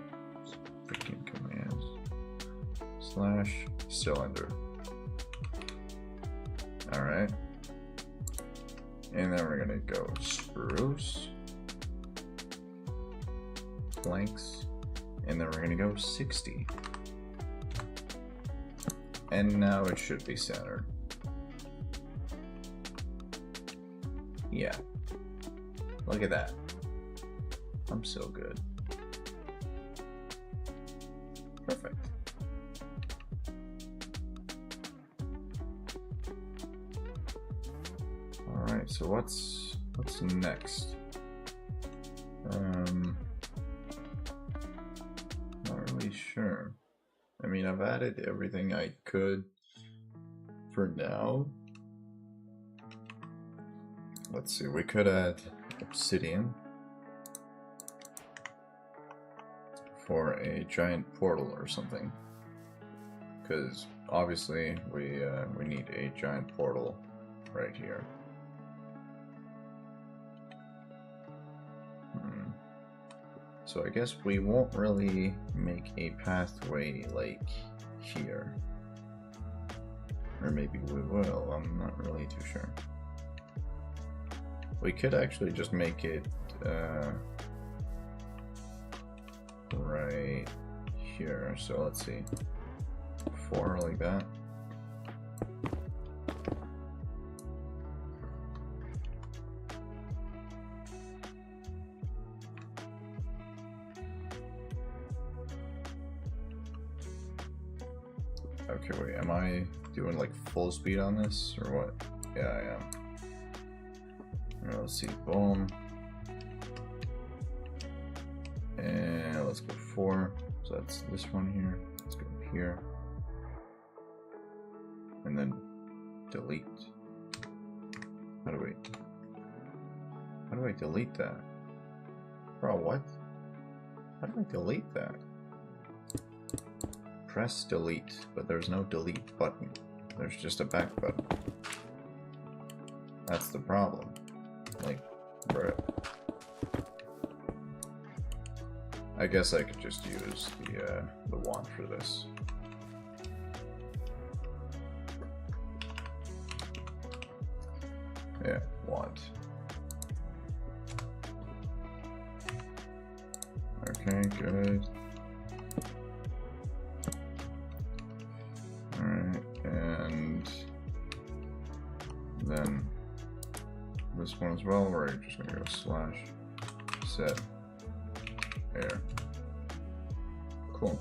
freaking commands. Slash cylinder. Alright. And then we're gonna go spruce planks. And then we're gonna go 60. And now it should be centered. Yeah. Look at that. I'm so good. Perfect. Alright, so what's next? Not really sure. I mean, I've added everything I could for now. Let's see, we could add obsidian for a giant portal or something, because obviously we need a giant portal right here. So I guess we won't really make a pathway like here. Or maybe we will, I'm not really too sure. We could actually just make it right here. So let's see, 4 like that. Okay, wait, am I doing like full speed on this or what? Yeah, I am. Alright, let's see, boom. And let's go 4. So that's this one here. Let's go here. And then delete. How do I delete that? Bro, what? How do I delete that? Press delete, but there's no delete button. There's just a back button. That's the problem. Like, bruh. I guess I could just use the wand for this. Yeah, wand. Okay, good. then this one as well, we're just gonna go slash set air. Cool.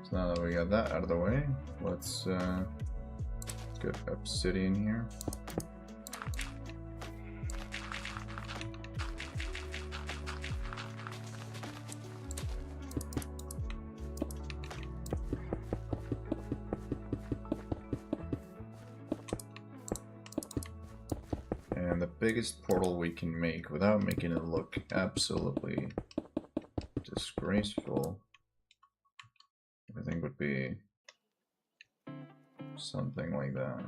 So now that we got that out of the way, let's get obsidian here. And the biggest portal we can make without making it look absolutely disgraceful, I think, would be something like that.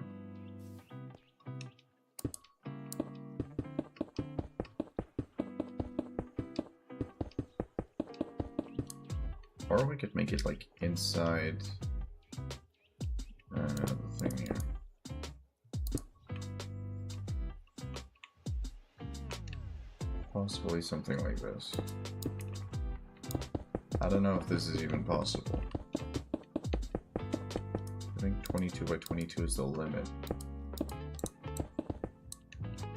Or we could make it like inside the thing here. Possibly something like this. I don't know if this is even possible. I think 22 by 22 is the limit.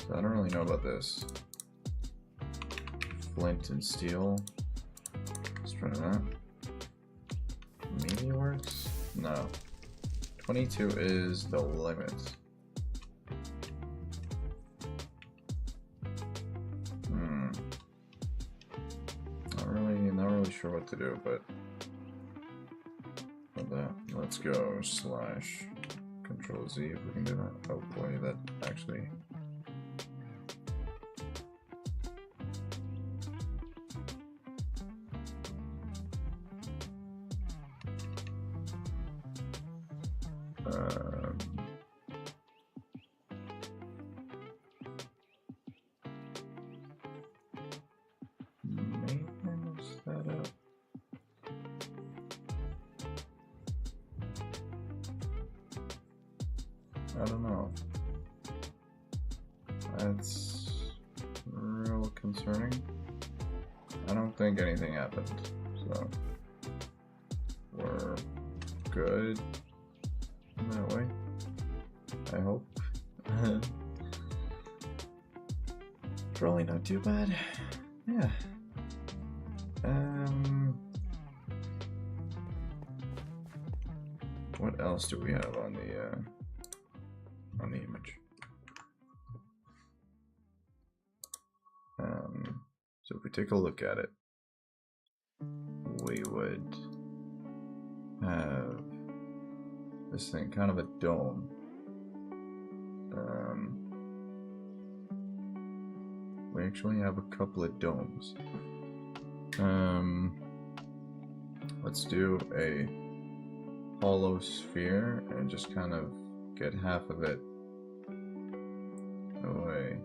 So I don't really know about this. Flint and steel. Let's try that. Maybe it works? No. 22 is the limit. Not really sure what to do, but for that, let's go slash Control Z if we can do that. Hopefully that actually. I don't know. That's real concerning. I don't think anything happened, so we're good in that way. I hope. Probably not too bad. Yeah. What else do we have on the image? So if we take a look at it, we would have this thing, kind of a dome. We actually have a couple of domes. Let's do a hollow sphere and just kind of get half of it away.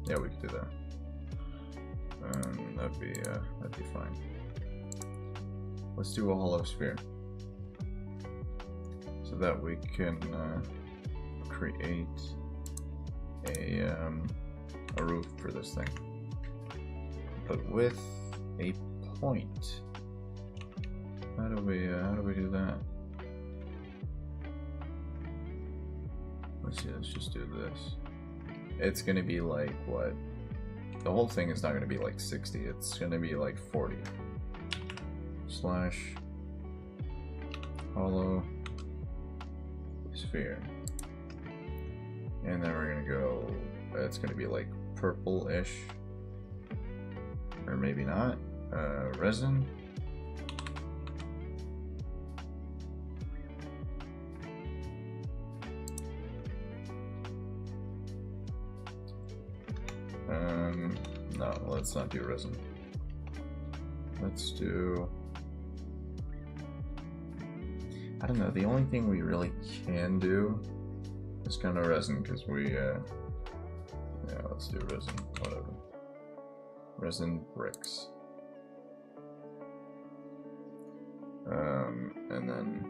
Yeah, we could do that. That'd be fine. Let's do a hollow sphere so that we can create a roof for this thing, but with a point. How do we do that? Let's see, let's just do this. It's gonna be like, what? The whole thing is not gonna be like 60, it's gonna be like 40. Slash hollow sphere. And then we're gonna go, it's gonna be like purple-ish. Or maybe not. Resin. No, let's not do resin. Let's do, I don't know, the only thing we really can do is kind of resin, because we, yeah, let's do resin, whatever. Resin bricks. And then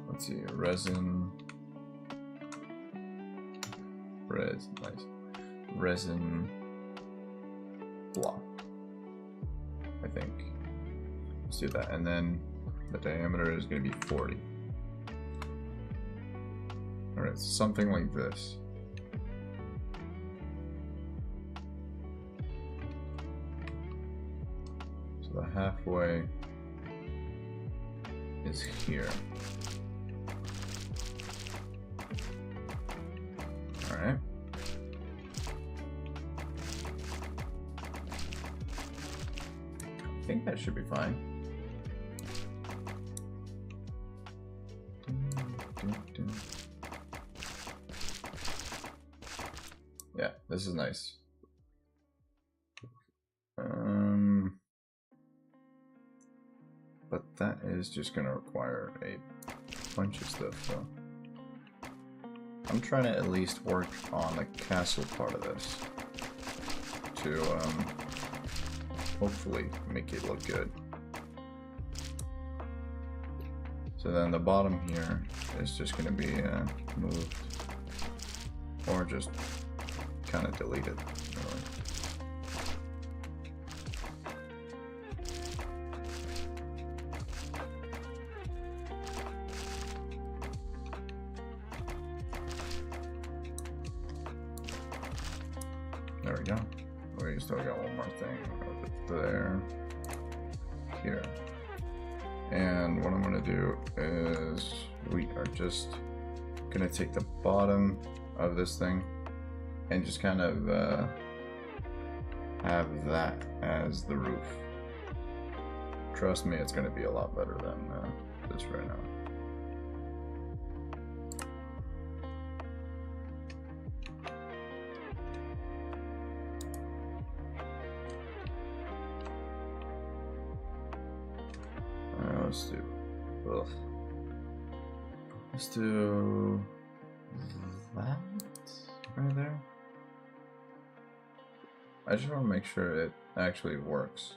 let's see, resin, nice, resin, block, I think. Let's do that, and then the diameter is going to be 40. Alright, something like this. So the halfway is here. Alright. I think that should be fine. Yeah, this is nice. But that is just gonna require a bunch of stuff though. I'm trying to at least work on the castle part of this to hopefully make it look good. So then the bottom here is just gonna be moved or just kind of deleted. Really. There we go. We still got one more thing over there, here. And what I'm gonna do is we are just gonna take the bottom of this thing and just kind of have that as the roof. Trust me, it's gonna be a lot better than this right now. Let's do, let's do that right there. I just want to make sure it actually works.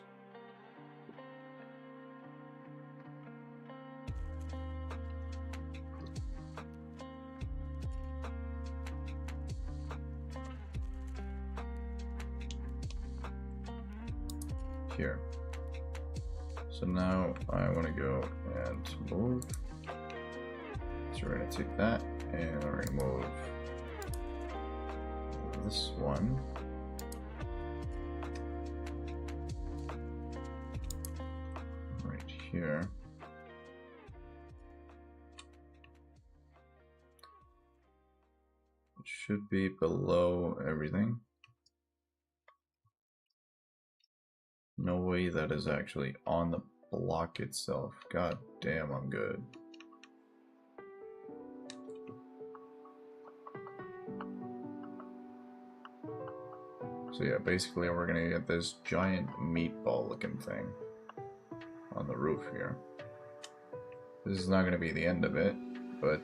Here. So now I want to go and move. So we're going to take that and we're going to move this one. Right here. It should be below everything. No way that is actually on the block itself. God damn, I'm good. So yeah, basically we're gonna get this giant meatball looking thing on the roof here. This is not gonna be the end of it, but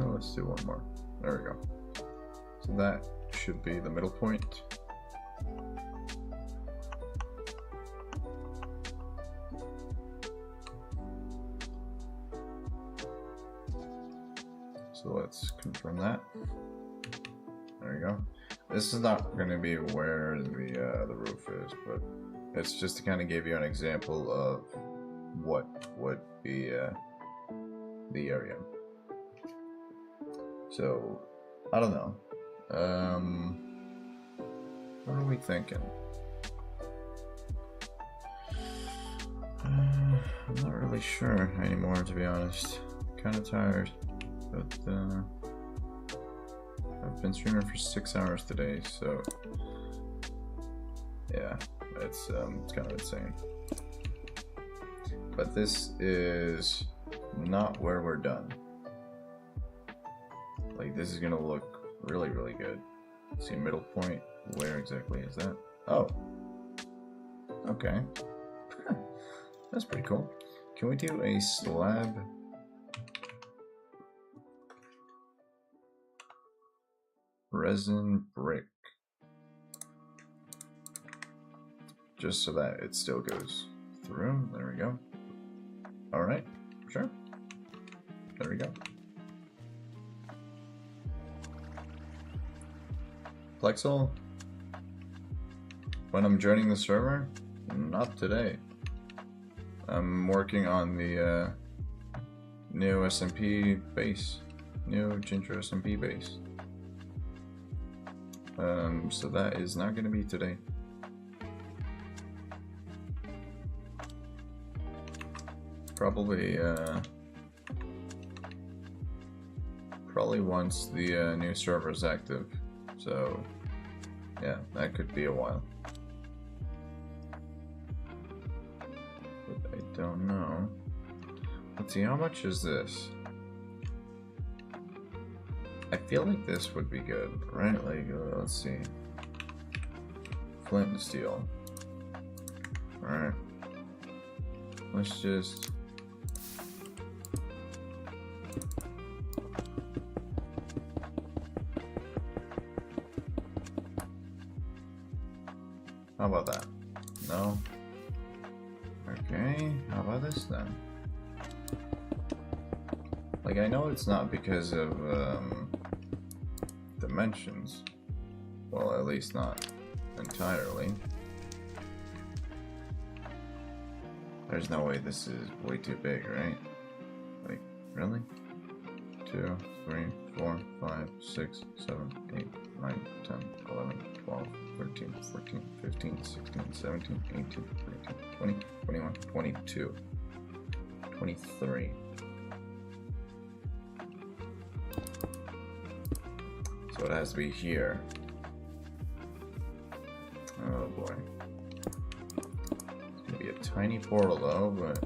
let's do one more. There we go. So that should be the middle point. So let's confirm that. There you go. This is not going to be where the roof is, but it's just to kind of give you an example of what would be the area. So, I don't know. What are we thinking? I'm not really sure anymore, to be honest. Kind of tired, but I've been streaming for 6 hours today, so yeah, it's kind of insane. But this is not where we're done. Like, this is gonna look really, really good. see middle point. Where exactly is that? Oh. Okay. That's pretty cool. Can we do a slab? Resin brick. Just so that it still goes through. There we go. Alright, sure. There we go. Plexel? When I'm joining the server? Not today. I'm working on the new SMP base. New GingerSMP base. So that is not going to be today. Probably once the new server is active. So yeah, that could be a while. But I don't know. Let's see, how much is this? I feel like this would be good, right? Like, let's see. Flint and steel. Alright. Let's just... How about that? No? Okay, how about this then? Like, I know it's not because of dimensions. Well, at least not entirely. There's no way this is way too big, right? Like, really? 2, 3, 4, 5, 6, 7, 8, 9, 10, 11, 12, 13, 14, 15, 16, 17, 18, 19, 20, 21, 22, 23. So it has to be here. Oh boy. It's gonna be a tiny portal though, but...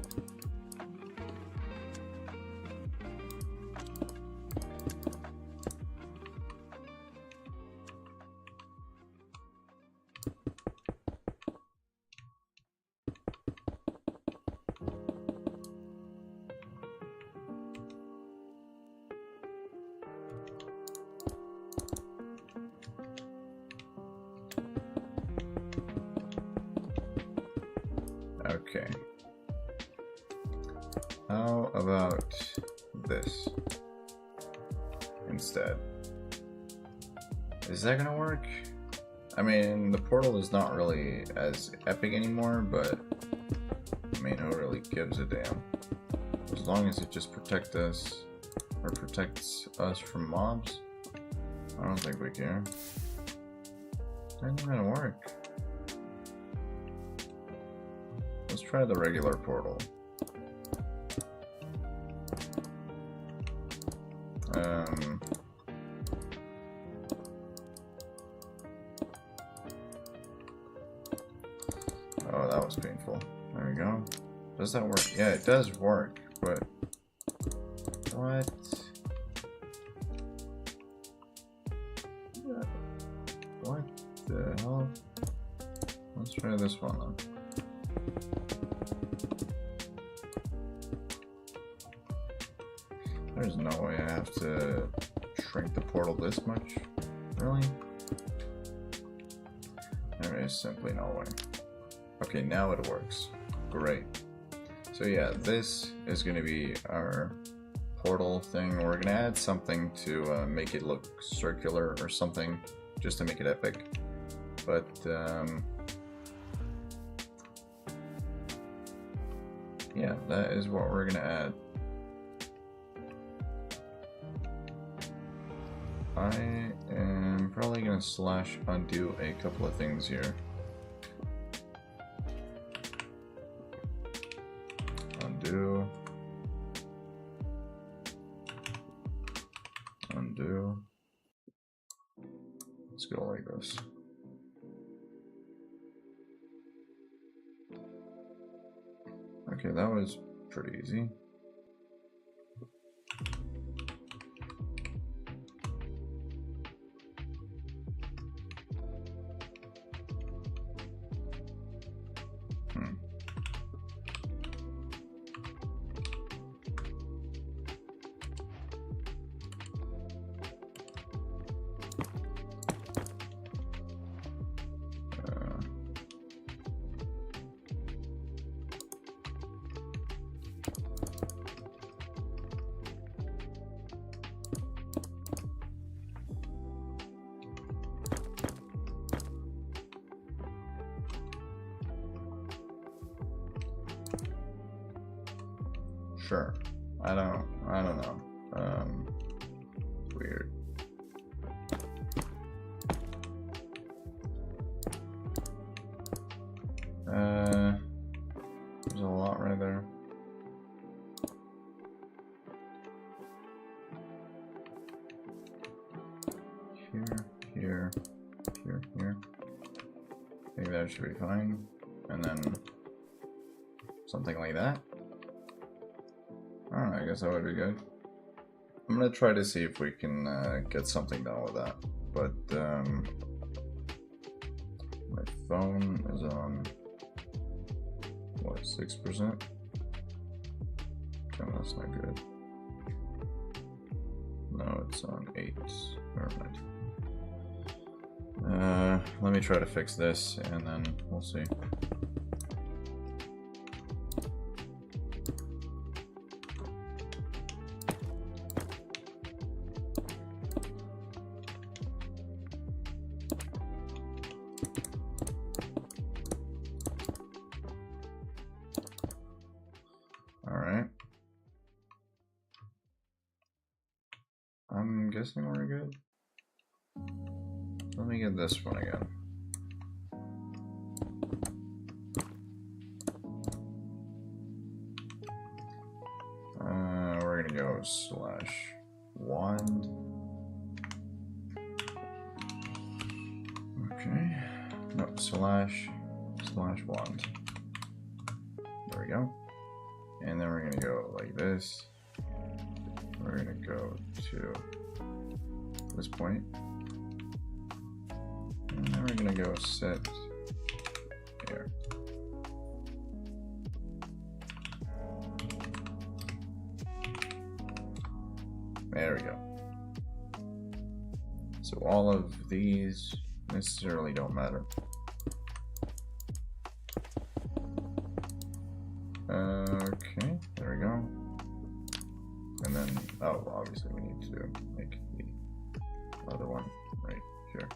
Okay. How about this instead? Is that gonna work? I mean, the portal is not really as epic anymore, but I mean, who really gives a damn? As long as it just protects us, or protects us from mobs, I don't think we care. It's not gonna work. Let's try the regular portal. Oh, that was painful. There we go. Does that work? Yeah, it does work, but... What? What the hell? Let's try this one on. There's no way I have to shrink the portal this much. Really? There is simply no way. Okay, now it works. Great. So yeah, this is going to be our portal thing. We're going to add something to make it look circular or something, just to make it epic. But yeah, that is what we're going to add. I am probably going to / undo a couple of things here. Undo. Undo. Let's go like this. Okay, that was pretty easy. Sure. I don't know. Weird. There's a lot right there. Here. I think that should be fine. And then something like that. I don't know, I guess that would be good. I'm gonna try to see if we can get something done with that. But my phone is on what, 6%? Oh, that's not good. No, it's on 8. Never mind. Let me try to fix this and then we'll see. Alright. I'm guessing we're good. Let me get this one again. We're gonna go /wand. Okay. No, /wand. There we go. And then we're gonna go like this. We're gonna go to this point. And then we're gonna go set here. There we go. So all of these necessarily don't matter. Okay, there we go. And then, oh, obviously we need to make the other one right here.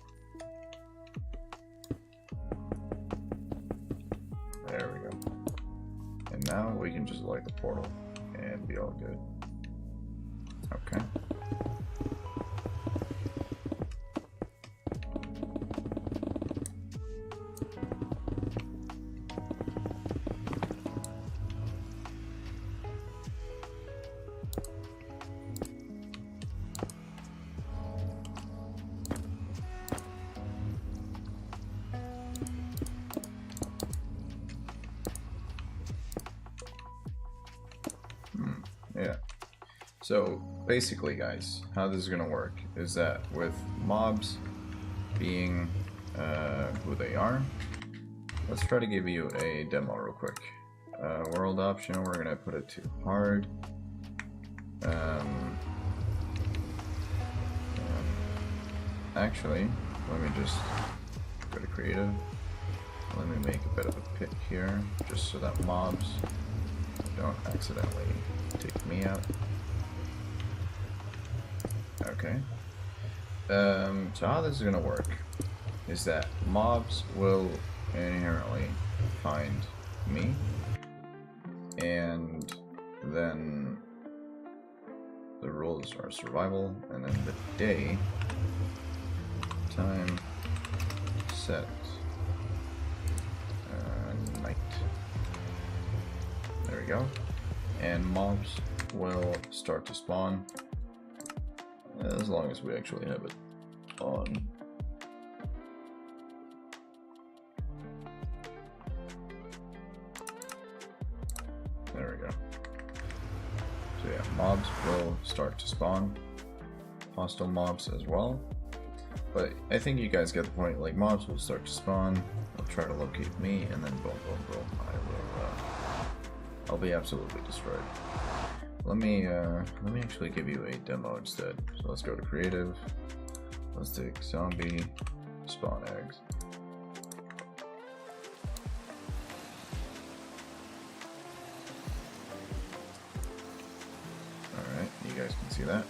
There we go. And now we can just light the portal and be all good. Okay. Yeah. So basically, guys, how this is going to work is that with mobs being who they are, let's try to give you a demo real quick. World option, we're going to put it to hard. Actually, let me just go to creative. Let me make a bit of a pit here, just so that mobs don't accidentally take me out. Okay. So how this is gonna work is that mobs will inherently find me, and then the rules are survival, and then the day time set night. There we go. And mobs will start to spawn as long as we actually have it on. There we go. So yeah, mobs will start to spawn. Hostile mobs as well. But I think you guys get the point. Like, mobs will start to spawn, they'll try to locate me, and then boom, boom, boom, I'll be absolutely destroyed. Let me actually give you a demo instead. So let's go to creative. Let's take zombie spawn eggs. Alright, you guys can see that.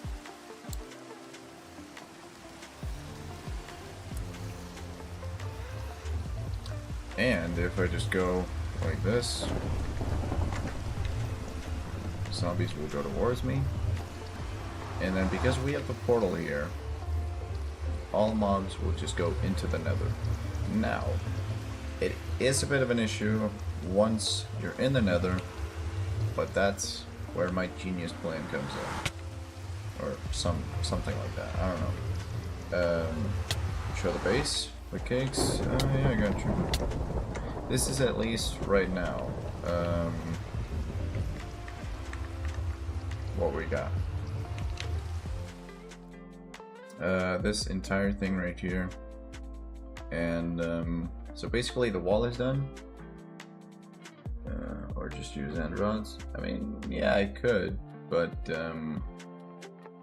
And if I just go like this, zombies will go towards me. And then because we have the portal here, all mobs will just go into the nether. Now, it is a bit of an issue once you're in the nether, but that's where my genius plan comes in. Or something like that, I don't know. Show the base with cakes. Yeah, I got you. This is at least right now. What we got? This entire thing right here. And so basically the wall is done. Or just use end rods. I mean, yeah, I could, but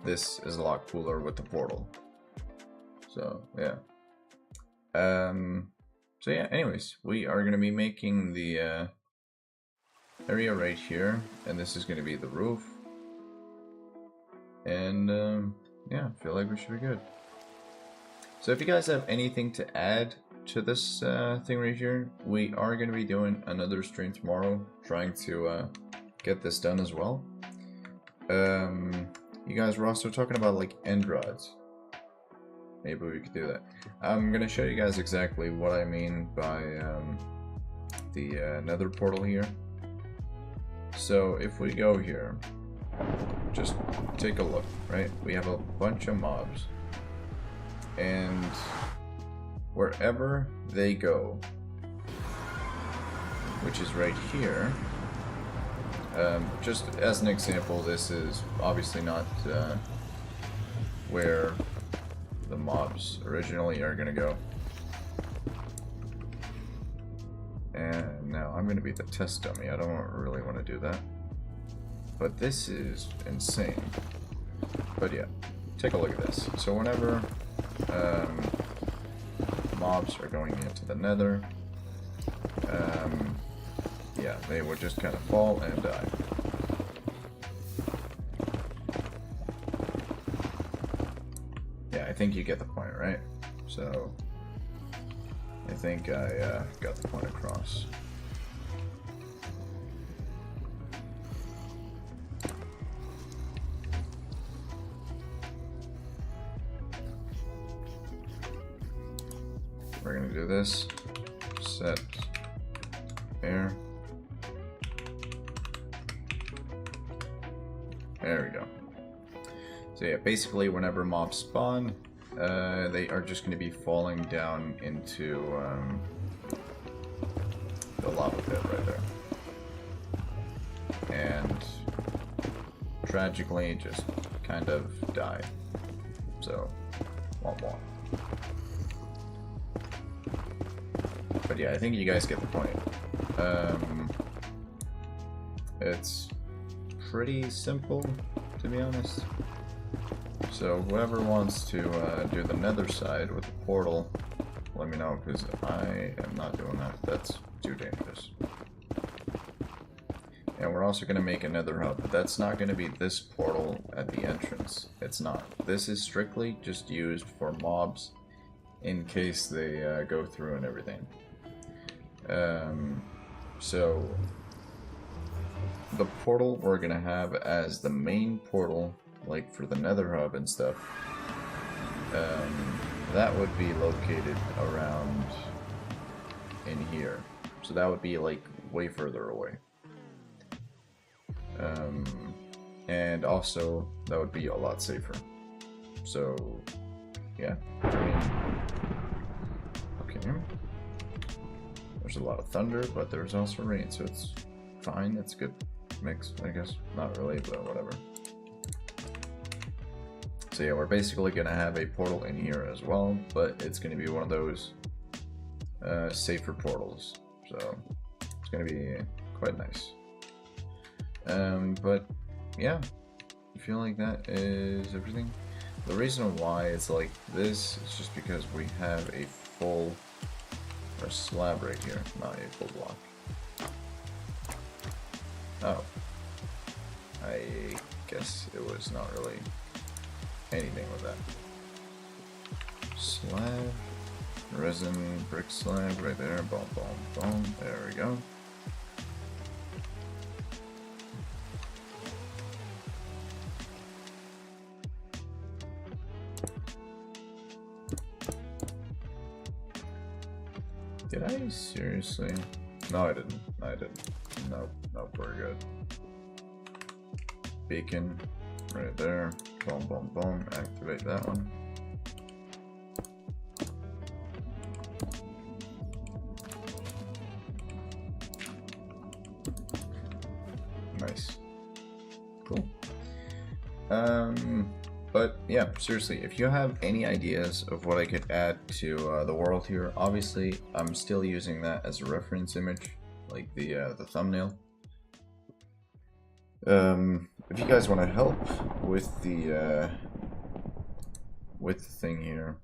this is a lot cooler with the portal. So yeah. So yeah, anyways, we are going to be making the area right here, and this is going to be the roof. And yeah, I feel like we should be good. So if you guys have anything to add to this thing right here, we are going to be doing another stream tomorrow, trying to get this done as well. You guys were also talking about like end rods. Maybe we could do that. I'm gonna show you guys exactly what I mean by the nether portal here. So if we go here, just take a look, right? We have a bunch of mobs, and wherever they go, which is right here, just as an example, this is obviously not where the mobs originally are gonna go. And now I'm gonna be the test dummy. I don't really want to do that, but this is insane. But yeah, take a look at this. So whenever mobs are going into the nether, yeah, they would just kind of fall and die. I think you get the point, right? So I think I got the point across. We're gonna do this. Set air. There we go. So yeah, basically whenever mobs spawn, they are just going to be falling down into the lava pit right there. And tragically just kind of die. So, womp womp. But yeah, I think you guys get the point. It's pretty simple, to be honest. So whoever wants to do the nether side with the portal, let me know, because I am not doing that. That's too dangerous. And we're also going to make a nether hub, but that's not going to be this portal at the entrance. It's not. This is strictly just used for mobs in case they go through and everything. So the portal we're going to have as the main portal, like for the nether hub and stuff, that would be located around in here. So that would be like way further away. And also that would be a lot safer. So yeah, I mean, okay. There's a lot of thunder, but there's also rain, so it's fine. It's a good mix, I guess. Not really, but whatever. So yeah, we're basically gonna have a portal in here as well, but it's gonna be one of those safer portals. So it's gonna be quite nice. But yeah, I feel like that is everything. The reason why it's like this is just because we have a full slab right here, not a full block. Oh, I guess it was not really anything with that. Slab, resin, brick slab right there, boom, boom, boom, there we go. Did I seriously? No, I didn't. I didn't. Nope, nope, we're good. Beacon, right there. Boom, boom, boom. Activate that one. Nice. Cool. But yeah, seriously, if you have any ideas of what I could add to the world here, obviously I'm still using that as a reference image, like the thumbnail. If you guys want to help with the thing here,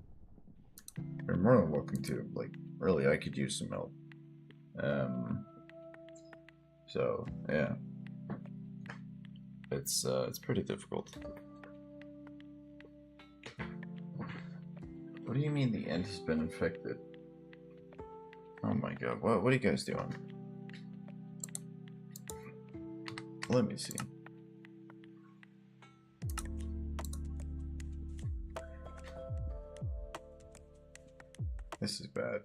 you're more than welcome to. Like, really, I could use some help. So yeah, it's pretty difficult. What do you mean the end has been infected? Oh my god, what are you guys doing? Let me see. This is bad.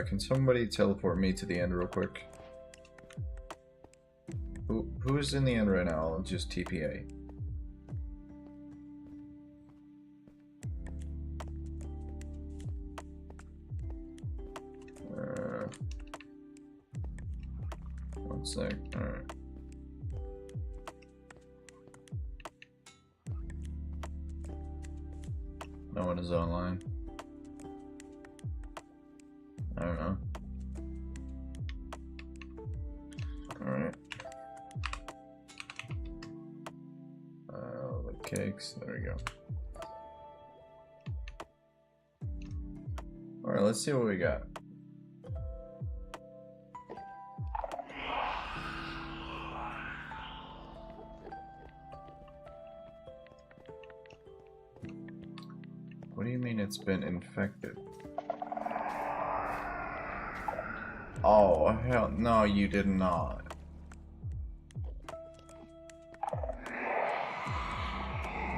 Can somebody teleport me to the end real quick? Who's in the end right now? I'll just TPA. One sec. Alright. No one is online. I don't know. Alright. The cakes. There we go. Alright, let's see what we got. What do you mean it's been infected? Oh, hell no, you did not.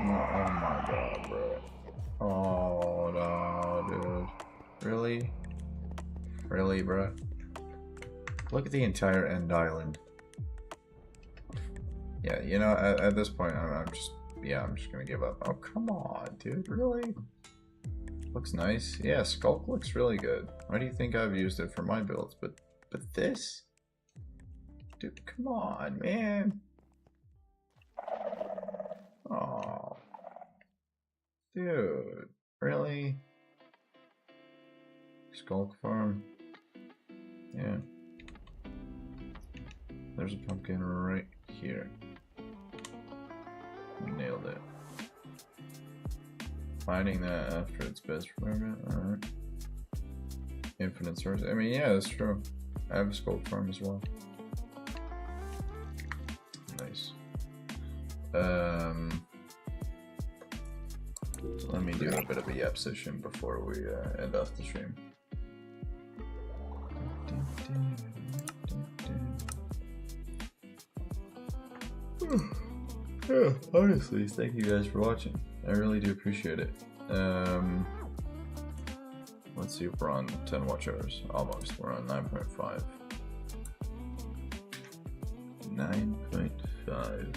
No, oh my god, bro. Oh no, dude. Really? Really, bro? Look at the entire end island. Yeah, you know, at this point, I'm just gonna give up. Oh, come on, dude, really? Looks nice. Yeah, Skulk looks really good. Why do you think I've used it for my builds? But this? Dude, come on, man. Oh. Dude, really? Skulk farm? Yeah. There's a pumpkin right here. Nailed it. Finding that after its best movement. Alright. Infinite source. I mean, yeah, that's true. I have a sculpt farm as well. Nice. Let me do a bit of a yap session before we end off the stream. Yeah, honestly, thank you guys for watching. I really do appreciate it. Let's see if we're on 10 watch hours. Almost. We're on 9.5. 9.5.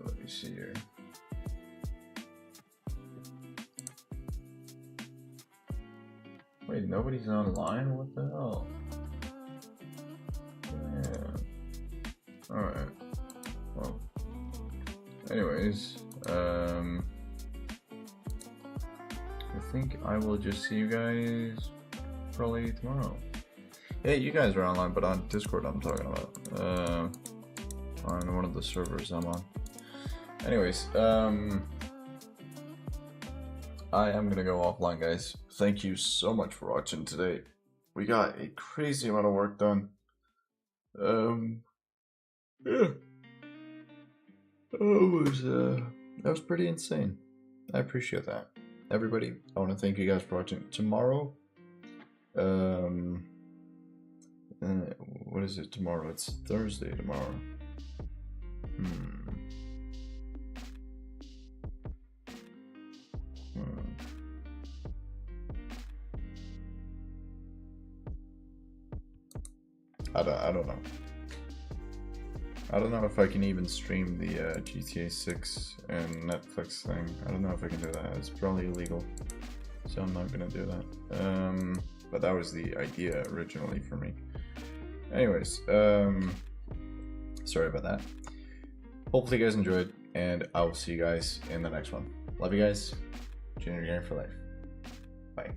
Let me see here. Wait, nobody's online? What the hell? Yeah. Alright. Well. Anyways, I think I will just see you guys probably tomorrow. Hey, you guys are online, but on Discord I'm talking about. On one of the servers I'm on. Anyways, I am gonna go offline, guys. Thank you so much for watching today. We got a crazy amount of work done. Yeah. That was pretty insane. I appreciate that. Everybody, I want to thank you guys for watching. Tomorrow, what is it tomorrow? It's Thursday tomorrow. I don't know. I don't know if I can even stream the GTA 6 and Netflix thing. I don't know if I can do that. It's probably illegal, so I'm not gonna do that. But that was the idea originally for me. Anyways, sorry about that. Hopefully you guys enjoyed, and I will see you guys in the next one. Love you guys. Ginger Game for life. Bye.